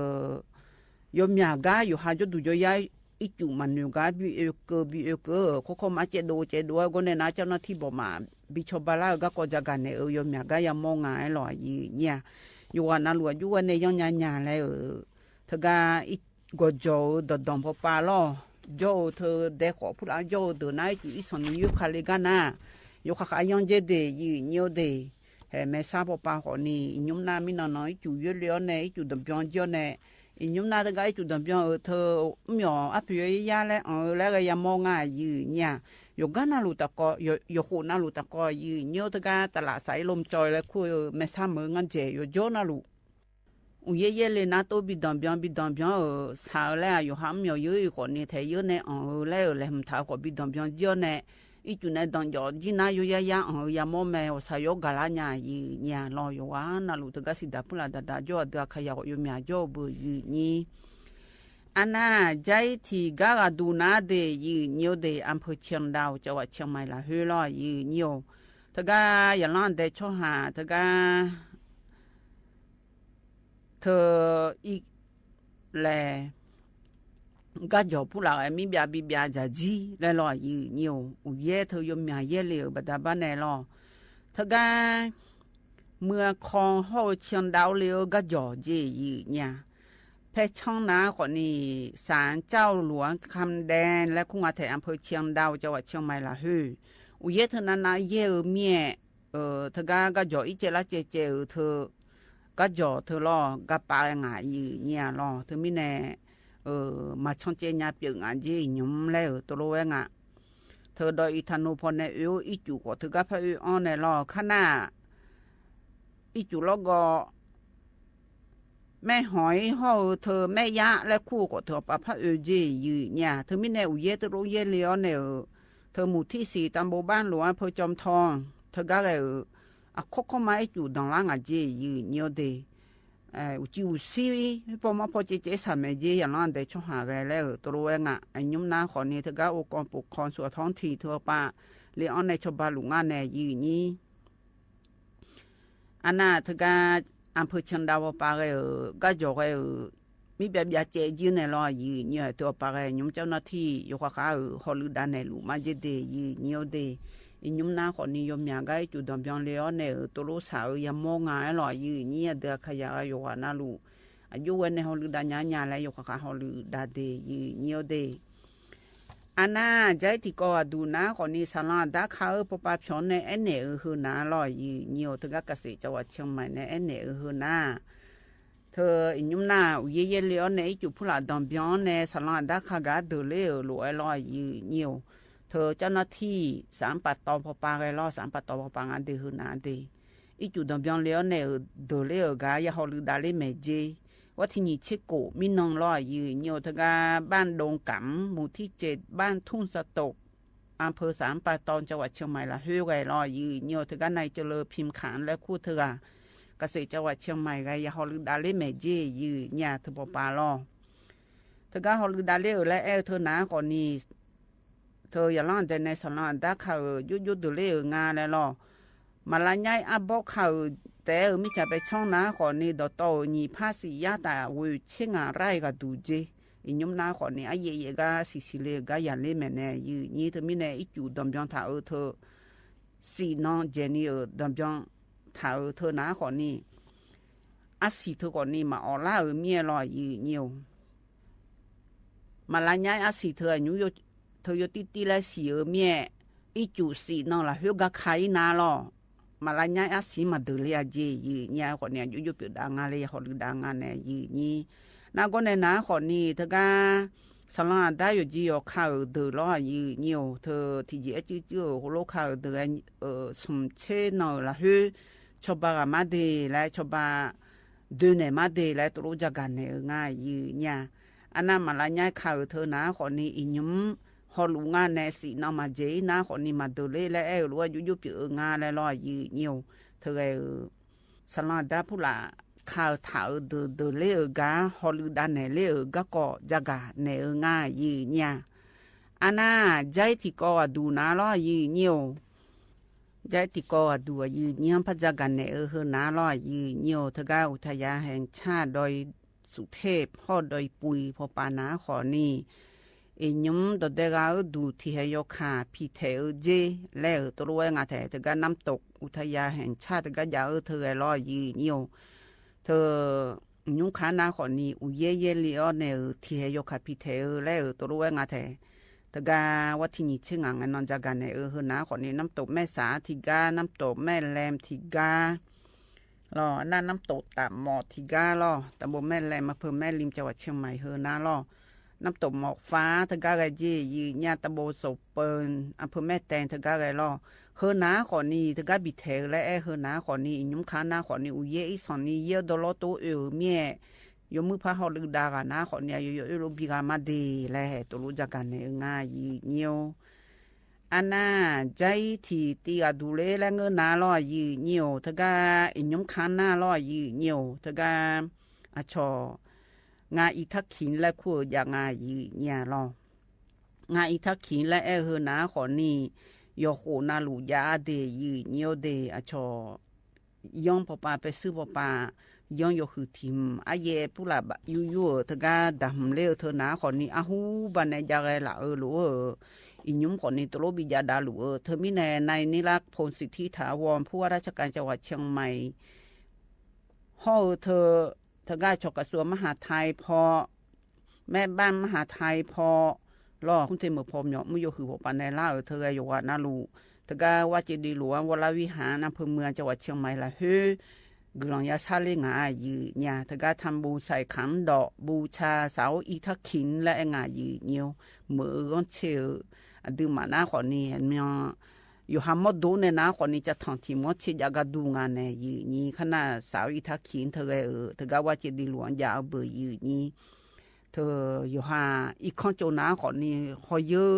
ยมยากาอยู่หาจุดดูยายอีจุมันอยู่กาบีเอเกเขามาเจดูก็เนี่ยนะเจ้าหน้าที่บอกมาบิชบาลาก็จะกันเนี่ยยมยากายามองงายรอยืเนี่ยอยู่วันนั้นหลวงอยู่วันเนี่ยยังญาแล้วเธอกาอีก็โจดดอมพอปาลอโจเธอเด็กขอพูดโจเดินไหนอยู่อีสานอยู่คาลิกานาอยู่ข้ายังเจเดยืเนียวเดแม่ทราบพอปาขอนี่ยุ่มนามินน้อยจู่เยอะเลี้ยเนี่ยจู่ดำยองเยอะเนี่ยยุ่มนาตะไกจู่ดำยองเธอหมีอภิยยาแล้วก็ยังมองง่ายยืเนี่ยอยู่กันน่ารู้ตะกออยู่หูน่ารู้ตะกอยืเนียวตะกาตลาดสายลมจอยแล้วคุยแม่ทราบมืองันเจอยู่โจน่ารู้ye le na to bi dam bian sa la yo ham yo yo ko ni the yo ne le le ham tha ko bi dam bian jo ne i tu ne dang jo ji na yo ya ya mo me o sa yo ga la nya yi nya lo yo wa na lu ta ga si da pu la da jo da kha ya yo mya jo bu yi ni ana jai thi ga ga du na de yi nyo de am phu chiang dao jo wa chiang mai la hu lo yi nyo ta ga ya lan de cho ha ta gaเธออีแลก็จบผู้หลักมีเบียจะจีแล้วรออยู่nhiềuเย่เธอยมยาเย่เหลียวบัดบ้านแน่รอเธอก็เมื่อคองห้อเชียงดาวเหลียวก็จอจีอยู่เนี่ยแพทย์ช่องนาคนนี้ศาลเจ้าหลวงคำแดงและคุ้งอาแถอำเภอเชียงดาวจังหวัดเชียงใหม่ละฮือเย่เธอนั้นนะเย่เมียเธอก็จออีเจละเจเธอก็จอเธอรอก็ปลายงายยืเนี่ยรอเธอไม่แน่มาช่องเจียญาเปียงานยี่ยุ่มแล้วตัวรู้ว่างะเธอโดยอีธนูพอในอีจูก็เธอก็พยอ้อนในรอข้าหน้าอีจูแล้วก็แม่หอยห่อเธอแม่ยะและคู่ก็เธอปะพะยี่ยืเนี่ยเธอไม่แน่เย่ตัวรู้เย่เลี้ยวเนี่ยเธอหมู่ที่4ตำบลบ้านหลวงอำเภอจอมทองเธอก็เลยข้อมาอยู่ดังล่างอาเจยืเนียวเดจิวซีพอมาพอเจสามเจอย่างนั้นแต่ช่วงหาไงแล้วตัวเองยุ่มน้าขอนี้เธอก็องค์กรปกครองส่วนท้องถิ่นทั่วไปเลี้ยงในชาวบ้านหลวงในยืนี้อันน่ะเธอก็อำเภอเชียงดาวปาก็จอกมีแบบยาเจยืนในรอยืเนี่ยตัวปายุ่มเจ้าหน้าที่อยู่ข้างฮอลลูดานในหลุมมาเจเดยืเนียวเดยุ่มน้าขอนิยมอย่างไรจุดดำยังเลี้ยงเนี่ยตัวลูกสาวยามองง่ายหล่อยืนเนี่ยเดือขยายอยู่ว่าน่ารู้อายุวันในฮอลลูดานญาแล้วอยู่ข้างฮอลลูดาเดยืนเนียวเดอันน่าใจที่ก็ดูน้าขอนิสารดักเขาปปชนในเนี่ยคือน้าหล่อยืนเนียวถึงกับเกษตรจังหวัดเชียงใหม่ในเนี่ยคือน้าเธอยุ่มน้าเยี่ยเลี้ยงในจุดผู้หลาดำยังในสารดักเขาก็เดือดเลี้ยวหล่อหล่อยืนเนียวเธอเจ้าหน้าที่3 ปัตตอพอปาไงล้อ3 ปัตตอพอปางานเดือนาเดอีจุดดำยังเลี้ยวเนี่ยเดือเลี้ยวกายาฮอลือดาเลเมเจว่าที่นี่เชโกมินองล้อยืนโยธกาบ้านดงกำหมู่ที่7บ้านทุ่งสตก อำเภอสามป่าตองจังหวัดเชียงใหม่ละฮือไกรอยืเนียวถึงกันในเจริญพิมพ์ขานและคู่เถื่อเกษตรจังหวัดเชียงใหม่ไกยาฮอลือดาเลเมเจยืญาทบปาลอถึงกันฮอลือดาเลและเธอหนาก่อนนี้เธออย่าล่อนแต่ในสลอนดาเขายุดดูเลงานแล้วลอมาลายอับบอกเขาแต่ไม่จะไปช่องน้าก่อนนี้ดอโตนี่ภาษียาตาวิเชิงอะไรก็ดูเจอินยมน้าก่อนนี้ไอเย่ก็สิเลก็ยันเล่แม่เนี่ยยืนี่เธอไม่เนี่ยอีจูดำจองถาเธอสีน้องเจนี่ดำจองถาเธอน้าก่อนนี้อาศิเธอก่อนนี้มาออล่าเมียรอยืเนียวมาลายอาศิเธออายุเธอตีแล้วสีเมียอีจูสีน้องละเฮก็ขายนาลอมาลายอาศิมาดูเลียเจยืเนี่ยก่อนเนี่ยยุบๆดังอะไรฮอลดังอะไรยืนี่นาก็ในนาขอนี้เธอก็สลาได้อยู่จีเอาข้าวเดือดร้อนยืเนียวเธอที่จีจื้อหัวโลข้าวเดือดสมเชนอละฮือชอบบ้ามาเดและชอบบ้าเดินในมาเดและตัวรู้จักกันในง่ายยืเนี่ยอันนั้นมาละง่ายข้าวเธอนาขอนี้อินยมฮอลุงานในสีน้ำมาเจนาขอนี้มาดูเลยและรู้ว่ายุบๆงานและรอยืเนียวเธอสลาได้ผู้ละข้าวถาวเดือเลี้ยกาฮอลือดานเนเลี้ยกก็จักาเนง่ายยืเนี่ยอันน่ะใจที่ก็ดูน่าล้อยืเนียวใจที่ก็ดูยืเนี่ยพัฒกันเนน่าล้อยืเนียวทกาอุทยานแห่งชาติโดยสุเทพพ่อโดยปุยพอปานาขอนี่ยมดเดกาดูที่ให้ยกขาพิเทเจแล้วตัวงาแถทกาน้ำตกอุทยานแห่งชาติทกายาเธอล้อยืเนียวเธอยุคานาขอนี้อุเยลีออนเนอที่ให้ยกขับพิเทแล้วตัวรู้ว่างาแท้แต่กาวัดที่นี่ชื่องานนอนจากกันเนอนาขอนี้น้ำตกแม่สาทิกาน้ำตกแม่แรมทิกาล่อนั่นน้ำตกตาหมอทิกาล่อตำบลแม่แรมมาเพิ่มแม่ริมจังหวัดเชียงใหม่นาล่อน้ำตกหมอกฟ้าทกาไกจียืญาตำบลโสเปิลอำเภอแม่แตงทกาไกล่อนาขอนี้ทกาบิเทและนาขอนี้ยุมขานาขอนี้อุเยอีสอนนี้เยอะดลอตัวเมียยมือพระฮอลือดากันนาขอนี้ยรูบิกามาดีและตัวรู้จักกันในง่ายเนียวอันน่าใจที่ตีกาดูเลและเงินนาล้อยืเนียวทกายุมขานาล้อยืเนียวทกาอาชองาอีทักขินและคู่อย่างงายืเนี่ยล้องาอีทักขินและนาขอนี้ยโหนาลูยาเดยืเนียวเดอชอยองปปาไปซื้อปปายองยคือทิมอาเยผู้ละยูทกาดำเลวเธอนาขอนี้อาหูบันในจาไรละลูอิยุมขอนี้ตโลบิยาดาลูเธอมีในนิรักพลสิทธิถาวรผู้ว่าราชการจังหวัดเชียงใหม่ห่อเธอกาชกกระทรวงมหาดไทยพอแม่บ้านมหาดไทยพอรอคุณเทมพรมเนาะมุโยคือพอปันในล่าเธออยู่ว่านาลูตะกาว่าเจดีหลวงวรวิหารอำเภอเมืองจังหวัดเชียงใหม่ละเฮกลองยาซาเลงายืเนี่ยตะกาทำบูใส่ขันดอกบูชาเสาอีทักขินและงายืเนียวมือก้อนเชือดึงมาหน้าขอนี้เห็นมั้ยอยู่หามดดูในหน้าขอนี้จะทำทีมดเชียกาดูงานในยืนี่ขณะเสาอีทักขินเธอตะกาว่าเจดีหลวงยาวเบอร์ยืนี่เธออยู่หาอีกข้องโจนาขอนี้ขอเยอะ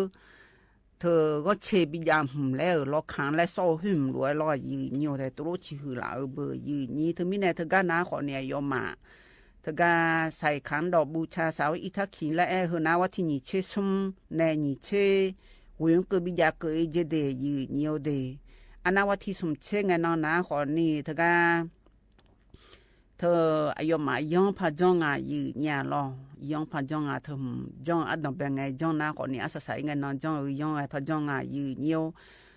เธอก็เชบิยามหุ่มแล้วล็อกขังและโซ่หุ่มรวยลอยยืนอยู่แต่ตัวชิหือหลาเบอร์ยืนนี้เธอมีในเธอก็นาขอเนี่ยยอมมาเธอก็ใส่ขันดอกบูชาเสาอีทักขินและเฮนาวัดที่นี่เชซุมในนี่เชวิงเกบิยาเกยเจเดยืนอยู่เดอันนาวัดที่สมเชงไงน้องนาขอนี่เธอก็เธออายมายองพะจงอายืเนี่ยลอยองพะจงอาเธอจงอัดดอกเป็นไงจงนาขอนี่อาศัยไงน้องจงยองไอพะจงอายืเนี่ย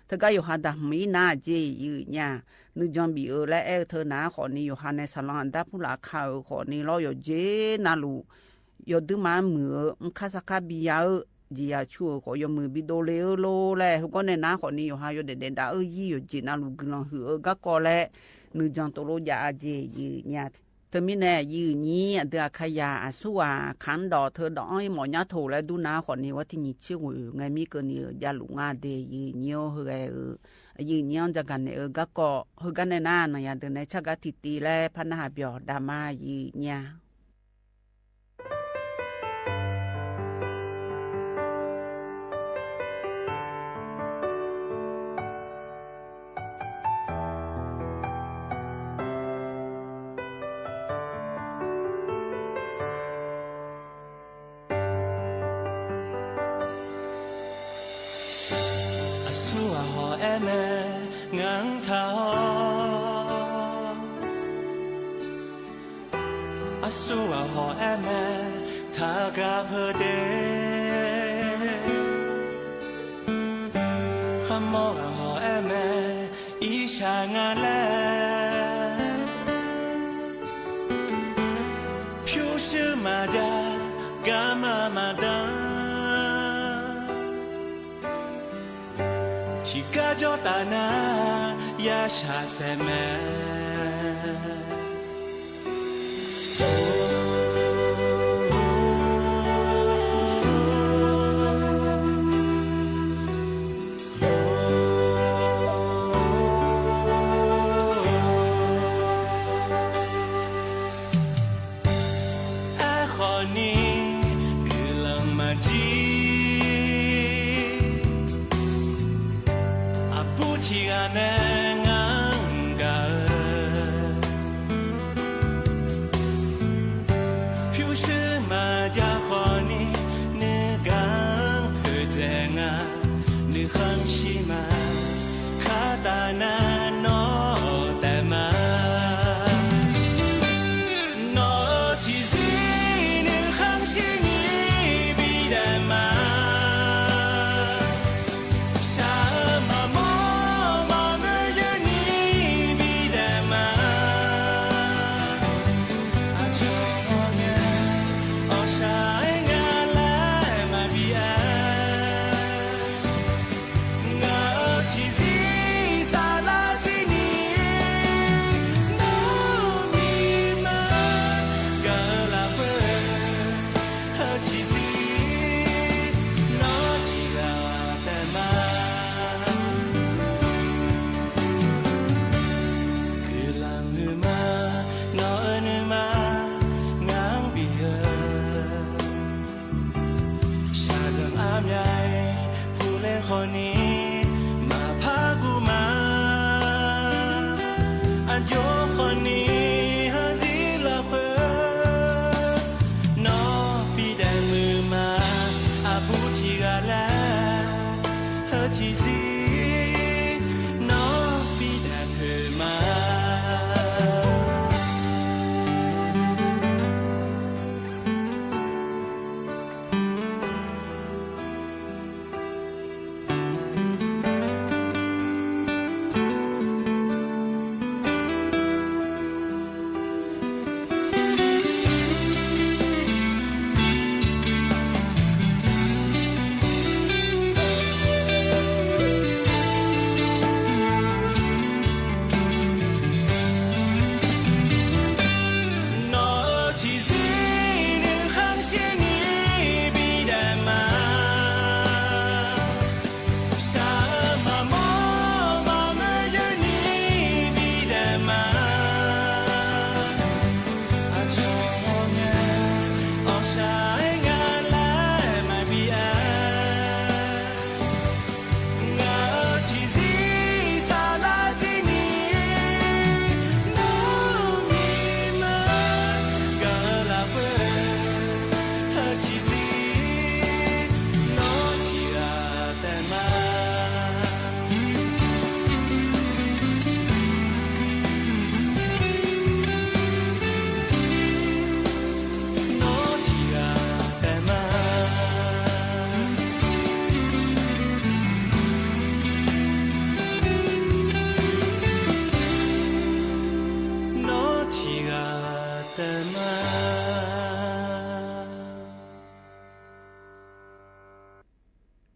เธอก็อยู่หาดมีนาเจยืเนี่ยนึกจงบีและเธอนาขอนี่อยู่หาในสลอนดับผู้หลักข่าวขอนี่เราอยู่เจนาลูอยู่ดูมามือคาสักบิยาจียาชัวขออยู่มือบิโดเลโลแลทุกคนในนาขอนี่อยู่หาอยู่เด่นๆดายี่อยู่จีนาลูกลองหือก็ก็และนึกจังตัวโลยาเจยืเนี่ยเธอมีแน่ยืนี้เดือขยาสัวขันดอเธอดอยหมอญาโถและดูนาขอนี้ว่าที่นี่ชื่อไงมีเกินนี่ยาลุงาเดยืเนียวเฮยืเนียวจะกันก็ก็เฮกันในหน้านะยาเดินในชักติตีและพันหาเบียวดามายืเนี่ย แอแม่งังเท้าอาสูหอแอแม่ทากาเพอเดขมอหอแอแม่อีชางาแลผิวชื่อมาดากามาดาที่กาจอตานายาชาเซแม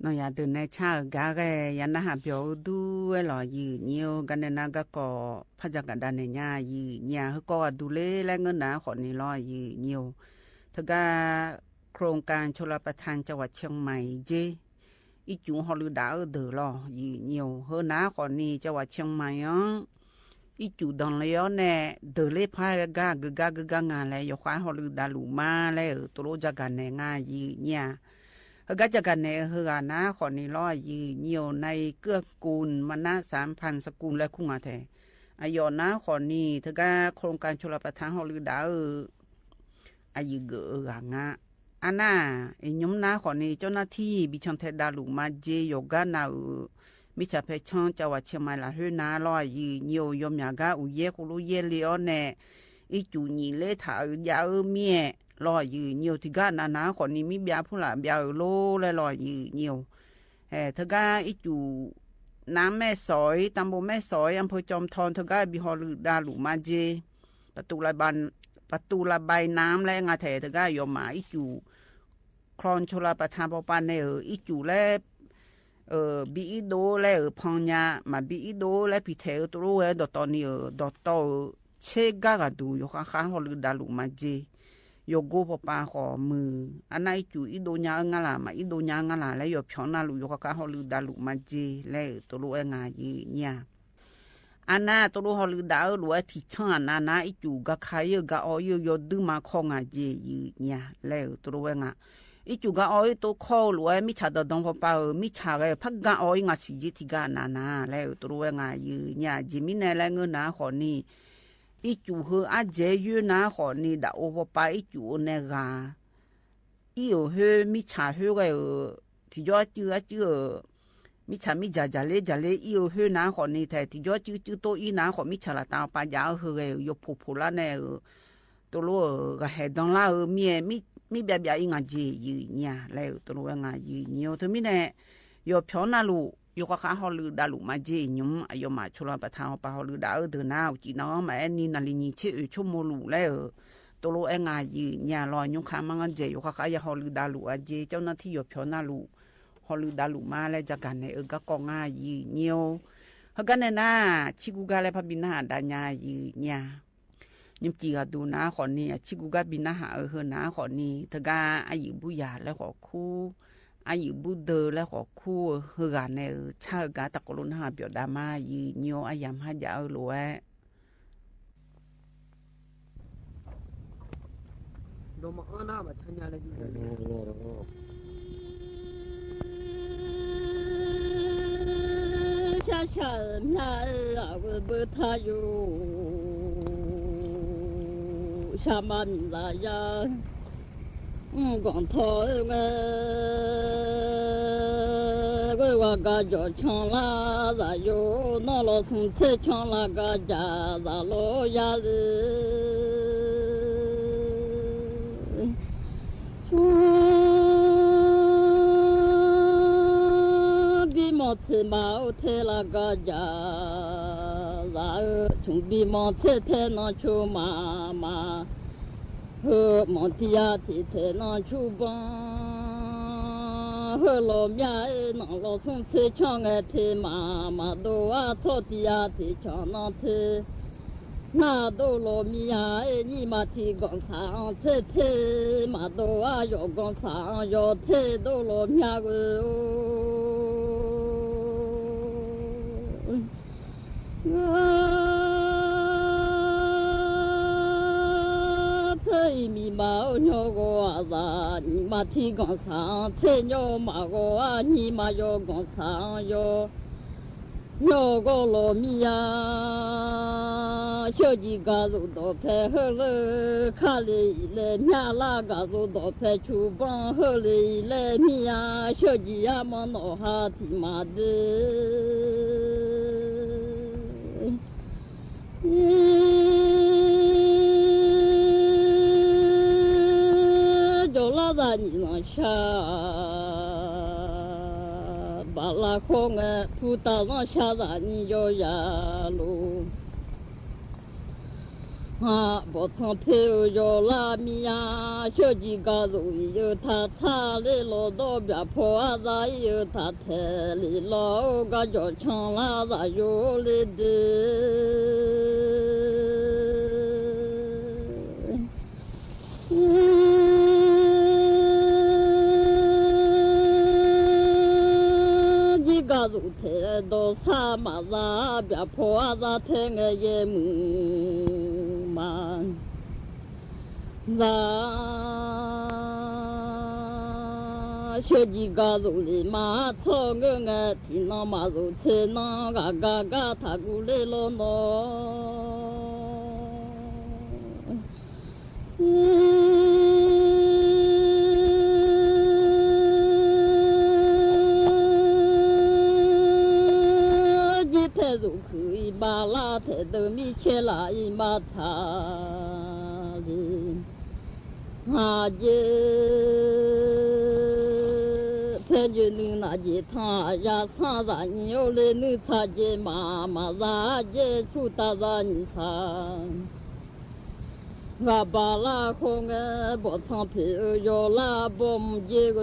นอยาตื่นในชากาแกยันนะหาเปียวดูเวลอยืเนียวกันนะก็พะจักกันดานในญายืญาก็ดูเลและเงินนะขอนี่รอยืเนียวทกาโครงการชลประทานจังหวัดเชียงใหม่เจอีจุงฮอลือดาเดอรอยืเนียวเฮนะขอนี่จังหวัดเชียงใหม่อีจูดอนเลยแน่เดอเลพายกากงานแล้วยควายฮอลือดาลูมาแล้วตัวโลจักกันในงายืญาก็จะกันในเฮือนะขอนี่ร้อยยืเหี่ยวในเกื้อกูลมณะ3,000 สกุลและคุ้งอาแทอายอนะขอนี่เธอก็โครงการชลประทานฮอลือดาอายุเกงะอันน่ะยมนะขอนี่เจ้าหน้าที่บิชันเทดาลุมาเจโยกานา มิชาเพชช่องจังหวัดเชียงใหม่ละเฮนาลอยยืนโยยมยากาอุเยคุลุเยลีออแน่อีจูนีเลถายาเมียลอยยืนโยที่กานาคนนี้มีเบียผู้หลาเบียโลและลอยยืนโยทกาอีจูน้ำแม่สอยตำบลแม่สอยอำเภอจอมทองทกาบิฮอลดาหลุมาเจประตูระบายน้ำและงาแถทกายอมมาอีจูคลอนชลประทานปปานในอีจูและบีอีโดและพองยามาบีอีโดและพิเทอตัวดอตอนี่ดอตอเชกากาดูยกข้างฮอลดาหลุมาเจยกโกปปาขอมืออันนั้นจูอีโดญางาลามาอีโดญางาลาและยกพิอนาลุยกข้างฮอลดาหลุมาเจและตัวงายีเนี่ยอันนั้นตัวฮอลดาหลุที่ช่างอันนั้นอีจูกะขายกะออยยดึงมาของอาเจยีเนี่ยและตัวงาอีจูกะออยตัวข้อหลุมิชาดดงพปามิชาพักกะออยงาสิจิติกานาและตัวงายีเนี่ยจิมินและเงินนาขอนี้อีจูเฮอาเจยูนาขอนี้ดาโอปปาอีจูเนกาอีเฮมิชาเฮก็ที่ยอดจื้อมิชามิจ่าเลอีเฮนาขอนี้แต่ที่ยอดจื้อโตอีนาขอมิชาละตาปายาเฮยอผูละเนตัวโลก็เฮดองลามีเบียอีงาเจยีเนี่ยแล้วตัวงายีเนี่ยตัวมีเนี่ยยอพิอนาลูยกข้าฮอลือดาลุมาเจยุมอายมาชุลประทานปาฮอลือดาเดินหน้าจีน้องมานี่นาลินีเชอชั่วโมลูแล้วตัวโลงายีเนี่ยลอยยุคามังเจยกข้ายาฮอลือดาลุอาเจเจ้าหน้าที่ยอพิอนาลูฮอลือดาลุมาแล้วจากกันในก็กองายีเนี่ยเฮกันเนี่ยนะชิกุกาและพบินาดาญายีเนี่ยยมจีกดูนะขอนี้ชิกุกาบินาหานะขอนี้ทกาอายุบุญาและขอคู่อายุบุเดและขอคู่เฮือในชาติกาตะกรุนหาเปียวดามายีโยอายามหายาหลวโดมาอ้านามาทันยาเลยชาชาเมียเวอทายุชามันลายากองทอก็ว่ากาจช่องลาจะอยู่นอลสุนเทช่องลากาจาจะโลยาบีมอเทมาเทลากาจาจะชุบีมอเทเทนอชูมาเฮมอนติยาติเทนอชูบังเฮโลมียนอโลสุนเทช่องเทมาดูอาโทติยาติช่องนอเทนาดูโลมียนี่มาที่กองสางเทมาดูอายกองสางโยเทดูโลมียมีมาโยโกอาซานีมาที่กองสางเทโยมาโกอานีมาโยกองสางโยโกโลมียาเชื่อจีกาลุโตเพเฮเลคาลีเลมียลากาลุโตเพชูบังเฮลีเลมียาเชื่อจียามโนฮาติมาเด你那下巴拉空哎，不到那下子你就呀路啊，不曾陪着拉米呀，小几个路有他擦的路到边坡子有他抬的老个叫长拉子有来的。嘎鲁特都萨马拉别破阿特个也木嘛，那小几嘎鲁里马草个个听那马鲁特那嘎他古来了喏。太都米切拉伊玛塔里，阿姐。陪着你那姐他呀，他让你有了你他姐妈妈让姐出大让你唱。我把那红儿不唱皮有那不木结个。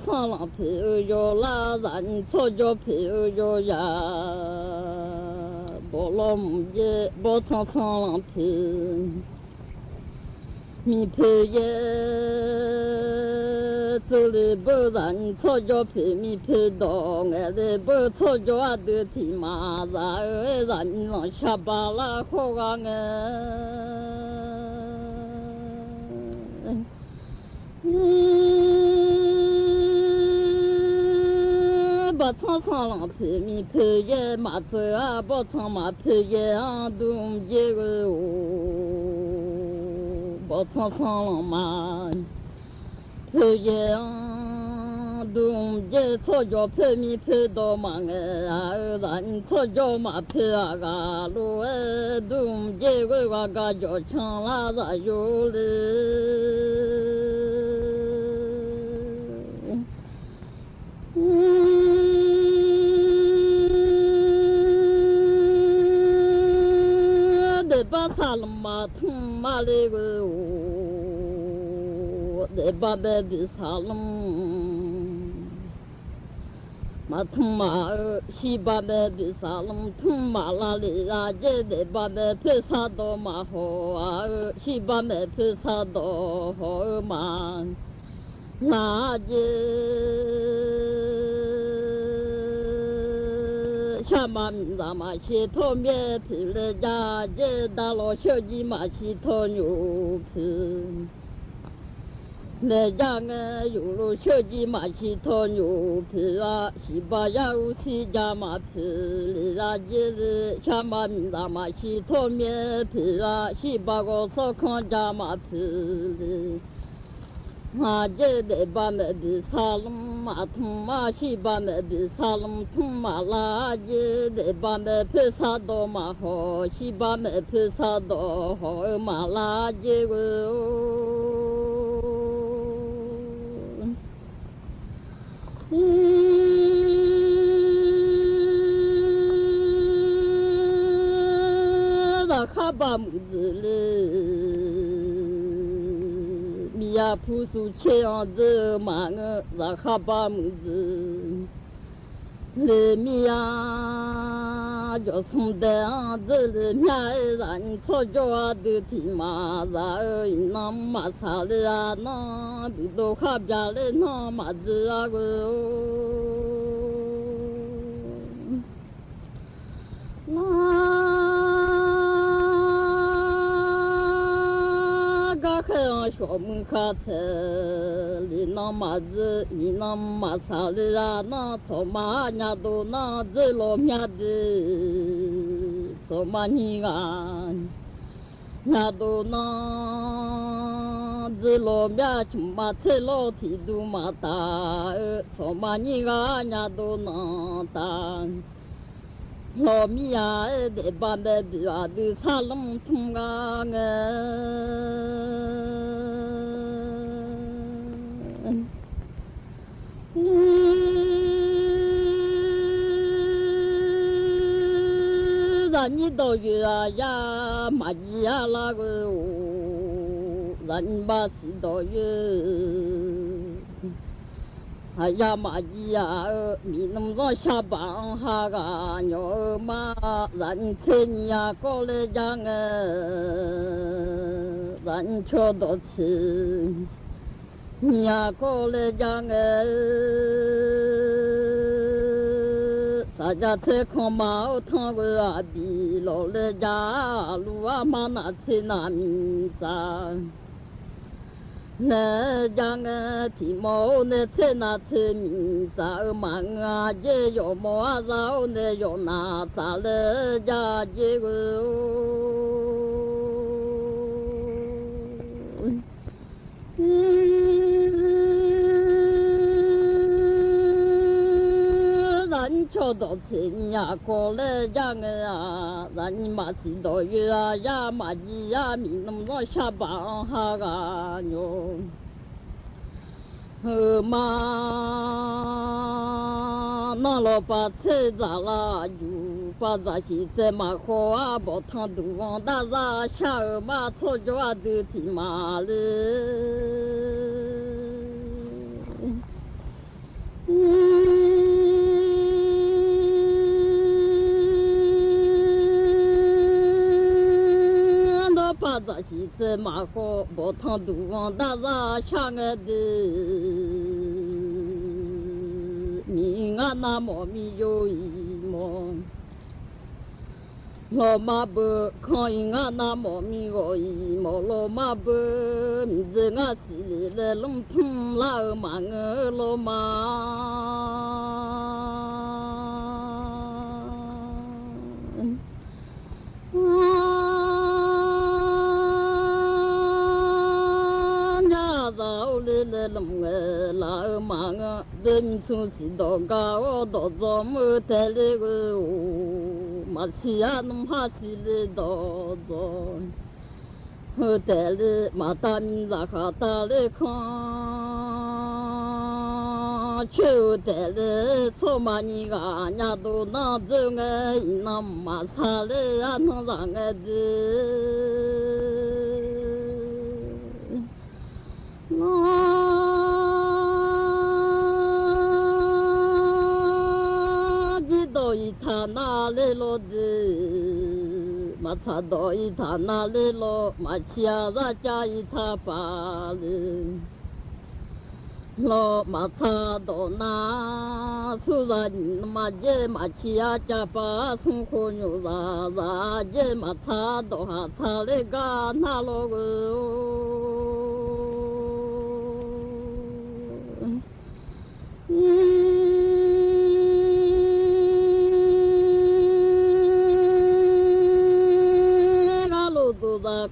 唱了皮有那人错着皮有呀，不老木结不唱了皮。米皮也走的不人错着皮米皮多，俺的不错着俺的天马然人让下巴拉好啊不唱了皮米皮也马子啊，不唱马皮也啊，东结个不唱了嘛，皮也啊，东结错着皮米皮多嘛啊，人错着马皮啊个路哎，东结个我个就唱啦啦有嘞。把他了嘛，他妈那个，那把那比啥了？嘛他妈西把那比啥了？他妈那里啊，这那把那比啥多嘛好啊？西把那比啥多好嘛？那这。下马米拉马西托面皮了家这大老小鸡马西托牛皮，那家俺有了小鸡马西托牛皮啊，西巴呀乌西家马皮里啊这是下马米拉马西托面皮啊，西巴个少康家马皮里。马这得把那的沙龙马通马西把那的沙龙通马拉这得把那皮沙多马好西把那皮沙多好马拉这个那哈巴木子嘞。呀，朴素切样子嘛个让哈巴木子，里面呀就从的样子里面人吵架的天嘛，然后那马啥的啊，那比都哈边的那马子啊个，海洋小门卡子，里那马子，里那马啥的啊，那草马伢都那子老面的，草马你啊，伢都那子老面去马菜老提都马大，草马你啊，伢都那大。老米呀，得把那比啊的沙龙通啊让你到月啊呀，马吉呀那个，让你把西到月。哎呀妈呀，米那么下班哈个牛马，人吃你呀过来讲人吃多吃，你呀过来讲大家吃看毛汤个啊比老来家路啊嘛那吃那米饭。那家个提毛那吃那吃米啥忙啊，这有毛啊烧那有那啥了家这个，到菜你呀过来养个啊，让你妈知道月啊呀妈你呀咪那么多下班哈个喏。妈，那老把菜咋啦？有把咱现在嘛好啊，不汤都往大啥下儿嘛炒着啊都挺嘛了。把咱现在嘛好，不汤都往大啥下儿的。米啊那么米有一毛，老妈不看伊啊那么米有一毛，老妈不米子啊是来龙通老妈儿老妈。来龙儿老妈儿，人从是到高到怎么得了个？马西啊，弄哈西来到走，后得了马大米拉哈达来看，就得了草马尼个伢都拿走个，那马啥来啊，弄上个的。到一他哪里落的，马查到一他哪里落，马起啊咱家一他把了，落马查到那，虽然马姐马起啊家把生活牛啥姐马查到哈查嘞个那落个。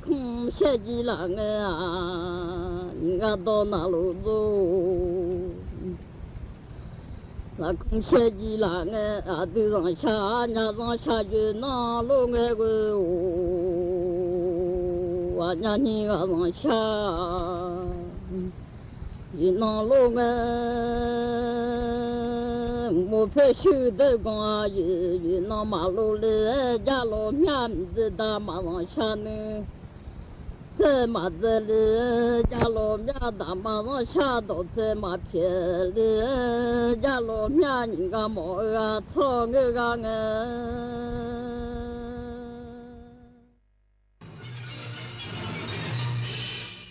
空下几浪啊，你看到哪路走？那空下几浪啊，都让下，伢让下去哪路个个？我伢你个让下，你哪路个？我怕修的光有那马路里，家老面子大马上下呢。在马子里，家老面大马上下到在马片里，家老面人家毛啊草个个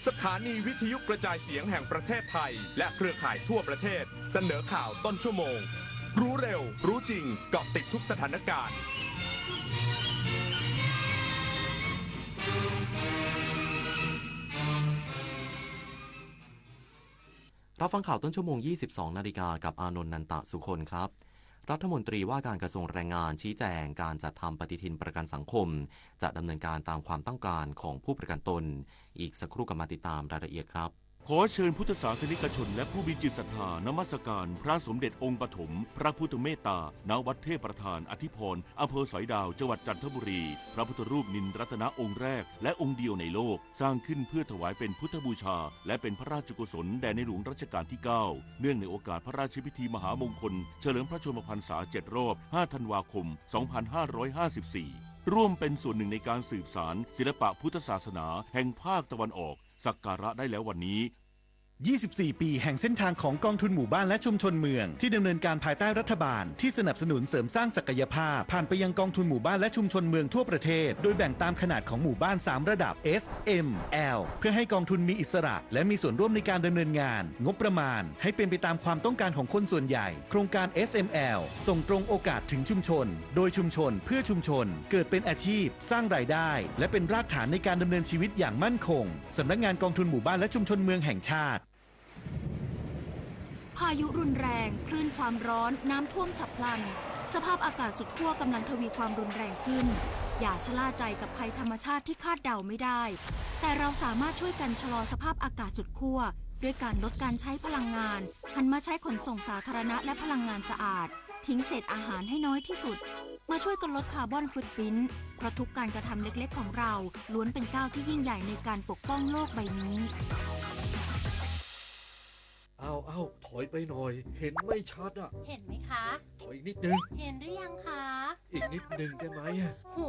สถานีวิทยุกระจายเสียงแห่งประเทศไทยและเครือข่ายทั่วประเทศเสนอข่าวต้นชั่วโมงรู้เร็วรู้จริงเกาะติดทุกสถานการณ์รับฟังข่าวต้นชั่วโมง 22 นาฬิกากับอานนท์ นันตะสุคนครับรัฐมนตรีว่าการกระทรวงแรงงานชี้แจงการจัดทำปฏิทินประกันสังคมจะดำเนินการตามความต้องการของผู้ประกันตนอีกสักครู่กลับมาติดตามรายละเอียดครับขอเชิญพุทธศาสนิกชนและผู้มีจิตศรัทธานมัสการพระสมเด็จองค์ปฐมพระพุทธเมตตาณวัดเทพประธานอธิพรอำเภอสอยดาวจังหวัดจันทบุรีพระพุทธรูปนินรัตนะองค์แรกและองค์เดียวในโลกสร้างขึ้นเพื่อถวายเป็นพุทธบูชาและเป็นพระราชกุศลแด่ในหลวงรัชกาลที่ 9เนื่องในโอกาสพระราชพิธีมหามงคลเฉลิมพระชนมพรรษา7 รอบ 5 ธันวาคม 2554ร่วมเป็นส่วนหนึ่งในการสืบสานศิลปะพุทธศาสนาแห่งภาคตะวันออกสักการะได้แล้ววันนี้24 ปีแห่งเส้นทางของกองทุนหมู่บ้านและชุมชนเมืองที่ดำเนินการภายใต้รัฐบาลที่สนับสนุนเสริมสร้างศักยภาพผ่านไปยังกองทุนหมู่บ้านและชุมชนเมืองทั่วประเทศโดยแบ่งตามขนาดของหมู่บ้าน3ระดับ S M L เพื่อให้กองทุนมีอิสระและมีส่วนร่วมในการดำเนินงานงบประมาณให้เป็นไปตามความต้องการของคนส่วนใหญ่โครงการ SML ส่งตรงโอกาสถึงชุมชนโดยชุมชนเพื่อชุมชนเกิดเป็นอาชีพสร้างรายได้และเป็นรากฐานในการดำเนินชีวิตอย่างมั่นคงสำนักงานกองทุนหมู่บ้านและชุมชนเมืองแห่งชาติพายุรุนแรงคลื่นความร้อนน้ำท่วมฉับพลันสภาพอากาศสุดขั้วกำลังทวีความรุนแรงขึ้นอย่าชะล่าใจกับภัยธรรมชาติที่คาดเดาไม่ได้แต่เราสามารถช่วยกันชะลอสภาพอากาศสุดขั้วด้วยการลดการใช้พลังงานหันมาใช้ขนส่งสาธารณะและพลังงานสะอาด ทิ้งเศษอาหารให้น้อยที่สุดมาช่วยกันลดคาร์บอนฟุตพริ้นท์เพราะทุกการกระทำเล็กๆของเราล้วนเป็นก้าวที่ยิ่งใหญ่ในการปกป้องโลกใบนี้ เอาถอยไปหน่อยเห็นไม่ชัดอ่ะเห็นไหมคะถอยอีกนิดนึงเห็นหรือยังคะอีกนิดนึงได้ไหมโห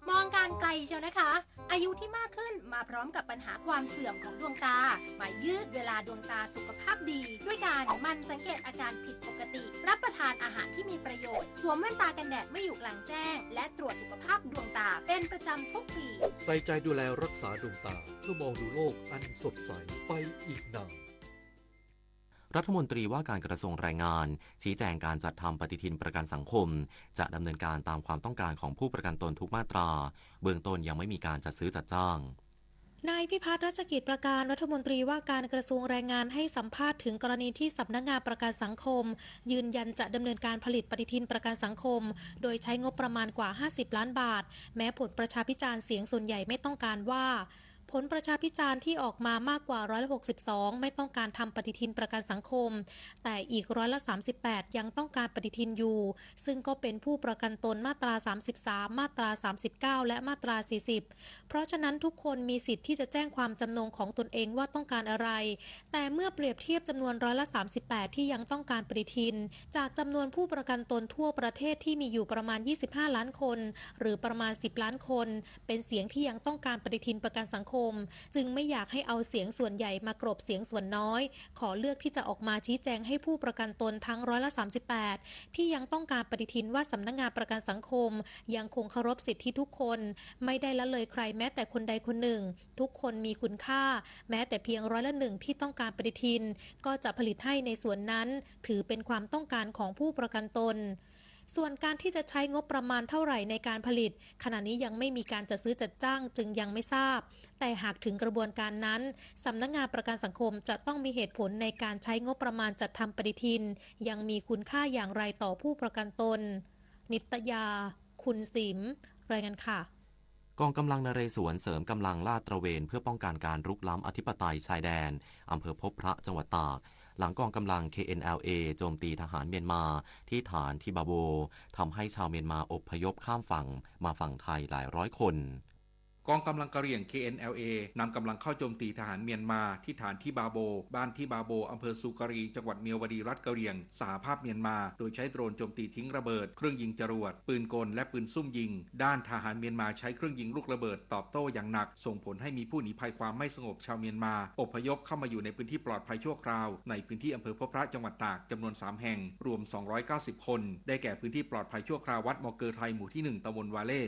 มองการไกลเชียวนะคะอายุที่มากขึ้นมาพร้อมกับปัญหาความเสื่อมของดวงตามายืดเวลาดวงตาสุขภาพดีด้วยการมันสังเกตอาการผิดปกติรับประทานอาหารที่มีประโยชน์สวมแว่นตากันแดดไม่อยู่กลางแจ้งและตรวจสุขภาพดวงตาเป็นประจำทุกปีใส่ใจดูแลรักษาดวงตาเพื่อมองดูโลกอันสดใสไปอีกนานรัฐมนตรีว่าการกระทรวงแรงงานชี้แจงการจัดทำปฏิทินประกันสังคมจะดำเนินการตามความต้องการของผู้ประกันตนทุกมาตราเบื้องต้นยังไม่มีการจัดซื้อจัดจ้างนายพิพัฒน์รัชกิจประการรัฐมนตรีว่าการกระทรวงแรงงานให้สัมภาษณ์ถึงกรณีที่สำนักงานประกันสังคมยืนยันจะดำเนินการผลิตปฏิทินประกันสังคมโดยใช้งบประมาณกว่า50ล้านบาทแม้ผลประชาพิจารณ์เสียงส่วนใหญ่ไม่ต้องการว่าผลประชาพิจารณ์ที่ออกมามากกว่า162ไม่ต้องการทำปฏิทินประกันสังคมแต่อีก38ยังต้องการปฏิทินอยู่ซึ่งก็เป็นผู้ประกันตนมาตรา33มาตรา39และมาตรา40เพราะฉะนั้นทุกคนมีสิทธิ์ที่จะแจ้งความจำนงของตนเองว่าต้องการอะไรแต่เมื่อเปรียบเทียบจำนวน38ที่ยังต้องการปฏิทินจากจำนวนผู้ประกันตนทั่วประเทศที่มีอยู่ประมาณ25ล้านคนหรือประมาณ10ล้านคนเป็นเสียงที่ยังต้องการปฏิทินประกันสังคมจึงไม่อยากให้เอาเสียงส่วนใหญ่มากรบเสียงส่วนน้อยขอเลือกที่จะออกมาชี้แจงให้ผู้ประกันตนทั้ง38ที่ยังต้องการปฏิทินว่าสำนักงานประกันสังคมยังคงเคารพสิทธิทุกคนไม่ได้ละเลยใครแม้แต่คนใดคนหนึ่งทุกคนมีคุณค่าแม้แต่เพียง1%ที่ต้องการปฏิทินก็จะผลิตให้ในส่วนนั้นถือเป็นความต้องการของผู้ประกันตนส่วนการที่จะใช้งบประมาณเท่าไหร่ในการผลิตขณะนี้ยังไม่มีการจัดซื้อจัดจ้างจึงยังไม่ทราบแต่หากถึงกระบวนการนั้นสำนักงานประกันสังคมจะต้องมีเหตุผลในการใช้งบประมาณจัดทำปฏิทินยังมีคุณค่าอย่างไรต่อผู้ประกันตนนิตยาคุณสิมรายงานค่ะกองกำลังนเรศวรเสริมกำลังลาดตระเวนเพื่อป้องกันการรุกล้ำอธิปไตยชายแดนอำเภอพบพระจังหวัดตากหลังกองกำลัง KNLA โจมตีทหารเมียนมาที่ฐานทิบาโบทำให้ชาวเมียนมาอพยพข้ามฝั่งมาฝั่งไทยหลายร้อยคนกองกำลังกะเหรี่ยง KNLA นำกำลังเข้าโจมตีทหารเมียนมาที่ฐานที่บาโบบ้านที่บาโบอำเภอสุการีจังหวัดเมียวดีรัฐกะเหรี่ยงสหภาพเมียนมาโดยใช้โดรนโจมตีทิ้งระเบิดเครื่องยิงจรวดปืนกลและปืนซุ่มยิงด้านทหารเมียนมาใช้เครื่องยิงลูกระเบิดตอบโต้อย่างหนักส่งผลให้มีผู้หนีภัยความไม่สงบชาวเมียนมาอพยพเข้ามาอยู่ในพื้นที่ปลอดภัยชั่วคราวในพื้นที่อำเภอพบพระจังหวัดตากจำนวน3แห่งรวม290คนได้แก่พื้นที่ปลอดภัยชั่วคราววัดมอเกอร์ไทยหมู่ที่1ตำบลวาเล่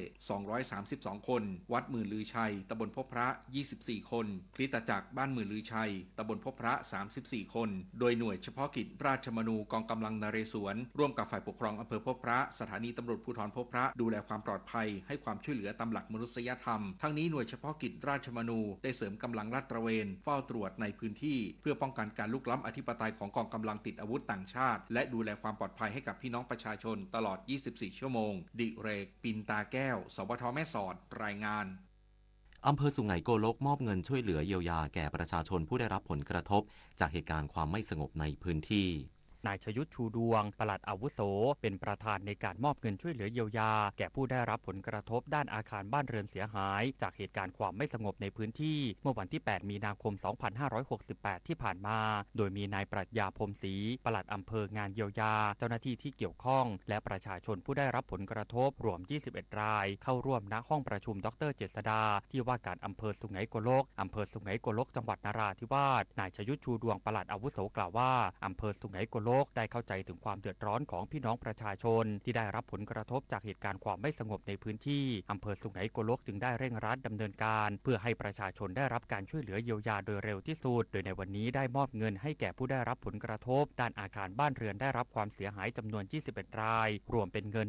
232คนวัดหมื่นลือชัยตำบลพบพระ24คนคริสตจักรบ้านหมื่นลือชัยตำบลพบพระ34คนโดยหน่วยเฉพาะกิจราชมนูกองกำลังนเรศวรร่วมกับฝ่ายปกครองอำเภอพบพระสถานีตำรวจภูธรพบพระดูแลความปลอดภัยให้ความช่วยเหลือตามหลักมนุษยธรรมทั้งนี้หน่วยเฉพาะกิจราชมนูได้เสริมกำลังลาดตระเวนเฝ้าตรวจในพื้นที่เพื่อป้องกันการลุกล้ำอธิปไตยของกองกำลังติดอาวุธต่างชาติและดูแลความปลอดภัยให้กับพี่น้องประชาชนตลอด24ชั่วโมงดิเรกปินตาแก้วสวทแม่สอดรายงานอำเภอสุไหงโกลกมอบเงินช่วยเหลือเยียวยาแก่ประชาชนผู้ได้รับผลกระทบจากเหตุการณ์ความไม่สงบในพื้นที่นายชยุทธชูดวงปลัดอาวุโสเป็นประธานในการมอบเงินช่วยเหลือเยียวยาแก่ผู้ได้รับผลกระทบด้านอาคารบ้านเรือนเสียหายจากเหตุการณ์ความไม่สงบในพื้นที่เมื่อวันที่8มีนาคม2568ที่ผ่านมาโดยมีนายปรัชญาพรมศรีปลัดอำเภองานเยียวยาเจ้าหน้าที่ที่เกี่ยวข้องและประชาชนผู้ได้รับผลกระทบรวม21รายเข้าร่วมณห้องประชุมดร.เจษฎาที่ว่าการอำเภอสุไหงโกลกอำเภอสุไหงโกลกจังหวัดนราธิวาสนายชยุทธชูดวงปลัดอาวุโสกล่าวว่าอำเภอสุไหงโกลกได้เข้าใจถึงความเดือดร้อนของพี่น้องประชาชนที่ได้รับผลกระทบจากเหตุการณ์ความไม่สงบในพื้นที่อำเภอสุไหงโกลกจึงได้เร่งรัดดำเนินการเพื่อให้ประชาชนได้รับการช่วยเหลือเยียวยาโดยเร็วที่สุดโดยในวันนี้ได้มอบเงินให้แก่ผู้ได้รับผลกระทบด้านอาคารบ้านเรือนได้รับความเสียหายจำนวน21รายรวมเป็นเงิน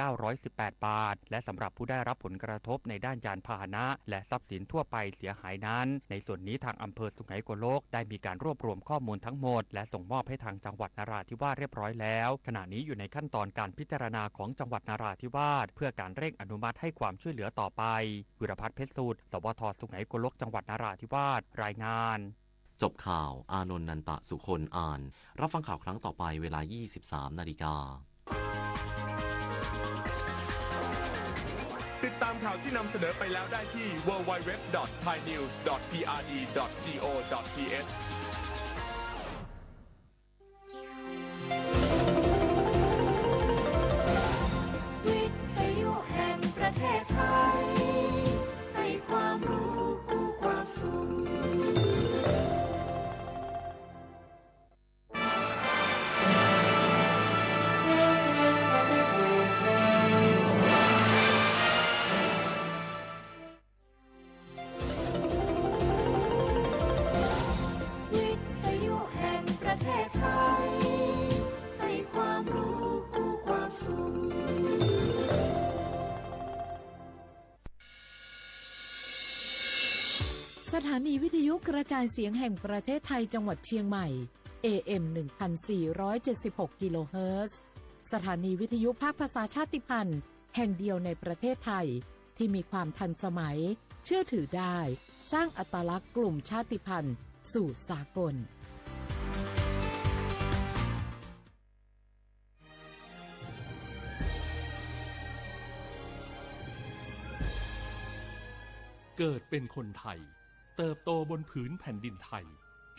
169,18 บาทและสำหรับผู้ได้รับผลกระทบในด้านยานพาหนะและทรัพย์สินทั่วไปเสียหายนั้นในส่วนนี้ทางอำเภอสุไหงโกลกได้มีการรวบรวมข้อมูลทั้งหมดและส่งมอบให้ทางจังหวัดนราธิวาสเรียบร้อยแล้วขณะนี้อยู่ในขั้นตอนการพิจารณาของจังหวัดนราธิวาสเพื่อการเร่งอนุมัติให้ความช่วยเหลือต่อไปวิรพัฒน์เพชรสูตรสวทสุไหงโกลกจังหวัดนราธิวาสรายงาน จบข่าวอานนท์นันตะสุคนอ่านรับฟังข่าวครั้งต่อไปเวลา 23 นาฬิกาติดตามข่าวที่นำเสนอไปแล้วได้ที่ www.thainews.prd.go.thวิทยุแห่งประเทศไทยให้ความรู้กู้ความสุขวิทยุแห่งประเทศไทยให้ความรู้กู้ความสุขสถานีวิทยุกระจายเสียงแห่งประเทศไทยจังหวัดเชียงใหม่ AM 1476 กิโลเฮิรตซ์สถานีวิทยุภาคภาษาชาติพันธุ์แห่งเดียวในประเทศไทยที่มีความทันสมัยเชื่อถือได้สร้างอัตลักษณ์กลุ่มชาติพันธุ์สู่สากลเกิดเป็นคนไทยเติบโตบนผืนแผ่นดินไทย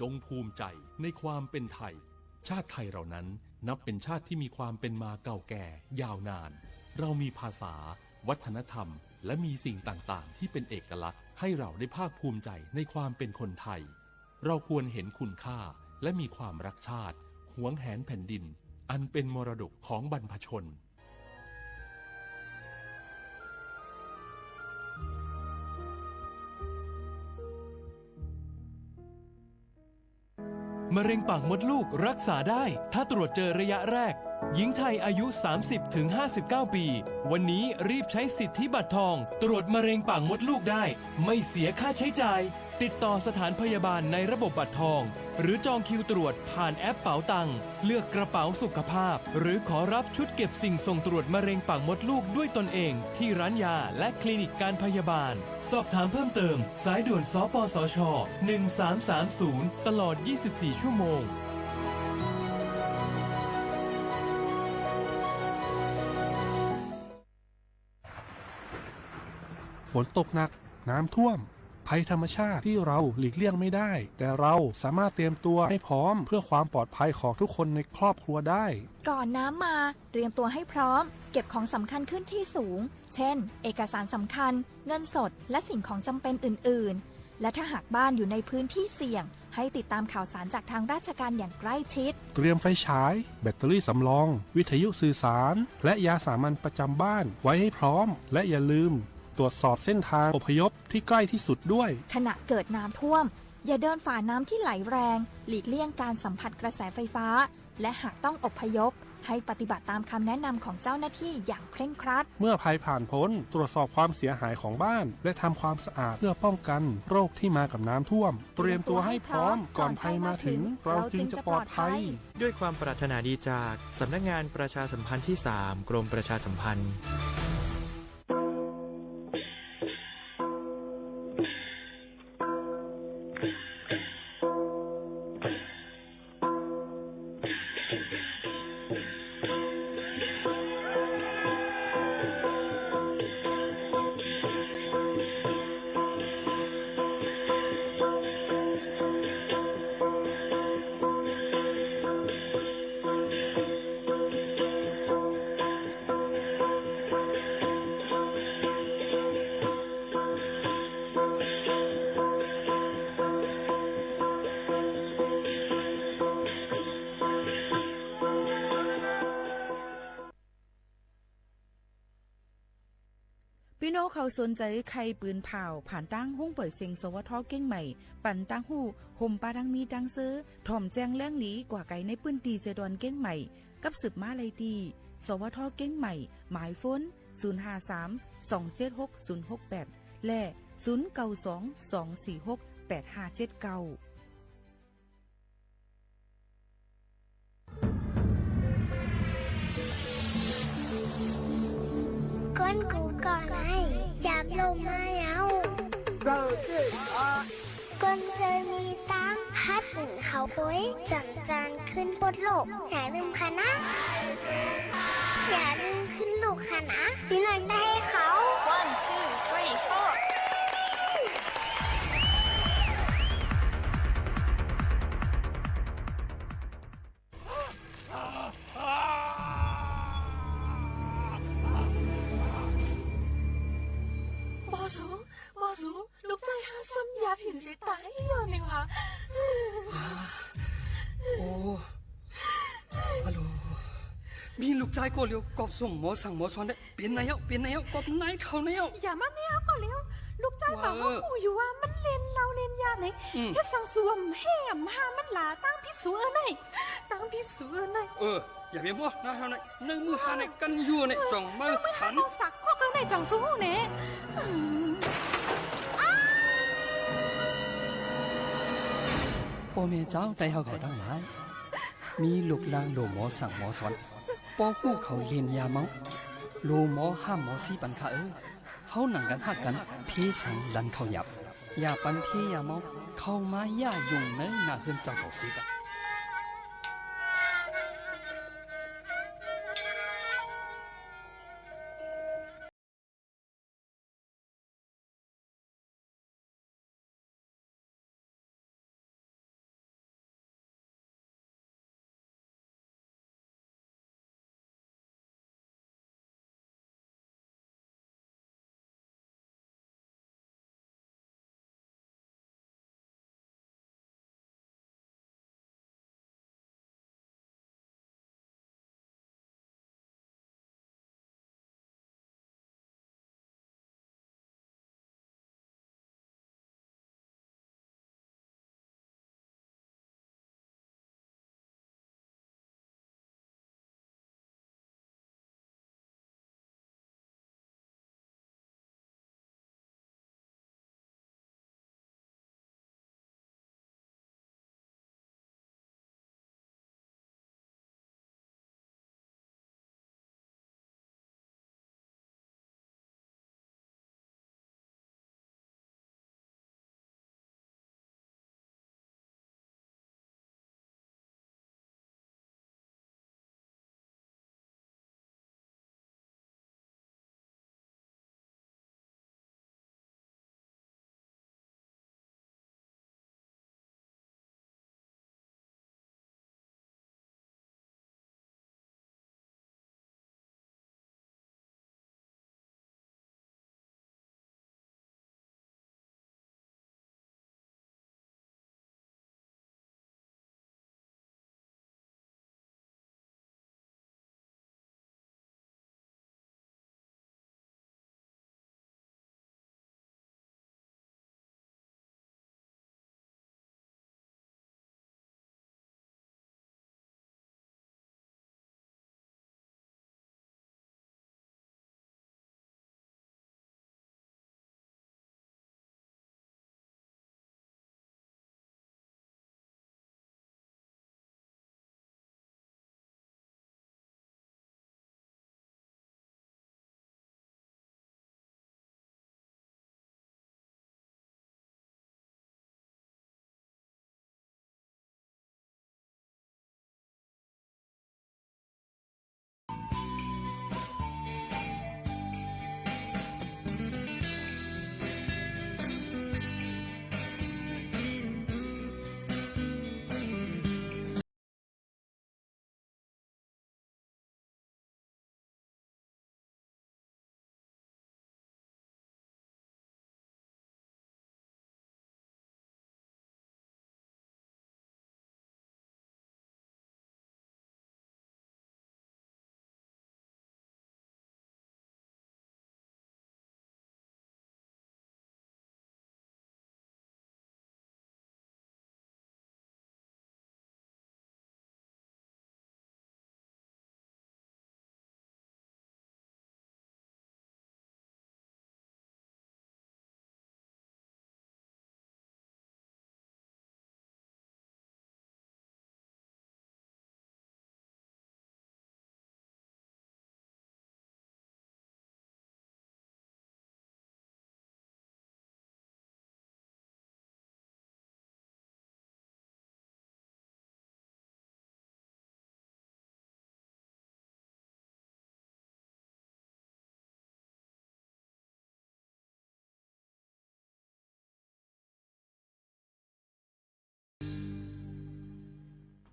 จงภูมิใจในความเป็นไทยชาติไทยเรานั้นนับเป็นชาติที่มีความเป็นมาเก่าแก่ยาวนานเรามีภาษาวัฒนธรรมและมีสิ่งต่างๆที่เป็นเอกลักษณ์ให้เราได้ภาคภูมิใจในความเป็นคนไทยเราควรเห็นคุณค่าและมีความรักชาติหวงแหนแผ่นดินอันเป็นมรดกของบรรพชนมะเร็งปากมดลูกรักษาได้ถ้าตรวจเจอระยะแรกหญิงไทยอายุ 30-59 ปีวันนี้รีบใช้สิทธิบัตรทองตรวจมะเร็งปากมดลูกได้ไม่เสียค่าใช้จ่ายติดต่อสถานพยาบาลในระบบบัตรทองหรือจองคิวตรวจผ่านแอปเป๋าตังค์เลือกกระเป๋าสุขภาพหรือขอรับชุดเก็บสิ่งส่งตรวจมะเร็งปากมดลูกด้วยตนเองที่ร้านยาและคลินิกการพยาบาลสอบถามเพิ่มเติมสายด่วนสปสช1330ตลอด24ชั่วโมงฝนตกหนักน้ำท่วมภัยธรรมชาติที่เราหลีกเลี่ยงไม่ได้แต่เราสามารถเตรียมตัวให้พร้อมเพื่อความปลอดภัยของทุกคนในครอบครัวได้ก่อนน้ำมาเตรียมตัวให้พร้อมเก็บของสำคัญขึ้นที่สูงเช่นเอกสารสำคัญเงินสดและสิ่งของจำเป็นอื่นๆและถ้าหากบ้านอยู่ในพื้นที่เสี่ยงให้ติดตามข่าวสารจากทางราชการอย่างใกล้ชิดเตรียมไฟฉายแบตเตอรี่สำรองวิทยุสื่อสารและยาสามัญประจำบ้านไว้ให้พร้อมและอย่าลืมตรวจสอบเส้นทางอพยพที่ใกล้ที่สุดด้วยขณะเกิดน้ำท่วมอย่าเดินฝ่าน้ำที่ไหลแรงหลีกเลี่ยงการสัมผัสกระแสไฟฟ้าและหากต้องอพยพให้ปฏิบัติตามคำแนะนำของเจ้าหน้าที่อย่างเคร่งครัดเมื่อภัยผ่านพ้นตรวจสอบความเสียหายของบ้านและทำความสะอาดเพื่อป้องกันโรคที่มากับน้ำท่วมเตรียมตัวให้พร้อมก่อนภัยมาถึงเราจึงจะปลอดภัยด้วยความปรารถนาดีจากสำนักงานประชาสัมพันธ์ที่ 3 กรมประชาสัมพันธ์พี่น้องเขาสนใจใครปืนเผาผ่านตั้งห้องปล่อยเสียงสวทเก้งใหม่ปั่นตั้งหูห่มปาดังมีดังซื้อถ่อมแจ้งแล้งหลีกว่าไก่ในปื้นตีเจดอนเก้งใหม่กับสืบมาเลยดีสวทเก้งใหม่หมายฟ้น053-276-068และ0922468579ก้นกูก่อนไอ้อยากลงมาแล้ว ก้นเคยมีตังฮัดถึงเขาโอยจังจานขึ้นบนโลกอย่าลืมค่ะนะ อย่าลืมขึ้นลูกค่ะนะพี่นันได้ให้เขา 1 2 3 4บอสูลูกใจหาซ้ำยาผินสิตายอย่างหนึ่งวะโอ้ฮัลโหลมีลูกชายก็เร็วกอบส่งหมอสั่งหมอสอนได้เป็นไงเอากอบนายเท่าไหนเอาอย่ามาเนี่ยก็เร็วลูกใจบอกว่าหูอยู่ว่ามันเล่นเราเล่นยาไหนแค่สั่งสวมแห่มหามันหลาตั้งพิษสูเออไหนตั้งพิษสูเออไหนอย่าเพียงพอนะเท่าไหนในมือหาในกันอยู่ในจ่องมือขันสักข้อกันในจ่องสูเนี่ยพ่อแม่เจ้าได้เขาตั้งหลายมีลูกลางโลหมอสั่งหมอสอนป้อผู้เขาเรียนยาเมาโลหมอห้ามหมอสีปันค่ะเขาหนังกันหักกันพี่สังดันเขาหยับอย่าปันพี่ยาเมาเข้ามาย่ายุ่งเนื้อหน้าเฮือนเจ้าเขาสิกัน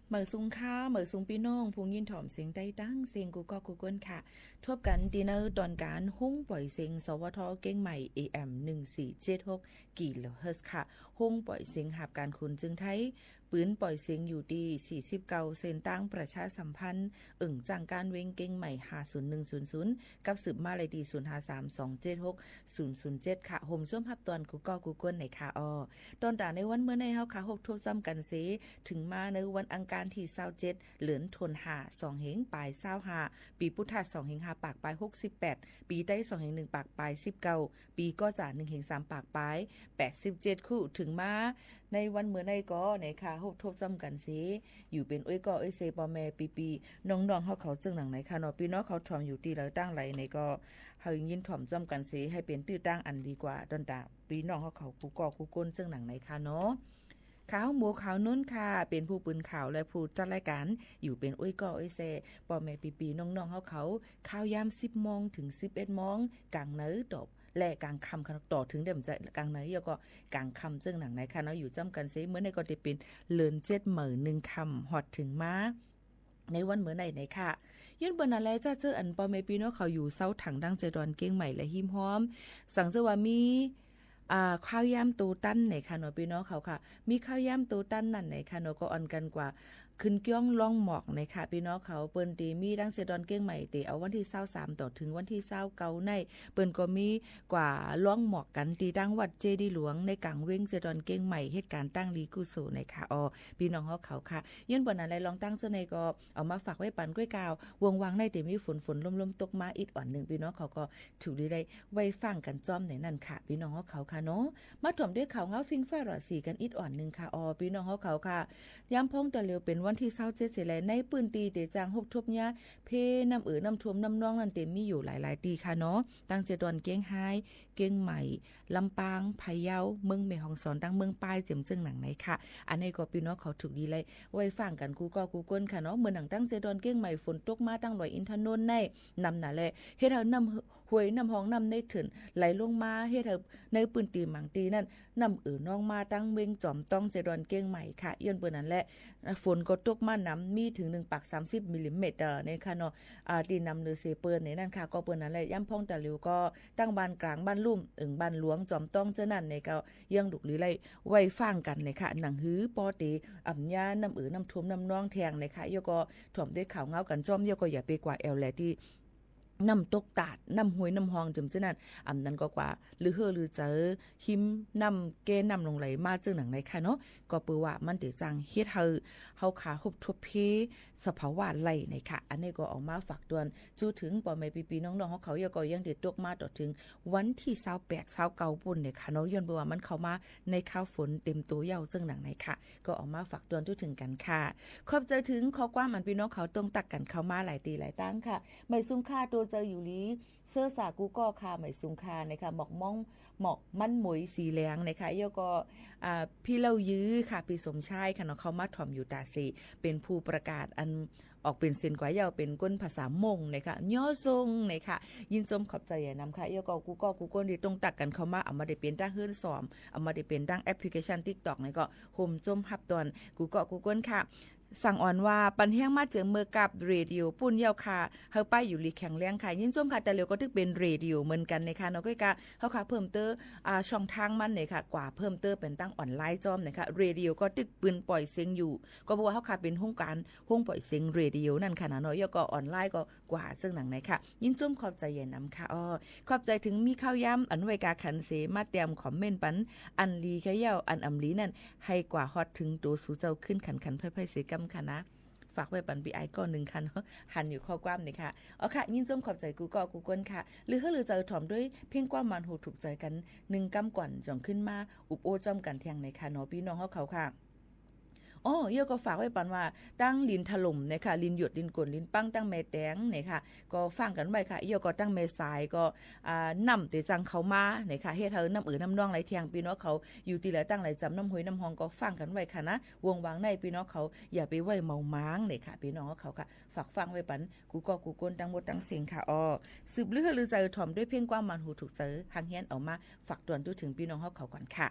เหมือซุงค้าเหมือซุงพี่น้องพุงยินถ่อมเสียงใต้ตั้งเสียงกูก็กูก้นค่ะทบกันดินเนอร์ตอนการหุ้งปล่อยเสียงสวทเก้งใหม่ AM 1476กิโลเฮิรตซ์ค่ะหุ้งปล่อยเสียงหาบการคุณจึงไทยปืนปล่อยเสียงอยู่ดี49เซนตั้งประชาสัมพันธ์จังการเวงเก้งใหม่50100กับสืบมาเลยดี0532760007ค่ะห่มส้มฮับตอนกูก็กูก้นในค่ะตอนตาในวันเมื่อในเฮาค่ะหกทบจำกันเสถึงมาในวันอังคารที่27เหลือนทน2เฮงปลาย25ปีพุทธศักราช2เฮง5ปากปลาย68ปีใต้2เฮง1ปากปลาย19ปีก็จ่า1เฮง3ปากปลาย87คู่ถึงมาในวันเมื่อในก็ในค่ะหกทบจำกันสิอยู่เป็นอ้อยก็อ้อยเซปอแม่ปีน้องๆเฮาเขาจึงหนังไหนค่ะเนาะพี่น้องเขาถ่อมอยู่ตีแล้วตั้งไหลในก็เฮายินถ่อมจำกันสิให้เป็นตื้อตั้งอันดีกว่าดอนตาพี่น้องเฮาเขากูก็กูก้นจึงหนังไหนค่ะเนาะขาวหมูขาวนุ่นค่ะเป็นผู้ปืนข่าวและผู้จัดรายการอยู่เป็นอ้อยก็อ้อยเซปอแม่ปีน้องๆเฮาเขาข้าวยาม 10 โมงถึง 11 โมงกลางเนื้อตบและกลางคำขนต่อถึงเดิมจะกลางไหนแล้วก็กลางคำซึ่งหนังไหนค่ะเนาะอยู่จำกันซิเมื่อในก็จะเป็นเลิน7,000,000 คำฮอดถึงมาในวันเมื่อไหนค่ะยื่นบนอะไรจะเจออันปอเมปีเนาะเขาอยู่เซาถังดังใจดอนเก้งใหม่และหิมหอมสั่งจะว่ามีข้าวยำตูตั้นไหนค่ะเนาะพี่น้องเขาค่ะมีข้าวยำตูตั้นนั่นไหนค่ะเนาะก็อ่อนกันกว่าขึ้นเกี้ยงล่องหมอกในค่ะพี่น้องเขาเปิ้นตีมีดังเซดอนเก้งใหม่ตีเอาวันที่23ต่อถึงวันที่29ในเปิ้นก็มีกว่าล่องหมอกกันตีดังวัดเจดีหลวงในกลางเว้งเซดอนเก้งใหม่เหตุการณ์ตั้งลีกุโซในค่ะพี่น้องเขาค่ะยื่นบ่นอะไรลองตั้งเสในก็เอามาฝากไว้ปันก้วยกาววงวางในแต่มีฝนลมๆตกมาอีกอ่อนนึงพี่น้องเขาก็ถูกได้ไว้ฟังกันจ้อมในนั่นค่ะพี่น้องเขาค่ะเนาะมาถ่อมด้วยข่าวเงาฟิงฟ้าราศีกันอีกอ่อนนึงค่ะพี่น้องเขาค่ะย้ำพงตะเลียวเป็นวันที่27เสร็จแล้วในปืนตีเตจาง6ทบเนี้ยเพน้ำน้ำท่วมน้ำน้องนั่นเต็มมีอยู่หลายๆตีค่ะเนาะตั้งเจดอนเก้งไฮเก้งใหม่ลำปางพะเยาเมืองแม่ฮ่องสอนตั้งเมืองปายเจียมจึงหนังไหนค่ะอันนี้ก็พี่น้องเขาถูกดีเลยไว้ฟังกันกูก็กูก้นค่ะเนาะเมื่อหนังตั้งเจดอนเก้งใหม่ฝนตกมาตั้งลอยอินทนนท์ในนำน่ะแหละเฮ็ดให้น้ำห้วยน้ำห้องน้ำในถึนไหลลงมาเฮ็ดให้ในปืนตีหมังตีนั่นน้ำน้องมาตั้งเวงจอมต้องเจดอนเก้งใหม่ค่ะย้อนเปิ้นนั่นแหละฝนก็ตกมาน้ำมีถึง1 ปัก 30 มิลลิเมตรในค่ะเนาะตีนำหรือเซเปิ้นในนั่นค่ะก็เปิ้นนั่นแหละย่ำพองตะหลิวก็ตั้งบ้านกลางบ้านลุ่มบ้านหลวงจอมต้องเจ้านั่นในก็ยังดุกหรือไรไว้ฟังกันเลยค่ะหนังหื้อปอตีอ่ำยาน้ำน้ำท่วมน้ำน้องแทงในค่ะยก็ถ่วมด้วยข่าวเงากันจ้อมยก็อย่าไปกว่าแอลแลที่น้ำตกตาดน้ำห้วยน้ำหองจำซึ่งนั่นนั้นก็กว่าหรือหรือเจอหิมน้ำเกน้ำลงไหลมาจึงหนังในค่ะเนาะก็เปือว่ามันติจังเฮ็ดเฮาขาหบทบเพสภาวะไหลในค่ะอันนี้ก็ออกมาฝากตวนจูถึงปอแม่ปีน้องๆเขาก็ยังติดตกมาต่อถึงวันที่28 29ปุ่นเนี่ยค่ะเนาะย้อนเปือว่ามันเข้ามาในข้าวฝนเต็มตัวเยาจึงหนังในค่ะก็ออกมาฝากตวนจูถึงกันค่ะขอบใจถึงข้อความอันพี่น้องเขาตรงตักกันเข้ามาหลายตีหลายตั้งค่ะไม่ซุ้มค่าตัวเจออยู่ลีเสื้อสากูก็ค่ะไม่ซุ้มค่านะคะหมอกมันหมวยสีแหลงนะคะยก็พี่เล่ายื้อค่ะพี่สมชายค่ะเนาะเขามาถ่อมอยู่ตาสีเป็นผู้ประกาศอันออกเป็นเส้นกว่ายาวเป็นก้นภาษามงนะคะย่อทรงนะคะยินชมขอบใจอย่านำค่ะยก็กูก้นที่ตรงตักกันเข้ามาเอามาได้เป็นตั้งเฮือนสอมเอามาได้เป็นตั้งแอปพลิเคชัน TikTok นี่ก็โฮมจมฮับตอนกูก้นค่ะสั่งอ่อนว่าปันแห้งมาเจอเมื่อกับเรดิโอปุ่นเยาค่ะเฮาไปอยู่ลีแข็งแรงค่ะยินชมค่ะแต่เร็วก็ถึงเป็นเรดิโอเหมือนกันนะคะเนาะก็กะเฮาค่ะเพิ่มเตอช่องทางมันเนี่ยค่ะกว่าเพิ่มเตอเป็นตั้งออนไลน์จอมนะคะเรดิโอก็ตึกปืนปล่อยเสียงอยู่ก็บอกว่าเฮาค่ะเป็นห้องปล่อยเสียงเรดิโอนั่นค่ะเนาะยก็ออนไลน์ก็กว่าซึ่งหนังไหนค่ะยินชมขอบใจอย่านำค่ะขอบใจถึงมีข้าวย้ำอันไว้กาขันเสมาเตรียมคอมเมนต์ปันอันลีกะเย้าอันอำลีนั่นให้กว่าฮอตถึงตัวสู่เจ้าขึ้นขันไพ่ๆเสกำค่ะนะฝากไว้ปันปีไอก้อน1 คันหันอยู่ข้อความนี่ค่ะค่ะยินจมขอบใจกูก้นค่ะหรือเจอถ่อมด้วยเพียงความมันหูถูกใจกัน1 กำก่อนจ่องขึ้นมาอุบโอจอมกันเที่ยงในค่ะเนาะพี่น้องเขาค่ะเยอะก็ฝากไว้ปันว่าตั้งลินถล่มนะคะลินหยดลินกลลินปังตั้งแม่แตงเนี่ยค่ะก็ฟังกันไว้ค่ะเยอะก็ตั้งแม่สายก็นำเตจังเขามาเนี่ยค่ะเฮ็ดน้ำน้ำน้องไหลเที่ยงพี่น้องเขาอยู่ตีแล้วตั้งไหลจำน้ำห้วยน้ำหองก็ฟังกันไว้ค่ะนะวงวางในพี่น้องเขาอย่าไปไว้เมาม้างเนี่ยค่ะพี่น้องเขาค่ะฝากฟังไว้ปันกูก้นตั้งหมดตั้งเสียงค่ะสืบหรือใจถ่อมด้วยเพียงความมันหูถูกใจหางเฮียนออกมาฝากตวนถึงพี่น้องเขาก่อนค่ะ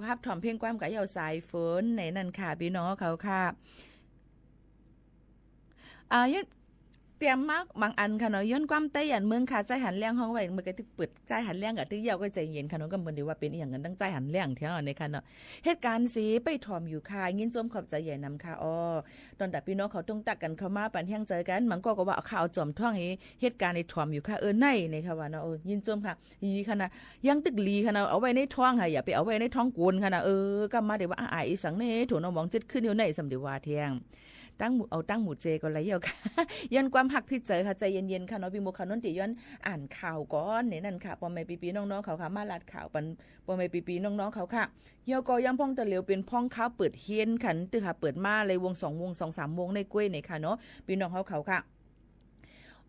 ครับถ่อมเพียงความกับเหยาสายฝนในนั่นค่ะพี่น้องเขาค่ะยันเตรียมมากบางอันค่ะเนาะย้อนความใต้ยันเมืองค่ะใจหันเลี้ยงห้องไว้เมื่อกี้ที่เปิดใจหันเลี้ยงกับที่เยาก็ใจเย็นค่ะเนาะก็เหมือนดีว่าเป็นอย่างนั้นตั้งใจหันเลี้ยงเท่านั้นในค่ะเนาะเหตุการณ์สิไปถ่อมอยู่ค่ะยินจมขอบใจใหญ่นำค่ะตอนแต่พี่น้องเขาต้องตักกันเข้ามาปันเที่ยงเจอกันมันก็ว่าข่าวจอมท่องเหตุการณ์ในถ่อมอยู่ค่ะในค่ะว่าเนาะยินจมค่ะยีค่ะนะยังตึกลีค่ะเนาะเอาไว้ในท้องค่ะอย่าไปเอาไว้ในท้องกูนค่ะนะก็มาเดี๋ยวว่าอีสังเน่ถูกน้องมองจิตขึ้นอยู่ในสำเดีว่าเที่ยงตั้งหมู่เจก็ไรเยอะค่ะย้อนความหักพี่เจอค่ะใจเย็นๆค่ะเนาะพี่โมคานนติย้อนอ่านข่าวก่อนเนี่ยนั่นค่ะปอมปีน้องๆเขาค่ะมาลาดข่าวปันปอมปีน้องๆเขาค่ะเยาก็ยังพ่องตะเหลียวเป็นพ่องข้าวเปิดเฮียนขันตึกค่ะเปิดมาเลยวง2 วง 2-3 วงในกล้วยเนี่ยค่ะเนาะพี่น้องเขาค่ะ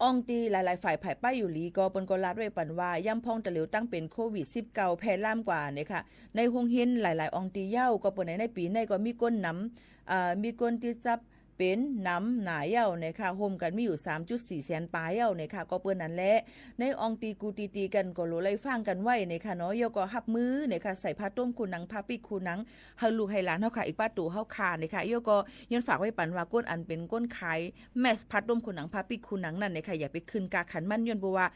องตีหลายๆฝ่ายผ่ายป้ายอยู่ลีก็ปนกลาดไว้ปันว่าย่ำพ่องตะเหลียวตั้งเป็นโควิด19แพร่ล่ามกว่าเนี่ยค่ะในโรงเรียนหลายๆองตีเย้าก็ปนในปีในก็มีก้นน้ำมีก้นที่จับเป็นน้ำหนาเย้าเนี่ยค่ะโฮมกันมีอยู่ 3.4 แสนปลายเย้าเนี่ยค่ะก็เปิ้นนั่นแหละในอองตีกูตีกันก็โลไล่ฟังกันไว้เนี่ยค่ะเนาะเยาก็หับมือเนี่ยค่ะใส่ผ้าต้มคูนังผ้าปิกคูนังเฮาลูกให้หลานเฮาค่ะอีกป้าตู่เฮาคาเนี่ยค่ะเยาก็ย้อนฝากไว้ปันว่าก้นอันเป็นก้นขายแม่ผ้าต้มคูนังผ้าปิกคูนังนั่นเนี่ยค่ะอย่าไปขึ้นกาขันมันย้อนบ่ว่า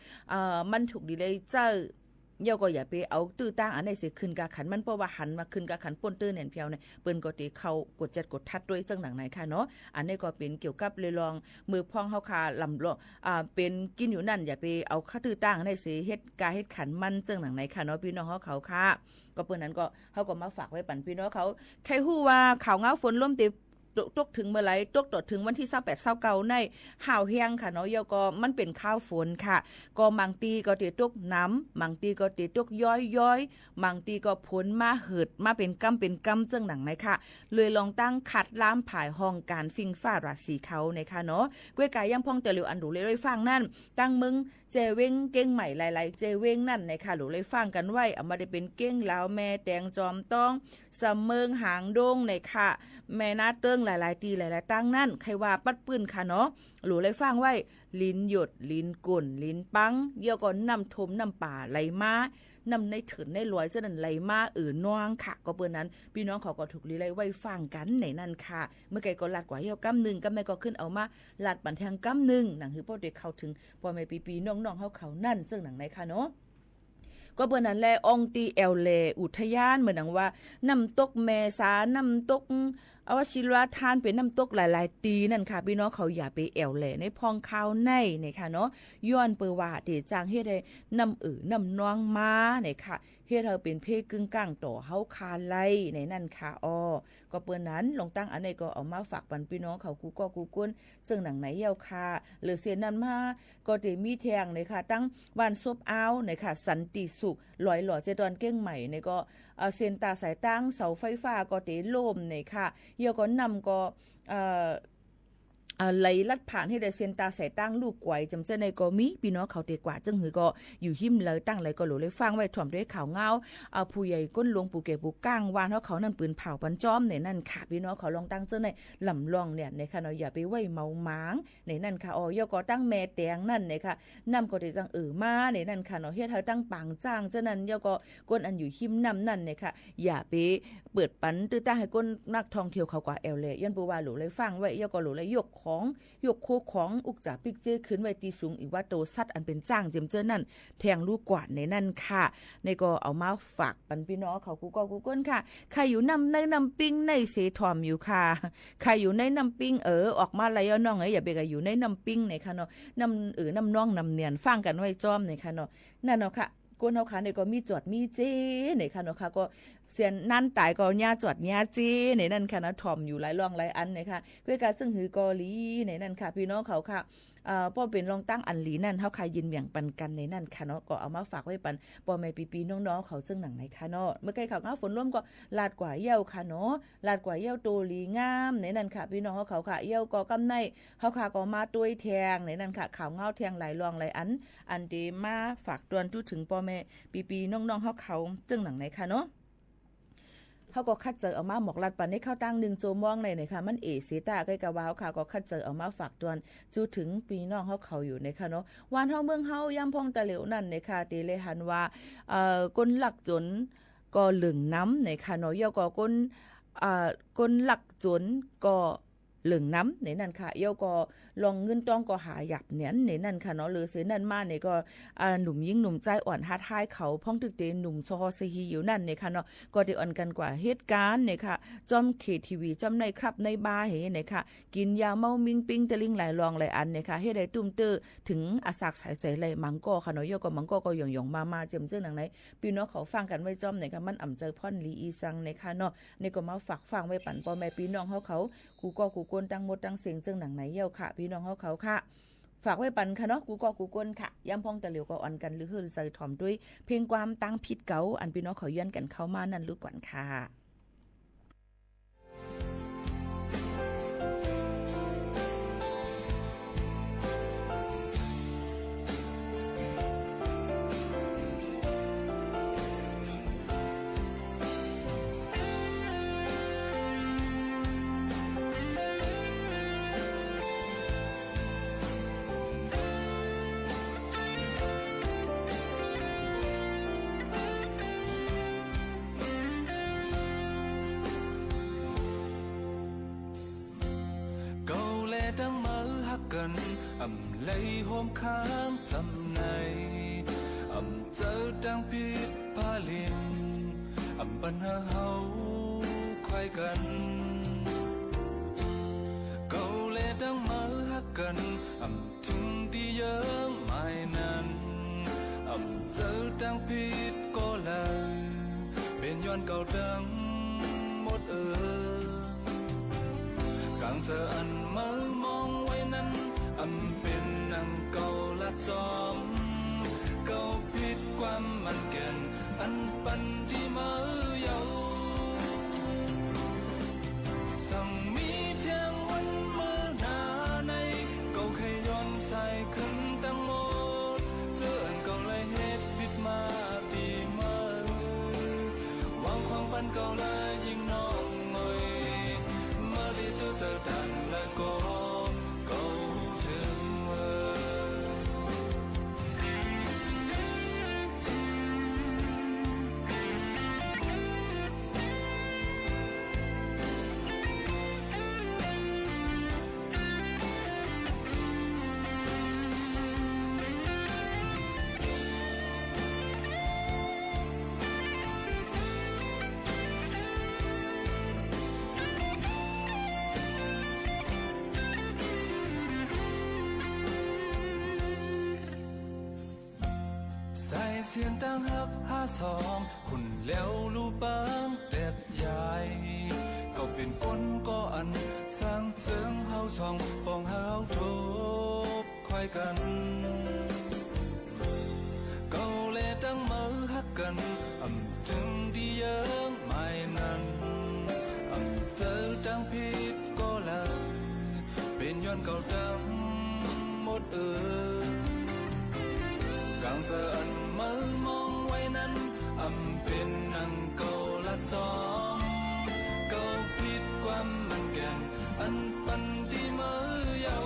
มันถูกดีเลยเจ้าเยาก็อย่าไปเอาตื้อตั้งอันไหนสิขึ้นกาขันมันเพราะว่าหันมาขึ้นกาขันป่นตื้อแหนเพียวเนี่ยเปิ้นก็ติเข้ากดจัดกดทัดด้วยจังหนังไหนค่ะเนาะอันนี้ก็เป็นเกี่ยวกับเลยลองมือพองเฮาคาลำลเป็นกินอยู่นั่นอย่าไปเอาค่าตื้อตั้งอันไหนสิเฮ็ดกาเฮ็ดขันมันจังหนังไหนค่ะเนาะพี่น้องเขาค่ะก็เปิ้นนั้นก็เฮาก็มาฝากไว้ปันพี่น้องเขาใครฮู้ว่าข่าวเงาฝนล่มติตกถึงเมื่อไหร่ตกต่อถึงวันที่28-29ในห่าวเฮียงค่ะเนาะเยาก็มันเป็นข้าวฝนค่ะก็บางตีก็ติตกน้ำบางตีก็ติตกย้อยบางตีก็พ้นมาเหิดมาเป็นกำจังหนังไหนค่ะเลยลองตั้งขัดล้ามผายห้องการฟิงฟ้าราศีเขาในค่ะเนาะก้วยกายย่ำพ่องเตลิวอันดูเลยฟังนั่นตั้งมึงเจเว้งเก้งใหม่หลายๆเจเว้งนั่นในค่ะหลูเลยฟังกันไว้เอามาได้เป็นเก้งลาวแม่แตงจอมต้องสำเมิงหางโด่งในค่ะแม่นาเติ้งหลายๆตีหลายๆตั้งนั่นใครว่าปัดปืนค่ะเนาะหลูเลยฟังไว้ลิ้นหยดลิ้นกุ่นลิ้นปังเยี่ยวก่อนน้ำทมน้ำป่าไหลมานำในถึนในลอยเจ้านั่นไหลมาน้องค่ะก็เปิ้นนั้นพี่น้องเขาก็ถูกลีไลไว้ฟังกันในนั่นค่ะเมื่อไกก็ลัดกว่าเยี่ยวกำหนึ่งกำแม่ก็ขึ้นเอามาลัดบันทางกำหนึ่งหนังคือพ่อเด็กเข้าถึงพ่อแม่ปีน้องๆเขานั่นซึ่งหนังไหนค่ะเนาะก็เปิ้นนั้นแลองตีแอลเลอุทยานเหมือนดังว่าน้ำตกแม่สาน้ำตกเอาว่าศิลาทานเป็นน้ำตกหลายๆตีนั่นค่ะพี่น้องเขาอย่าไปแอวแหล่ในพองข้าวในเนี่ยค่ะเนาะย้อนเปว่าเดจางเฮ็ดให้น้ำน้ำนองมาเนี่ยค่ะเฮ็ดให้เป็นเพกึ่งกลางต่อเฮาคาไลในนั่นค่ะก็เปิ้นนั้นลงตั้งอันนี้ก็เอามาฝากปันพี่น้องเขากูก็กูก้นซึ่งหนังไหนเยาค่ะหรือเสียนั้นมาก็ได้มีแทงเนี่ยค่ะตั้งบ้านซบอ้าวเนี่ยค่ะสันติสุขลอยหล่อเจดอนเก้งใหม่เนี่ยก็เส้นตาสายตั้งเสาไฟฟ้าก็เตล่มเนี่ยค่ะเยาก็นำก็ไหลลัดผ่านให้ได้เส้นตาสายตั้งลูกไกวจำเจในก็มีพี่น้องเขาเตกว่าจังหือก็อยู่หิมเลยตั้งเลยก็หลูเลยฟังไว้ถ่อมด้วยข่าวเงาผู้ใหญ่ก้นหลวงปู่เก็บปู่ก้างวานเขานั่นปืนเผาปันจ้อมในนั่นค่ะพี่น้องเขาลองตั้งเจ้าในลำลองเนี่ยในค่ะเนาะอย่าไปไว้เมาหมางในนั่นค่ะยก็ตั้งแม่แตงนั่นในค่ะนำก็ได้จังมาในนั่นค่ะเนาะเฮ็ดให้ตั้งปางจ้างเจ้านั้นยก็ก้นอันอยู่หิมนำนั่นในค่ะอย่าไปเปิดปันตื้อตั้งให้ก้นนักท่องเที่ยวเขากว่าแอลเลยย้อนปูว่าหลูเลยฟังไว้ยก็หลูเลยยกโคของอุกจ่าปิกเจขึ้นไว้ตีสูงอีกว่าโตสัตว์อันเป็นจ้างเจมเจอนั่นแทงลูกกวาดในนั่นค่ะในก็เอามาฝากปันพี่น้องเขากูก็กูก้นค่ะใครอยู่ในน้ำปิ้งในเสถอมอยู่ค่ะใครอยู่ในน้ำปิ้งออกมาไหลเอาน้องอย่าไปกับอยู่ในน้ำปิ้งในค่ะเนาะน้ำน้ำน้องน้ำเนียนฟังกันไว้จอมในค่ะเนาะนั่นเนาะค่ะก้นเฮาค่ะเนี่ยก็มีจอดมีเจในค่ะเนาะค่ะก็เสียนนั่นตายก็ญาจอดญาเจในนั่นค่ะนะถ่อมอยู่หลายรองหลายอันนะคะเพื่อการซึ่งหือกอลีในนั่นค่ะพี่น้องเขาค่ะป้อเป็นรองตั้งอันหลีนั่นเฮาค่ะยินเบี่ยงปันกันในนั่นค่ะเนาะก็เอามาฝากไว้ปันป้อแม่ปีน้องๆเขาซึ่งหนังไหนค่ะเนาะเมื่อไกลเขาเงาฝนร่วมก็ลาดกว่าเย้าค่ะเนาะลาดกว่าเย้าโตลีงามในนั่นค่ะพี่น้องเขาค่ะเย้าก็กำในเฮาค่ะก็มาต้วยแทงในนั่นค่ะข่าวเงาแทงหลายรองหลายอันดีมาฝากตวนทุถึงป้อแม่ปีน้องๆเขาซึ่งหนังไหนค่ะเนาะเขาก็คัดเจอเอามาหมอกลัดปันให้เข้าตั้ง1โจมองเลยนะคะมันเสตาใกล้กับว้าวค่ะก็คัดเจอเอามาฝากตวนจูถึงปีน้องเขาอยู่นะคะเนาะวานเฮาเมืองเฮาย่ำพองตะเหลวนั่นนะคะตีเลยหันว่าก้นหลักจน ก็เหลึงน้ำในค่ะเนาะย่อก็ก้นหลักจนก็เหลึงน้ำในนั่นค่ะย่อก็ลองเงินต้องก็หาหยับเนี่ยในนั่นค่ะเนาะหรือซื้อนั่นมาเนี่ยก็หนุ่มยิ่งหนุ่มใจอ่อนฮัดท้ายเขาพ่องตึกเตหนุ่มซอซีฮีอยู่นั่นเนี่ยค่ะเนาะก็ได้อ่อนกันกว่าเหตุการณ์เนี่ยค่ะจอมเคทีวีจอมในครับในบาร์เห็นเนี่ยค่ะกินยาเมามิงปิงตะลิงหลายรองหลายอันเนี่ยค่ะเฮ็ดได้ตุ้มเตอถึงอาสากสายใจเลยมังก็ค่ะเนาะย่อก็มังก็หยองๆมาเจียมเจ้าหนังไหนพี่น้องเขาฟังกันไว้จอมเนี่ยค่ะมันอ่ำเจอพ่อนลีอีซังเนี่ยค่ะเนาะนี่ก็มาฝากฟังไว้ปั่นพ่อแม่พี่น้องเขากูก็กูกวนตั้งหมดตั้งเสียงเจ้าหนังไหนเย่าค่ะพี่น้องเขาค่ะฝากไว้ปันค่ะเนาะกูก็กูกวนค่ะย้ำพ้องตะเหลียวก็อ่อนกันหรือเฮือใส่ถ่อมด้วยเพลงความตั้งผิดเก่าอันพี่น้องเขาย้อนกันเข้ามานั่นรู้ก่อนค่ะđang mơ hát gần lấy hôm khám chăm này giờ đang biết ba liền bần hao khoai gần câu lệ đang mơ hát gần chung đi nhớ mai nàn giờ đang biết có lời bên yon cầu đang một càng giờ anh mơ mong quay nănเป็นนังเก่าละจอมเก่าผิดความมันแก่นอันปันที่เมื่อเยาสั่งมีเที่ยงวันเมื่อหน้าในเก่าเคยย้อนใส่ขึ้นตั้งหมดเจออันเก่าเลยเหตุผิดมาดีเมื่อวางความปันเก่าเลยยิ่งน้องเอ่ยเมื่อได้ตัวเจอดันและก็เสียงดังฮักหาสองคุณแล้วรู้บ้างแต่ใหญ่ก็เป็นคนก็อันสร้างเจิงเฮาสองปองเฮาทบค่อยกันเก่าแลดังเมื่อฮักกันถึงดีเยอะไม่นั้นเจอดังผิดก็เลยเป็นย้อนเก่าดังหมดกังเสืออันเมื่อมองไว้นั้นเป็นนังเก่าละจอมเก่าผิดความมันแก่นอันปันที่เมื่อเยา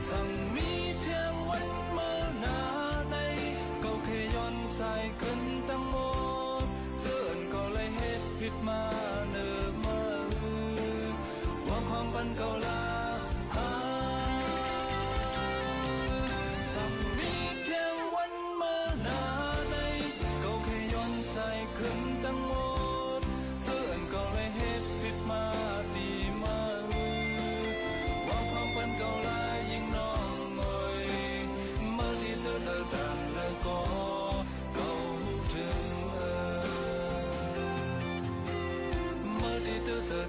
สั่งมีเที่ยงวันเมื่อหน้าในเก่าเคยย้อนใส่ขึ้นตั้งหมดเจออันเก่าเลยเหตุผิดมาเนิ่มเมื่อว่าความปันเก่าละ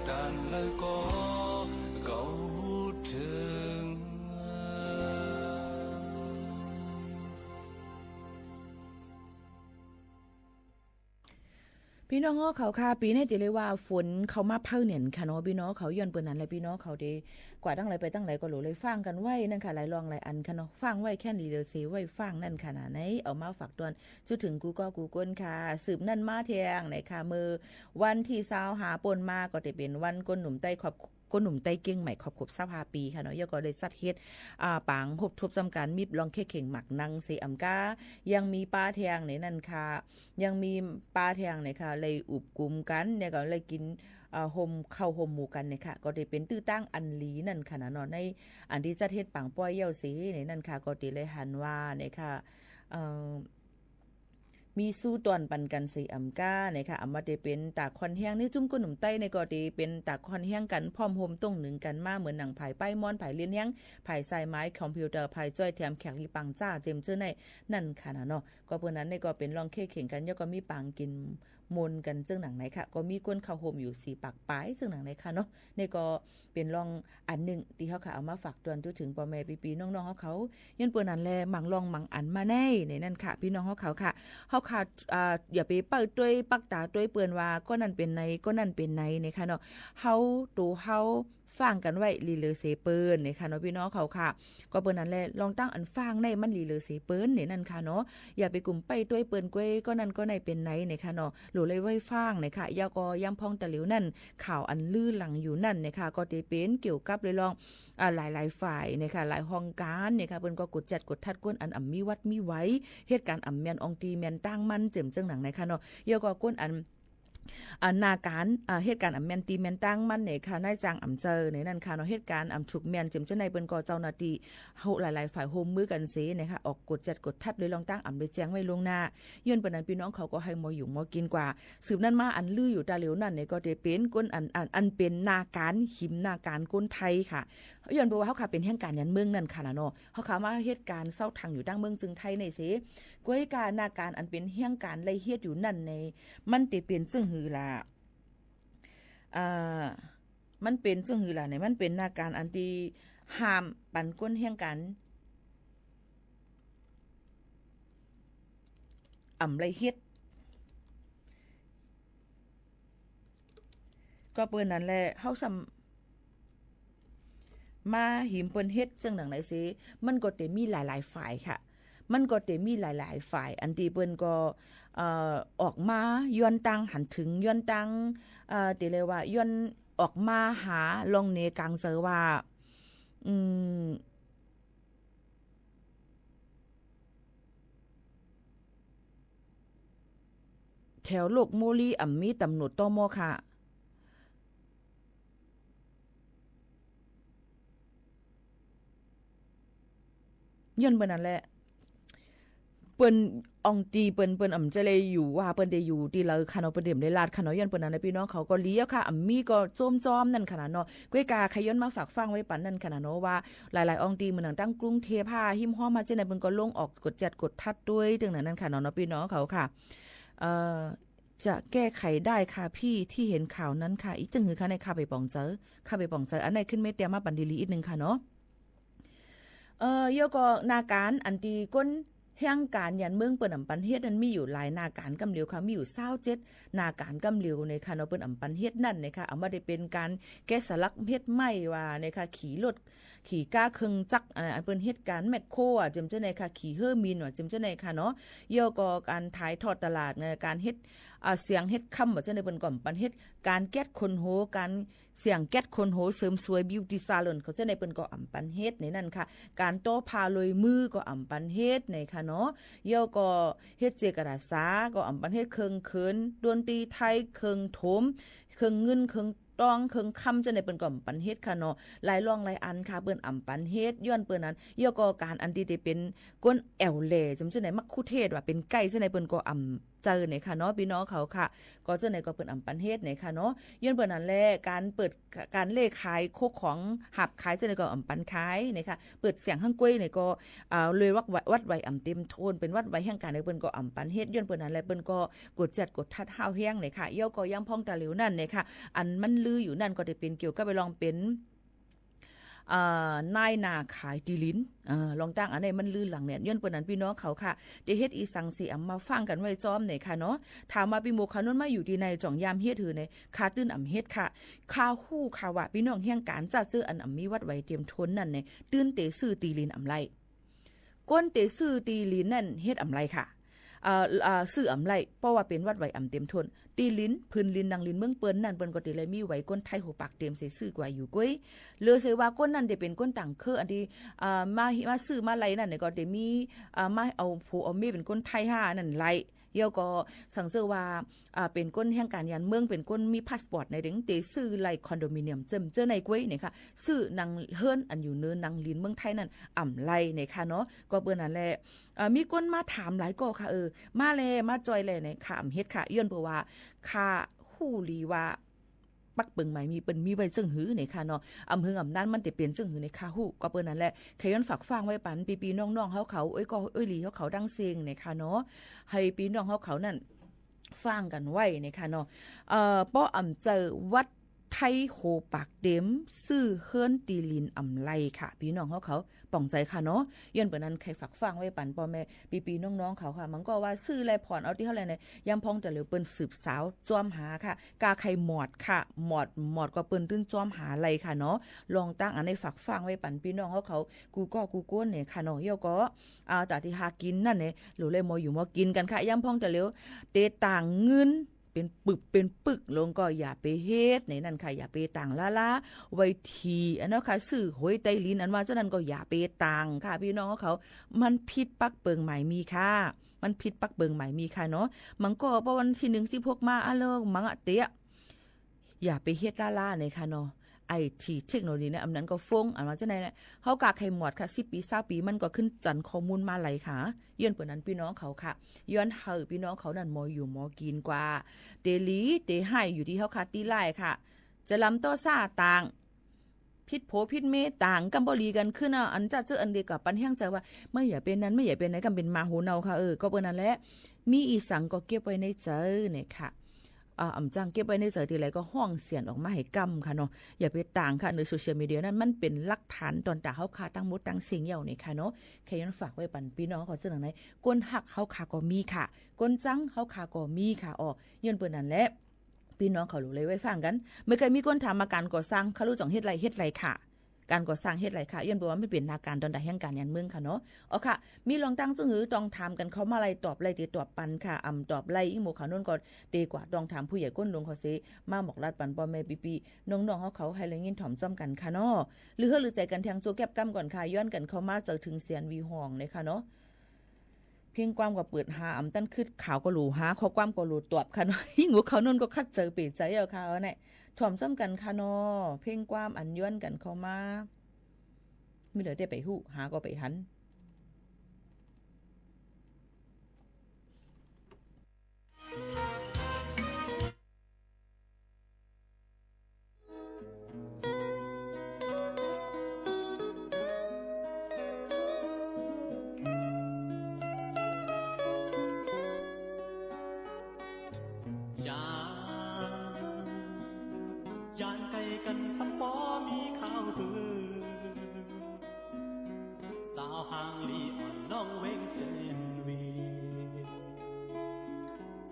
ดันแล้วก็เก่าถึงพี่น้องเขาค่ะปีนี้ติเลยว่าฝนเขามาเพิ่นเนี่ยค่ะเนาะพี่น้องเขาย้อนเปิ้นนั้นเลยพี่น้องเขาได้กว่าตั้งไรไปตั้งไรก็หลูเลยฟังกันไว้นั่นค่ะหลายรองหลายอันค่ะเนาะฟังไว้แค่นี้เดียวสิไว้ฟังนั่นขนาดไหนเอามาฝากตอนจนถึงกูก็กูก้นค่ะสืบนั่นมาเทียงไหนค่ะมือวันที่20หาปนมาก็ได้เป็นวันก้นหนุ่มใต้ขอบก ก้นหนุ่มไต้เก้งใหม่ครบ25ปีค่ะเนาะยก็ได้จัดเฮ็ดปางหบทบจำการมีบลองเข่งหมักนังเสอำกายังมีป้าแทงในนั่นค่ะยังมีป้าแทงเนี่ยค่ะเลยอุบกุมกันเนี่ยก็เลยกินโฮมเข้าโฮมหมู่กันเนี่ยค่ะก็ได้เป็นตื้อตั้งอันหลีนั่นค่ะเนาะในอันที่จัดเฮ็ดปังป้อยเย่าสีในนั่นค่ะก็ได้เลยหันว่าเนี่ยค่ะมีสู้ตอนปันกันสีอำก้าเนี่ยค่ะอำมาได้เป็นตากคอนแห้งในจุ่มก้นหนุ่มไต้ในก็ได้เป็นตากคอนแห้งกันพร้อมโฮมตรงหนึ่งกันมาเหมือนหนังไผ่ป้ายม้อนไผ่เลียนแห้งไผ่ทรายไม้คอมพิวเตอร์ไผ่จ้อยแถมแขกลีปังจ้าเจมเจอในนั่นค่ะเนาะก็เพิ่นนั้นในก็เป็นลองเข่งกันแล้วก็มีปังกินมนกันซึ่งหนังไหนค่ะก็มีก้นข้าวโฮมอยู่4ปากปลายซึ่งหนังไหนค่ะเนาะนี่ก็เป็นลองอันนึงที่เขาค่ะเอามาฝากตอนถึงพ่อแม่พี่ๆน้องๆเขายันเปิ้นนั้นแลมังลองมังอันมาในนั่นค่ะพี่น้องเขาค่ะเขาค่ะอย่าไปเปิดด้วยปักตาด้วยเปิ้นว่าก็นั่นเป็นในก็นั่นเป็นในนี่ค่ะเนาะเฮาตัวเฮาฟังกันไว้ลีเลอเซเปิ้นนี่ค่ะเนาะพี่น้องเขาค่ะก็เปิ้นนั้นแหละลองตั้งอันฟังในมันลีเลอเซเปิ้นนี่นั่นค่ะเนาะอย่าไปกลุ่มไปด้วยเปิ้นกวยก็นั่นก็ในเป็นไหนนี่ค่ะเนาะหรือเลยไว้ฟังนี่ค่ะยาก็ย่ำพองตะหลิวนั่นข่าวอันลื่นหลังอยู่นั่นนี่ค่ะก็ได้เป็นเกี่ยวกับเลยลองหลายๆฝ่ายนี่ค่ะหลายห้องการนี่ค่ะเปิ้นก็กดจัดกดทัดก้นอันอ่ำมีวัดมีไว้เหตุการณ์อ่ำแม่นอองตีแม่นตั้งมันเจิมจังหนังนี่ค่ะเนาะยาก็ก้นอันนาการเหตุการณ์แมนตีแมนตั้งมันเนี่ยค่ะนายจางเจอในนั่นค่ะเนาะเหตุการณ์ฉุกแมนเจิมเจ้าในเปิ้นก็เจ้าหน้าที่เฮาหลายๆฝ่ายโฮมมือกันเสนะคะออกกดจัดกดทัดเลยลองตั้งได้แจ้งไว้ล่วงหน้าย้อนปานนั้นพี่น้องเขาก็ให้มออยู่มอกินกว่าสืบนั้นมาอันลืออยู่ตาเหลียวนั่นเนี่ยก็ได้เป็นก้นอันเป็นนาการหิมนาการก้นไทยค่ะย้อนบอกว่าเฮาค่ะเป็นเหตุการณ์ยันเมืองนั่นค่ะเนาะเฮาค่ะมาเหตุการณ์เศร้าทางอยู่ดั้งเมืองจึงไทยในเสก้อยการนาการอันเป็นเหตุการณ์เลยเฮ็ดอยู่นั่นในมันติเป็นซึ่งหือล่ะมันเป็นซึ่งหือล่ะเนี่ยมันเป็นนาการอันที่ห้ามปันก้นแห่งกันไรเฮ็ดก็เปิ้นนั่นแหละเฮามาหิมเปิ้นเฮ็ดซึ่งหนังไหนสิมันก็จะมีหลายๆฝ่ายค่ะมันก็จะมีหลายๆฝ่ายอันที่เปิ้นก็ออกมาย้อนตังหันถึงย้อนตังติเลยว่าย้อนออกมาหาลงเนกังเจอว่าแถวโลกโมลีมีตำหนดต่อมอค่ะย้อนเปิ้นนั่นแหละเปิ้นอองตีเปิ้นจะเลยอยู่ว่าเปิ้นได้อยู่ที่เราค่ะเนาะเปิ้นเđiểmได้ลาดค่ะเนาะย้อนเปิ้นนั่นนะพี่น้องเขาก็เลี้ยวค่ะมีก็โจมนั่นค่ะเนาะก้วยกาขย้อนมาฝากฟังไว้ปันนั่นค่ะเนาะว่าหลายๆอองตีเมืองตั้งกรุงเทพหิมฮ้อมาจังได๋เปิ้นก็ลงออกกดจัดกดทัดด้วยถึงนั่นค่ะเนาะพี่น้องเขาค่ะจะแก้ไขได้ค่ะพี่ที่เห็นข่าวนั้นค่ะอีจังหือค่ะในค่ะไปป่องเจออันไหนขึ้นไม่เตรียมมาปันดีลีอีกนึงค่ะเนาะยก็นาการอันตีก้นแห่งการยันเมืองเปิ้นอำปันเฮ็ดนั้นมีอยู่หลายนาการกำเหลียวค่ะมีอยู่27นาการกำเหลียวในค่ะเนาะเปิ้นอำปันเฮ็ดนั่นนะคะเอามาได้เป็นการแกะสลักเฮ็ดไม้ว่านะคะขี่รถขี่ก้าเครื่องจักรอันเปิ้นเฮ็ดการแมคโครจำเจ้าในค่ะขี่เฮอร์มินจำเจ้าในค่ะเนาะยก็การถ่ายทอดตลาดในการเฮ็ดเสียงเฮ็ดค่ำว่าเจ้าในเปิ้นก็อำปันเฮ็ดการแก๊สคนโหการเสียงแก๊สคนโหเสริมสวยบิวตี้ซาลอนเขาจะในเปิ้นก็อำปันเฮ็ดในนั่นค่ะการโต้พาลอยมือก็อำปันเฮ็ดในค่ะเนาะเย่อก็เฮ็ดเจกระสาก็อำปันเฮ็ดเครื่องเขินดนตรีไทยเครื่องโถมเครื่องเงินเครื่องต้องเครื่องคำจะในเปิ้นก็อำปันเฮ็ดค่ะเนาะหลายรองหลายอันค่ะเปิ้นอำปันเฮ็ดย้อนเปิ้นนั้นเย่อก็การอันที่ได้เป็นก้นแอวแหล่จำจังไหนมักคุเทศว่าเป็นไก่จังไหนเปิ้นก็อำเจอเนี่ยค่ะเนาะพี่น้องเขาค่ะก็จังไหนก็เปิ้นอำปันเฮ็ดเนี่ยค่ะเนาะย้อนเปิ้นนั้นแหละการเปิดการเลขขายโคกของหับขายจังไหนก็อำปันขายเนี่ยค่ะเปิดเสียงห้างกล้วยเนี่ยก็เลยวัดไว้อำเต็มโทนเป็นวัดไว้แห่งการในเปิ้นก็อำปันเฮ็ดย้อนเปิ้นนั้นแหละเปิ้นก็กดจัดกดทัดห้าวแห้งเนี่ยค่ะเย่อก็ย่ำพองตาเหลวนั่นเนี่ยค่ะอันมันลืออยู่นั่นก็ได้เป็นเกี่ยวกับไปลองเป็นนายนาขายดีลิ้นลองตั้งอันไหนมันลื่นหลังเนี่ยย้อนเปิ้นนั้นพี่น้องเขาค่ะได้เฮ็ดอีสังสิมาฟังกันไว้จอมเนี่ยค่ะเนาะถามมาพี่โมคานนมาอยู่ที่ในจ่องยามเฮ็ดถือในคาตื้นเฮ็ดค่ะคาฮู้ค่ะว่าพี่น้องแห่งการจัดซื้ออันมีวัดไว้เตรียมทนนั่นเนี่ยตื้นเตซื้อตีลิ้นไรก้นเตซื้อตีลิ้นนั่นเฮ็ดไรค่ะ ซื้ออำไลเพราะว่าเป็นวัดไหวอำเต็มทนตีลิ้นพื้นลิ้นนางลิ้นเมืองเปิ้นนั่นเปิ้นก็ติเลยมีไหวก้นไทยหัวปากเต็มใส่ซื้อกว่าอยู่ก้อยเลือเสว่าก้นนั่นได้เป็นก้นต่างคืออันที่มาซื้อมาไลนั่นเนี่ยก็ได้มีมาเอาผู้เอามีเป็นก้นไทย5นั่นไลเยาก็สังเกตว่าเป็นก้นแห่งการยันเมืองเป็นก้นมีพาสปอร์ตในเด้งเตซื้อไลคอนโดมิเนียมเจอในก้วยเนี่ยค่ะซื้อนางเฮิรนอันอยู่เนินนางลินเมืองไทยนั่นอ่ำไลเนี่ยค่ะเนาะก็เปิ้นนั่นแหละมีก้นมาถามหลายก็ค่ะมาแลมาจอยแลเนี่ยค่ะอำเฮ็ดค่ะย้อนเพราะว่าค่ะฮู้ลีว่าปักเปิงใหม่มีเปิ้นมีไว้ซึ่งหือในค่ะเนาะอำเภออำนั้นมันได้เปลี่ยนซึ่งหือในค่ะฮู้ก็เปิ้นนั่นแหละขย้อนฝากฟังไว้ปันปีๆน้องๆเขาเอ้ยก็เอ้ยหลีเขาดังเซงในค่ะเนาะให้พี่น้องเขานั่นฟังกันไว้ในค่ะเนาะป้ออำเจอวัดไทยโหปากเต็มซื้อเฮิรนตีลินอำไลค่ะพี่น้องเขาป่องใจค่ะเนาะย้อนเปิ้นนั้นใครฝากฟังไว้ปันพ่อแม่ปีๆน้องๆเขาค่ะมันก็ว่าซื้อแลผ่อนเอาที่เท่าไหร่เนี่ยยามพองแต่เหลือเปิ้นสืบสาวจ้อมหาค่ะกาไข่หมอดค่ะหมอดก็เปิ้นตึ้งจ้อมหาไลค่ะเนาะลองตั้งอันในฝากฟังไว้ปันพี่น้องเขากูก้นเนี่ยค่ะเนาะเยาก็ตาที่หากินนั่นเนี่ยหรือเลยมออยู่มอกินกันค่ะยามพองแต่เหลือเตต่างเงินเป็นปึกลงก็อย่าไปเฮ็ดในนั่นค่ะอย่าไปต่างละไว้ทีอันนั้นค่ะซื้อหวยไตลินอันว่าเจ้านั้นก็อย่าไปต่างค่ะพี่น้องเขามันผิดปักเปิงใหม่มีค่ะมันผิดปักเปิงใหม่มีค่ะเนาะมันก็เพราะวันที่1 16มาเลิกมังอะเตะอย่าไปเฮ็ดละในค่ะเนาะไอทีเทคโนโลยีเนี่ยอันนั้นก็ฟงอันว่าจังได๋เนี่ยเฮากะไข่หมอดค่ะ10ปี20ปีมันก็ขึ้นจันข้อมูลมาไหลค่ะย้อนเปิ้นนั้นพี่น้องเขาค่ะย้อนเฮาพี่น้องเขานั่นมออยู่มอกินกว่าเตลีเตให้อยู่ที่เฮาค่ะตีไล่ค่ะจะลำต่อซ่าต่างพิษโผพิษเมต่างกัมบ่ลีกันขึ้นอันจะเจออันเดียวกับปันแห้งใจว่าไม่อย่าเป็นนั้นไม่อย่าเป็นไหนกันเป็นมาหูเนาค่ะก็เปิ้นนั่นแหละมีอีสังก็เก็บไว้ในใจเนี่ยค่ะอำจังเก็บไว้ในใจทีไรก็ห้องเสียนออกมาให้กำค่ะเนาะอย่าไปต่างค่ะในโซเชียลมีเดียนั้นมันเป็นหลักฐานตอนตาเฮาคาตั้งมดตั้งสิ่งเหย่านี่ค่ะเนาะแค่ยันฝากไว้ปันพี่น้องเขาเสนอไหนก้นหักเฮาคาก็มีค่ะก้นจังเฮาคาก็มีค่ะย้อนเปิ้นนั่นแหละพี่น้องเขารู้เลยไว้ฟังกันเมื่อเคยมีคนถามมาการก่อสร้างเขารู้จังเฮ็ดไรค่ะการก่อสร้างเฮ็ดไรค่ะย้อนบอกว่ามันเป็นนาการตอนใดแห่งการยันเมืองค่ะเนาะค่ะมีลองตั้งจึงหือต้องถามกันเขามาไล่ตอบไล่ติตอบปันค่ะตอบไล่อีหมู่เขานู่นก็เตกว่าต้องถามผู้ใหญ่ก้นลงเขาสิมาบอกรัดปันพ่อแม่ปีน้องๆเขาให้เลยยินถ่อมจ้อมกันค่ะเนาะหรือใจกันแทงโจแก็บกำก่อนค่ะย้อนกันเขามาเจอถึงเสียนวีห้องเลยค่ะเนาะเพียงความกับเปิดหาตั้นคือข่าวก็หลูหาข้อความก็หลูตอบค่ะเนาะอีหมู่เขานู่นก็คัดเจอปีใจเอาค่ะเนี่ยถ่อมจ้อมกันค่ะเนาะเพียงความอันย้อนกันเขามาไม่เหลือได้ไปหู้หาก็ไปหันยานไกลกันสำบ่มีข่าวหือสาวห่างลีอ่อนน้องเวงเส้นวี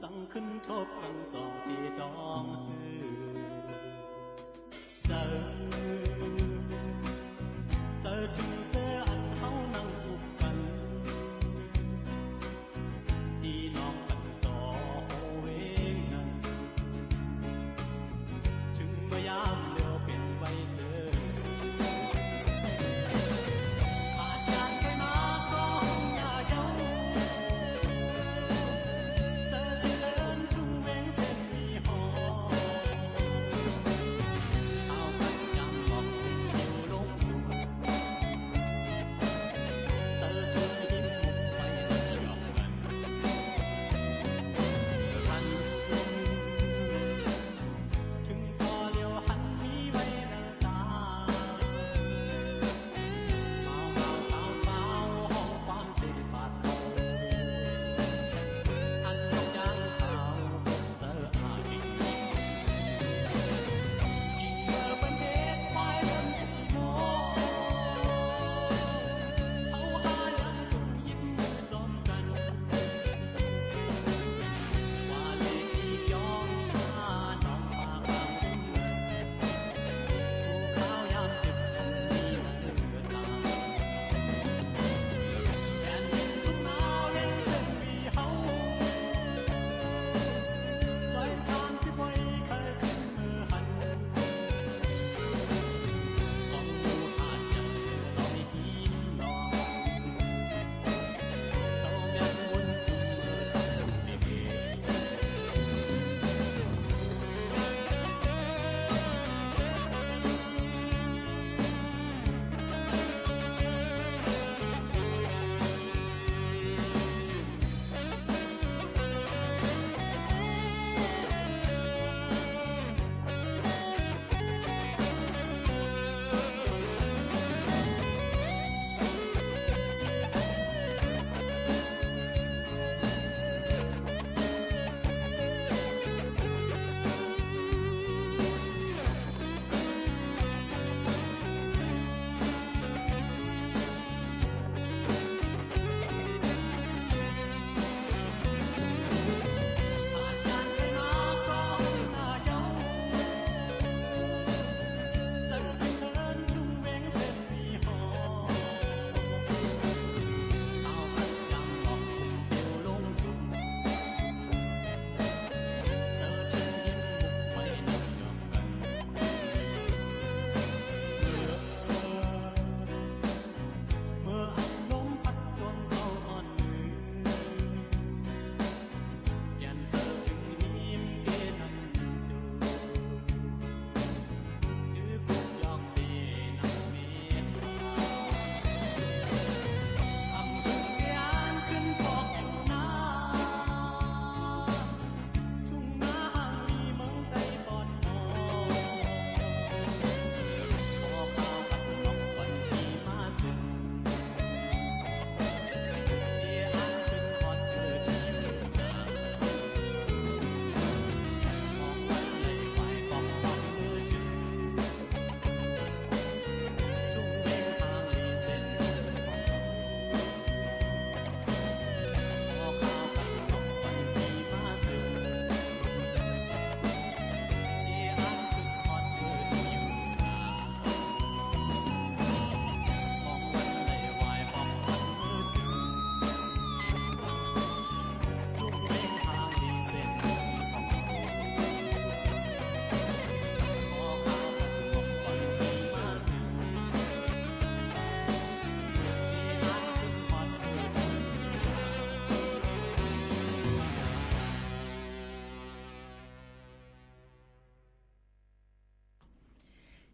สั่งขึ้นทบกันจองตีดองหือเจอถึงเจออันเฮานั่งอุบกันพี่น้องกันต่อเวงนั้นถึงเมื่อยามเดียวเป็นไว้เจอก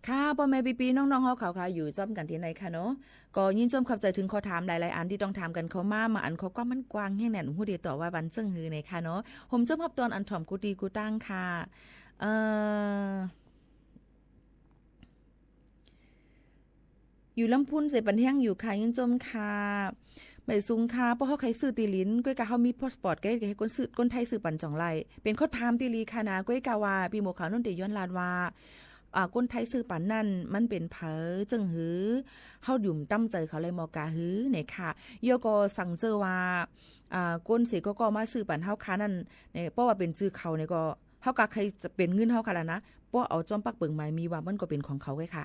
ค่ะพ่อแม่ปีๆน้องๆเฮาเขาค่ะอยู่จ้อมกันที่ไหนค่ะเนาะก็ยินจมขับใจถึงข้อถามหลายๆอันที่ต้องถามกันเขามาอันเขาก็มันกว้างแฮงแน่นฮู้ดีต่อว่าบันซึ่งฮือในค่ะเนาะผมจมรับตอนอันถ่อมกูตีกูตั้งค่ะอยู่ลำพูนเสปันแห้งอยู่ค่ะยินจมค่ะไม่สูงค่ะเพราะเขาใครซื้อตีลิ้นก้อยกะเฮามีพาสปอร์ตก้อยให้คนซื้อคนไทยซื้อปันจ่องไลเป็นข้อถามตีลีค่ะนะก้อยกะว่าปีหมขาวนั่นเตย้อนลาดว่าคนไทยซื้อปันนั่นมันเป็นเผอจึงหือเฮาหยุ่มตั้มใจเขาเลยมอกาหือเนี่ยค่ะโยก็สั่งเจอว่าก้นเสก็มาซื้อปันเฮาค้านั่นเนี่ยเพราะว่าเป็นชื่อเขาเนี่ยก็เฮากะใครจะเป็นเงินเฮาค่ะล่ะนะเพราะเอาจอมปักเปิงไม้มีว่ามันก็เป็นของเขาไว้ค่ะ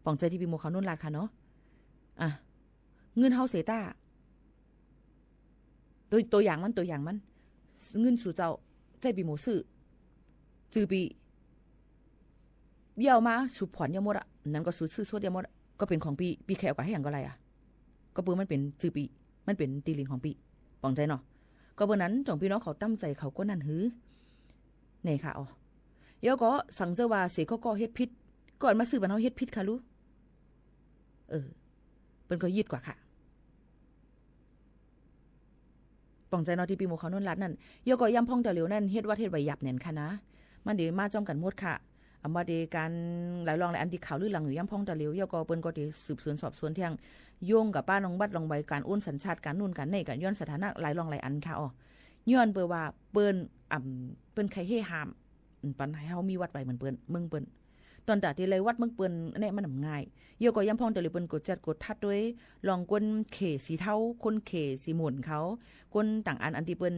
ปองใจที่ปีหมขาวนุ่นลาดค่ะเนาะเงินเฮาเสต้าตัวอย่างมันเงินสู่เจ้าใจปีหมูซื้อจือปีเบี้ยวมาสุบผ่อนยามหมดนั่นก็ซื้อสวดยามหมดก็เป็นของปีแขวกว่าให้หยังก็ไรก็เปิ้นมันเป็นจือปีมันเป็นตีลินของปีปองใจเนาะก็เปิ้นนั้นจ่องพี่น้องเขาตั้มใจเขาก็นั่นหือนี่ค่ะเดี๋ยวก็สั่งเจ้าว่าเสก็เฮ็ดผิดก่อนมาซื้อบันเฮาเฮ็ดผิดค่ะรู้เปิ้นก็ยึดกว่าค่ะป่องใจเนาะที่ปีหมู่เขานุ่นรัดนั่นโยก็ย้ำพ่องแต่เหลียวนั่นเฮ็ดว่าเฮ็ดไว้หยับแน่นค่ะนะมันเดี๋ยวมาจ้อมกันหมดค่ะอำว่าเดการหลายรองหลายอันที่ข่าวลือหลังอยู่ย้ำพ่องแต่เหลียวโยก็เปิ้นก็ได้สืบสวนสอบสวนเที่ยงโยงกับป้าน้องบัดลองใบการโอนสัญชาติการนู่นกันนี่กันย้อนสถานะหลายรองหลายอันค่ะย้อนเปิ้นว่าเปิ้นใครเฮหามปันให้เฮามีวัดไว้เหมือนเปิ้นมึงเปิ้นตอนตาที่เลยวัดมึงเปิ้นเนี่ยมันง่ายโยก็ย้ำพ่องแต่เหลียวเปิ้นกดจัดกดทัดด้วยลองก้นเขสีเทาคนเขสีหมุนเขาคนต่างอันที่เปิ้น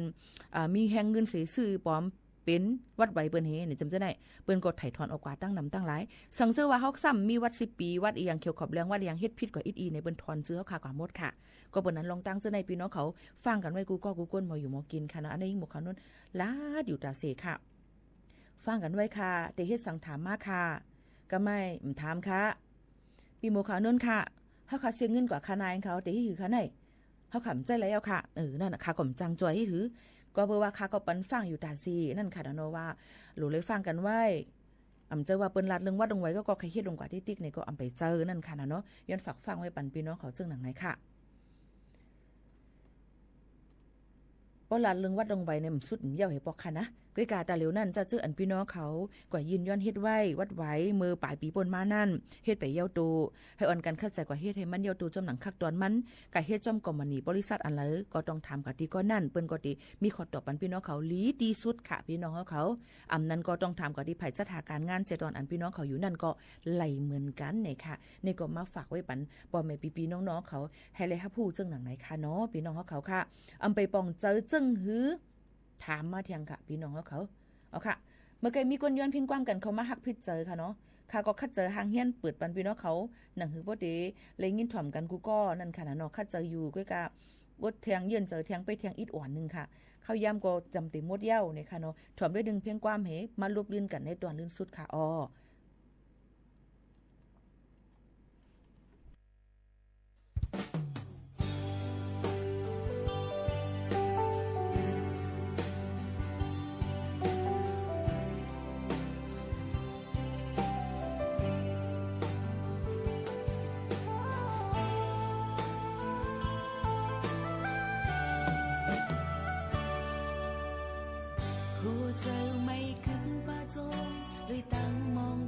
มีแห่งเงินเสียซื้อปลอมเป็นวัดไว้เปิ้นเฮนี่จำจะได้เปิ้นก็ไถ่ถอนออกกว่าตั้งนำตั้งหลายสังเจอว่าเฮาซ้ำมีวัด10ปีวัดอีหยังเกี่ยวกับเรื่องวัดอีหยังเฮ็ดผิดกว่าอีในเปิ้นถอนซื้อเฮาค่ะกว่าหมดค่ะก็เปิ้นนั้นลองตั้งเจอในพี่น้องเขาฟังกันไว้กูก้นมาอยู่หมอกินค่ะนะอันนี้หมกเขานู้นลาดอยู่ตาเสค่ะฟังกันไว้ค่ะแต่เฮ็ดสั่งถามมาค่ะก็ไม่ถามค่ะพี่หมกเขานู้นค่ะเฮาค่ะเสียเงินกว่าค่านายเขาแต่ที่หือค่ะไหนเฮาขำใจแล้วค่ะนั่นน่ะค่ะก่อมจังจอยให้ถือก็เบอว่าค่ะก็ปันฟังอยู่ตาซีนั่นค่ะเนาะว่าหลูเลยฟังกันไว้เจอว่าเปิ้นลัดเรื่องว่าดงไว้ก็ใครเฮ็ดลงกว่าที่ติ๊กนี่ก็ไปเจอนั่นค่ะเนาะย้อนฝากฟังไว้ปันพี่น้องเขาจึงหนังไหนค่ะป้อลัดเรื่องวัดดงไว้เนี่ยมันสุดเหี่ยวให้ปอกค่ะนะก้อยกาตาเหลียวนั่นจะเจออันพี่น้องเขากว่ายืนย้อนเฮ็ดไว้วัดไว้มือปลายปีปนมานั่นเฮ็ดไปเหี่ยวตูให้อ่อนกันเข้าใจกว่าเฮ็ดให้มันเหี่ยวตูจมหนังคักตอนมันกะเฮ็ดจอมกอมณีบริษัทอันเลยก็ต้องทำกะติก็นั่นเปิ้นก็ติมีขอตอบปันพี่น้องเขาลีดีสุดค่ะพี่น้องเขานั้นก็ต้องทำกะติไผสถานการณ์งานเจดอนอันพี่น้องเขาอยู่นั่นก็ไหลเหมือนกันนี่ค่ะนี่ก็มาฝากไว้ปันบ่แม่ปีๆน้องๆเขาให้เลยฮับผู้จึงหนังไหนค่ะเนาะพี่น้องเขาค่ะไปปองเจอจึงหือถามมาเที่ยงค่ะพี่น้องเขาเอาค่ะเมื่อไกมีคนย้อนพิงความกันเขามาฮักพิดเจอค่ะเนาะค่ะก็คัดเจอหางเฮียนเปิดปันพี่น้องเขาหนังหือบ่ดีเลยยินถ่อมกันกูก็นั่นค่ะนะเนาะคัดเจออยู่ก้อยกะบดเทียงเยือนเจอเทียงไปเทียงอีดอ่อนนึงค่ะเข้าย่ำก็จำติมดเย้าเนี่ยค่ะเนาะถ่อมด้วยดึงเพียงความเหมาลบลื่นกันในตอนลื่นสุดค่ะใจไม่ขึ้นป้าจงเลยตั้งมอง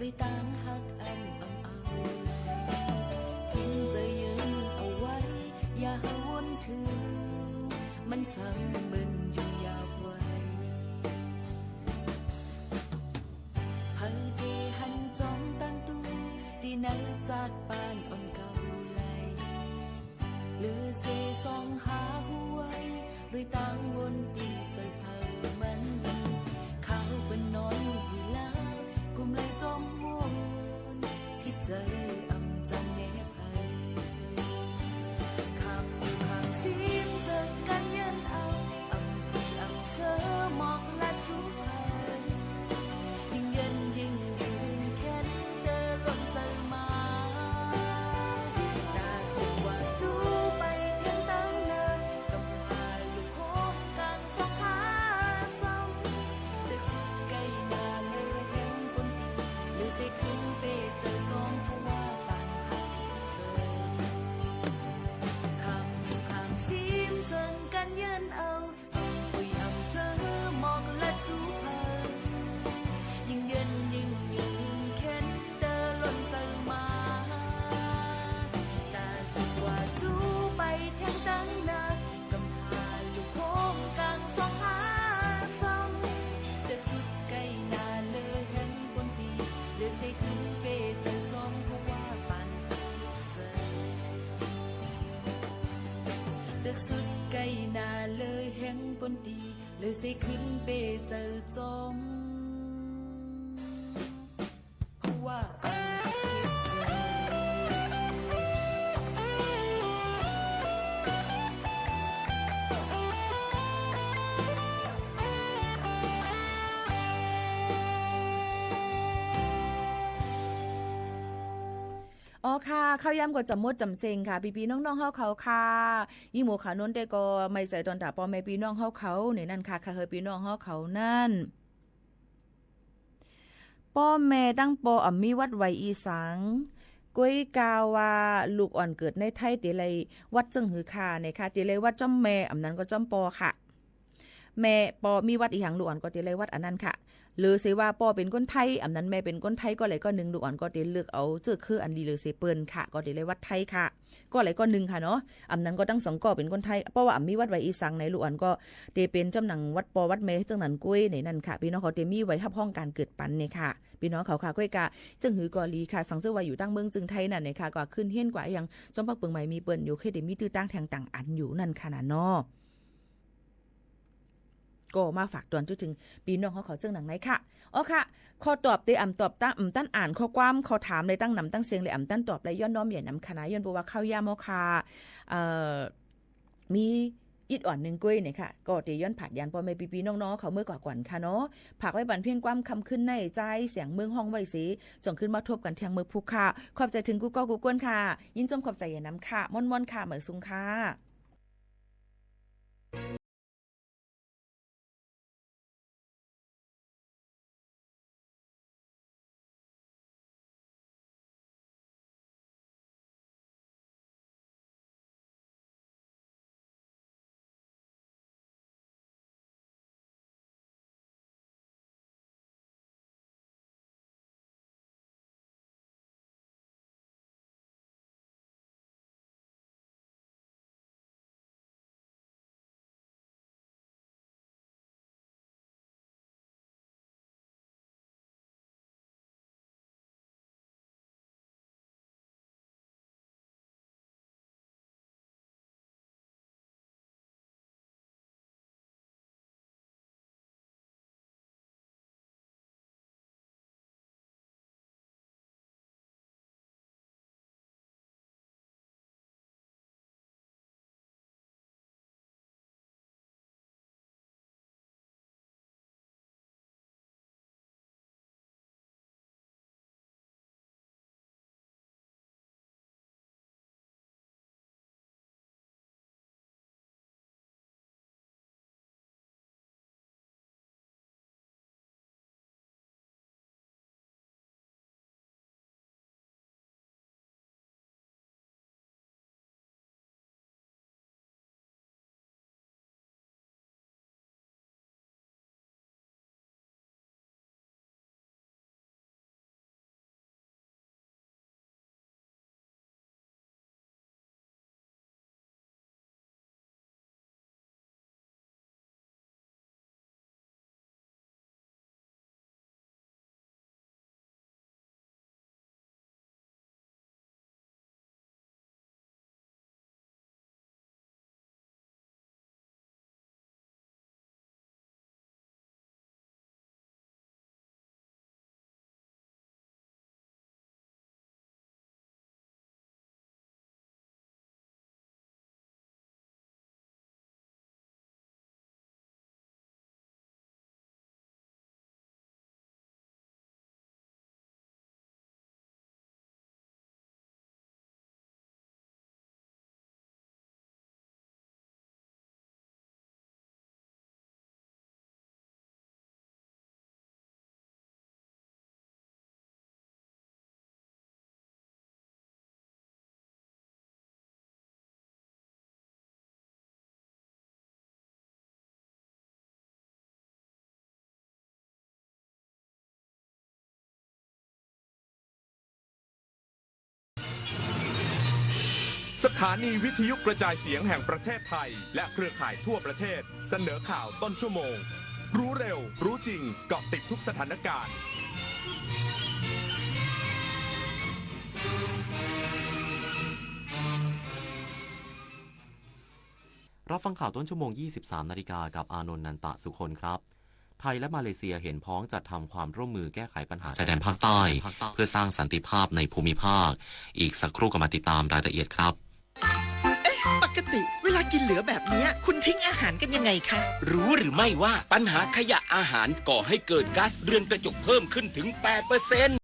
ด้วยต่างหักอันอ่ำเอาทิ้งใจยืนเอาไว้อย่าหวนถึงมันซ้ำมึนอยู่ยาวไว้พังเทหันจอมตั้งตู้ดีนักจากบ้านอ่อนเก่าไหลหรือเสซองหาหัวด้วยต่างวนตีใจเผามันเขาเป็นนอนอยู่แล้วกุมเลยจอมวนพิดใจอำจังแนบไปคำซิมเสิร์กันยันเอาอำเสอหมอกและจุบยิ่งเย็นยิ่งยืนแค้นเดินลงเติมมาน่าสิว่าจูไปเทียนตั้งเนินกับพาลูกโคกกลางสองขาซ้ำเด็กสุดไกลนาเลยเห็นคนดีหรือสิขึ้นไปเจอจอมเพราะว่าปานหักที่เจอคำซิมเสิร์กันยันเอาปุยอำเสอหมอกและจูเพ ยิ่งเย็นยิ่งยืนเข็นเดินล้นเติมมาแต่สิว่าจูไปแทงตั้งนากำพาลูกโคงกลางสองหาซ้ำเด็กสุดไกลนาเลยเห็นคนดีเลยใส่ขึ้นเปเจอจอมเพราะว่าปันเจอเด็กสุดไกลนาเลยเห็นคนดีเลยใส่ขึ้นเปเจอจอมว่าอันคิดเจอ๋อค่ะข้าวยำก็จำมดจำเซงค่ะพี่ๆน้องๆเขาค่ะยี่หมูขานนแต่ก็ไม่ใจตอนตาปอแม่พี่น้องเขาเนี่ยนั่นค่ะเฮยพี่น้องเขานั่นป้อแม่ตั้งปออ่ำมีวัดไวอีสังก้วยกาว่าลูกอ่อนเกิดในไทยติเลยวัดจึงหือคาในค่ะติเลยวัดจ้อมแม่อ่ำนั้นก็จ้อมปอค่ะแม่ปอมีวัดอีหยังลูกอ่อนก็ติเลยวัดอันนั้นค่ะหรือสิว่าปอเป็นคนไทยอ่ำนั้นแม่เป็นคนไทยก็เลยก็1ลูกอ่อนก็ติเลือกเอาจื้อคืออันดีเลยสิเปิ้นค่ะก็ติเลยวัดไทยค่ะก็เลยก็1ค่ะเนาะอ่ำนั้นก็ตั้ง2ก็เป็นคนไทยเพราะว่าอ่ำมีวัดไวอีสังในลูกอ่อนก็เตเป็นจำหนังวัดปอวัดแม่จังนั้นกุ้ยในนั่นค่ะพี่น้องเขาเตมีไว้ทับห้องการเกิดปันเนี่ยค่ะพี่น้องเขาค่ะก้อยกะซึ่งหือกอลีค่ะสังเสื้อว่าอยู่ตั้งเมืองจึงไทยนั่นเนี่ยค่ะก็ขึ้นเฮียนกว่าอย่างจอมพักเปิงใหม่มีเปิ้นอยู่เคยได้มีตื้อตั้งแทงต่างอันอยู่นั่นค่ะน่ะเนาะก็มาฝากตอนจุดถึงพี่น้องเขาจึงหนังไหนค่ะอ๋อค่ะข้อตอบเตอ่ำตอบตั้งตั้นอ่านข้อความข้อถามเลยตั้งนำตั้งเสียงเลยตั้นตอบเลยย้อนน้อมใหญ่นำคณะย้อนบอกว่าเข้ายามค่ะมีอีดอ่อนหนึ่งกุ้ยเนี่ยค่ะก็เตย้อนผัดยันพ่อแม่พี่ๆน้องๆเขาเมื่อกว่าก่อนค่ะเนาะผักไว้บันเพียงความคำขึ้นในใจเสียงเมืองห้องไว้สิจ่องขึ้นมาทบกันเทียงมือผู้ค่ะขอบใจถึงกูก็กูกวนค่ะยินจมขอบใจอย่าน้ำค่ะม่อนๆค่ะเหมือนซุงค่ะ สถานีวิทยุกระจายเสียงแห่งประเทศไทย และเครือข่ายทั่วประเทศ เสนอข่าวต้นชั่วโมง รู้เร็ว รู้จริง เกาะติดทุกสถานการณ์ รับฟังข่าวต้นชั่วโมง 23 นาฬิกากับอานนท์ นันตะสุคนครับ ไทยและมาเลเซียเห็นพ้องจัดทำความร่วมมือแก้ไขปัญหาชายแดนภาคใต้เพื่อสร้างสันติภาพในภูมิภาคอีกสักครู่ก็มาติดตามรายละเอียดครับ ปกติเวลากินเหลือแบบนี้คุณทิ้งอาหารกันยังไงคะรู้หรือไม่ว่าปัญหาขยะอาหารก่อให้เกิดก๊าซเรือนกระจกเพิ่มขึ้นถึง 8%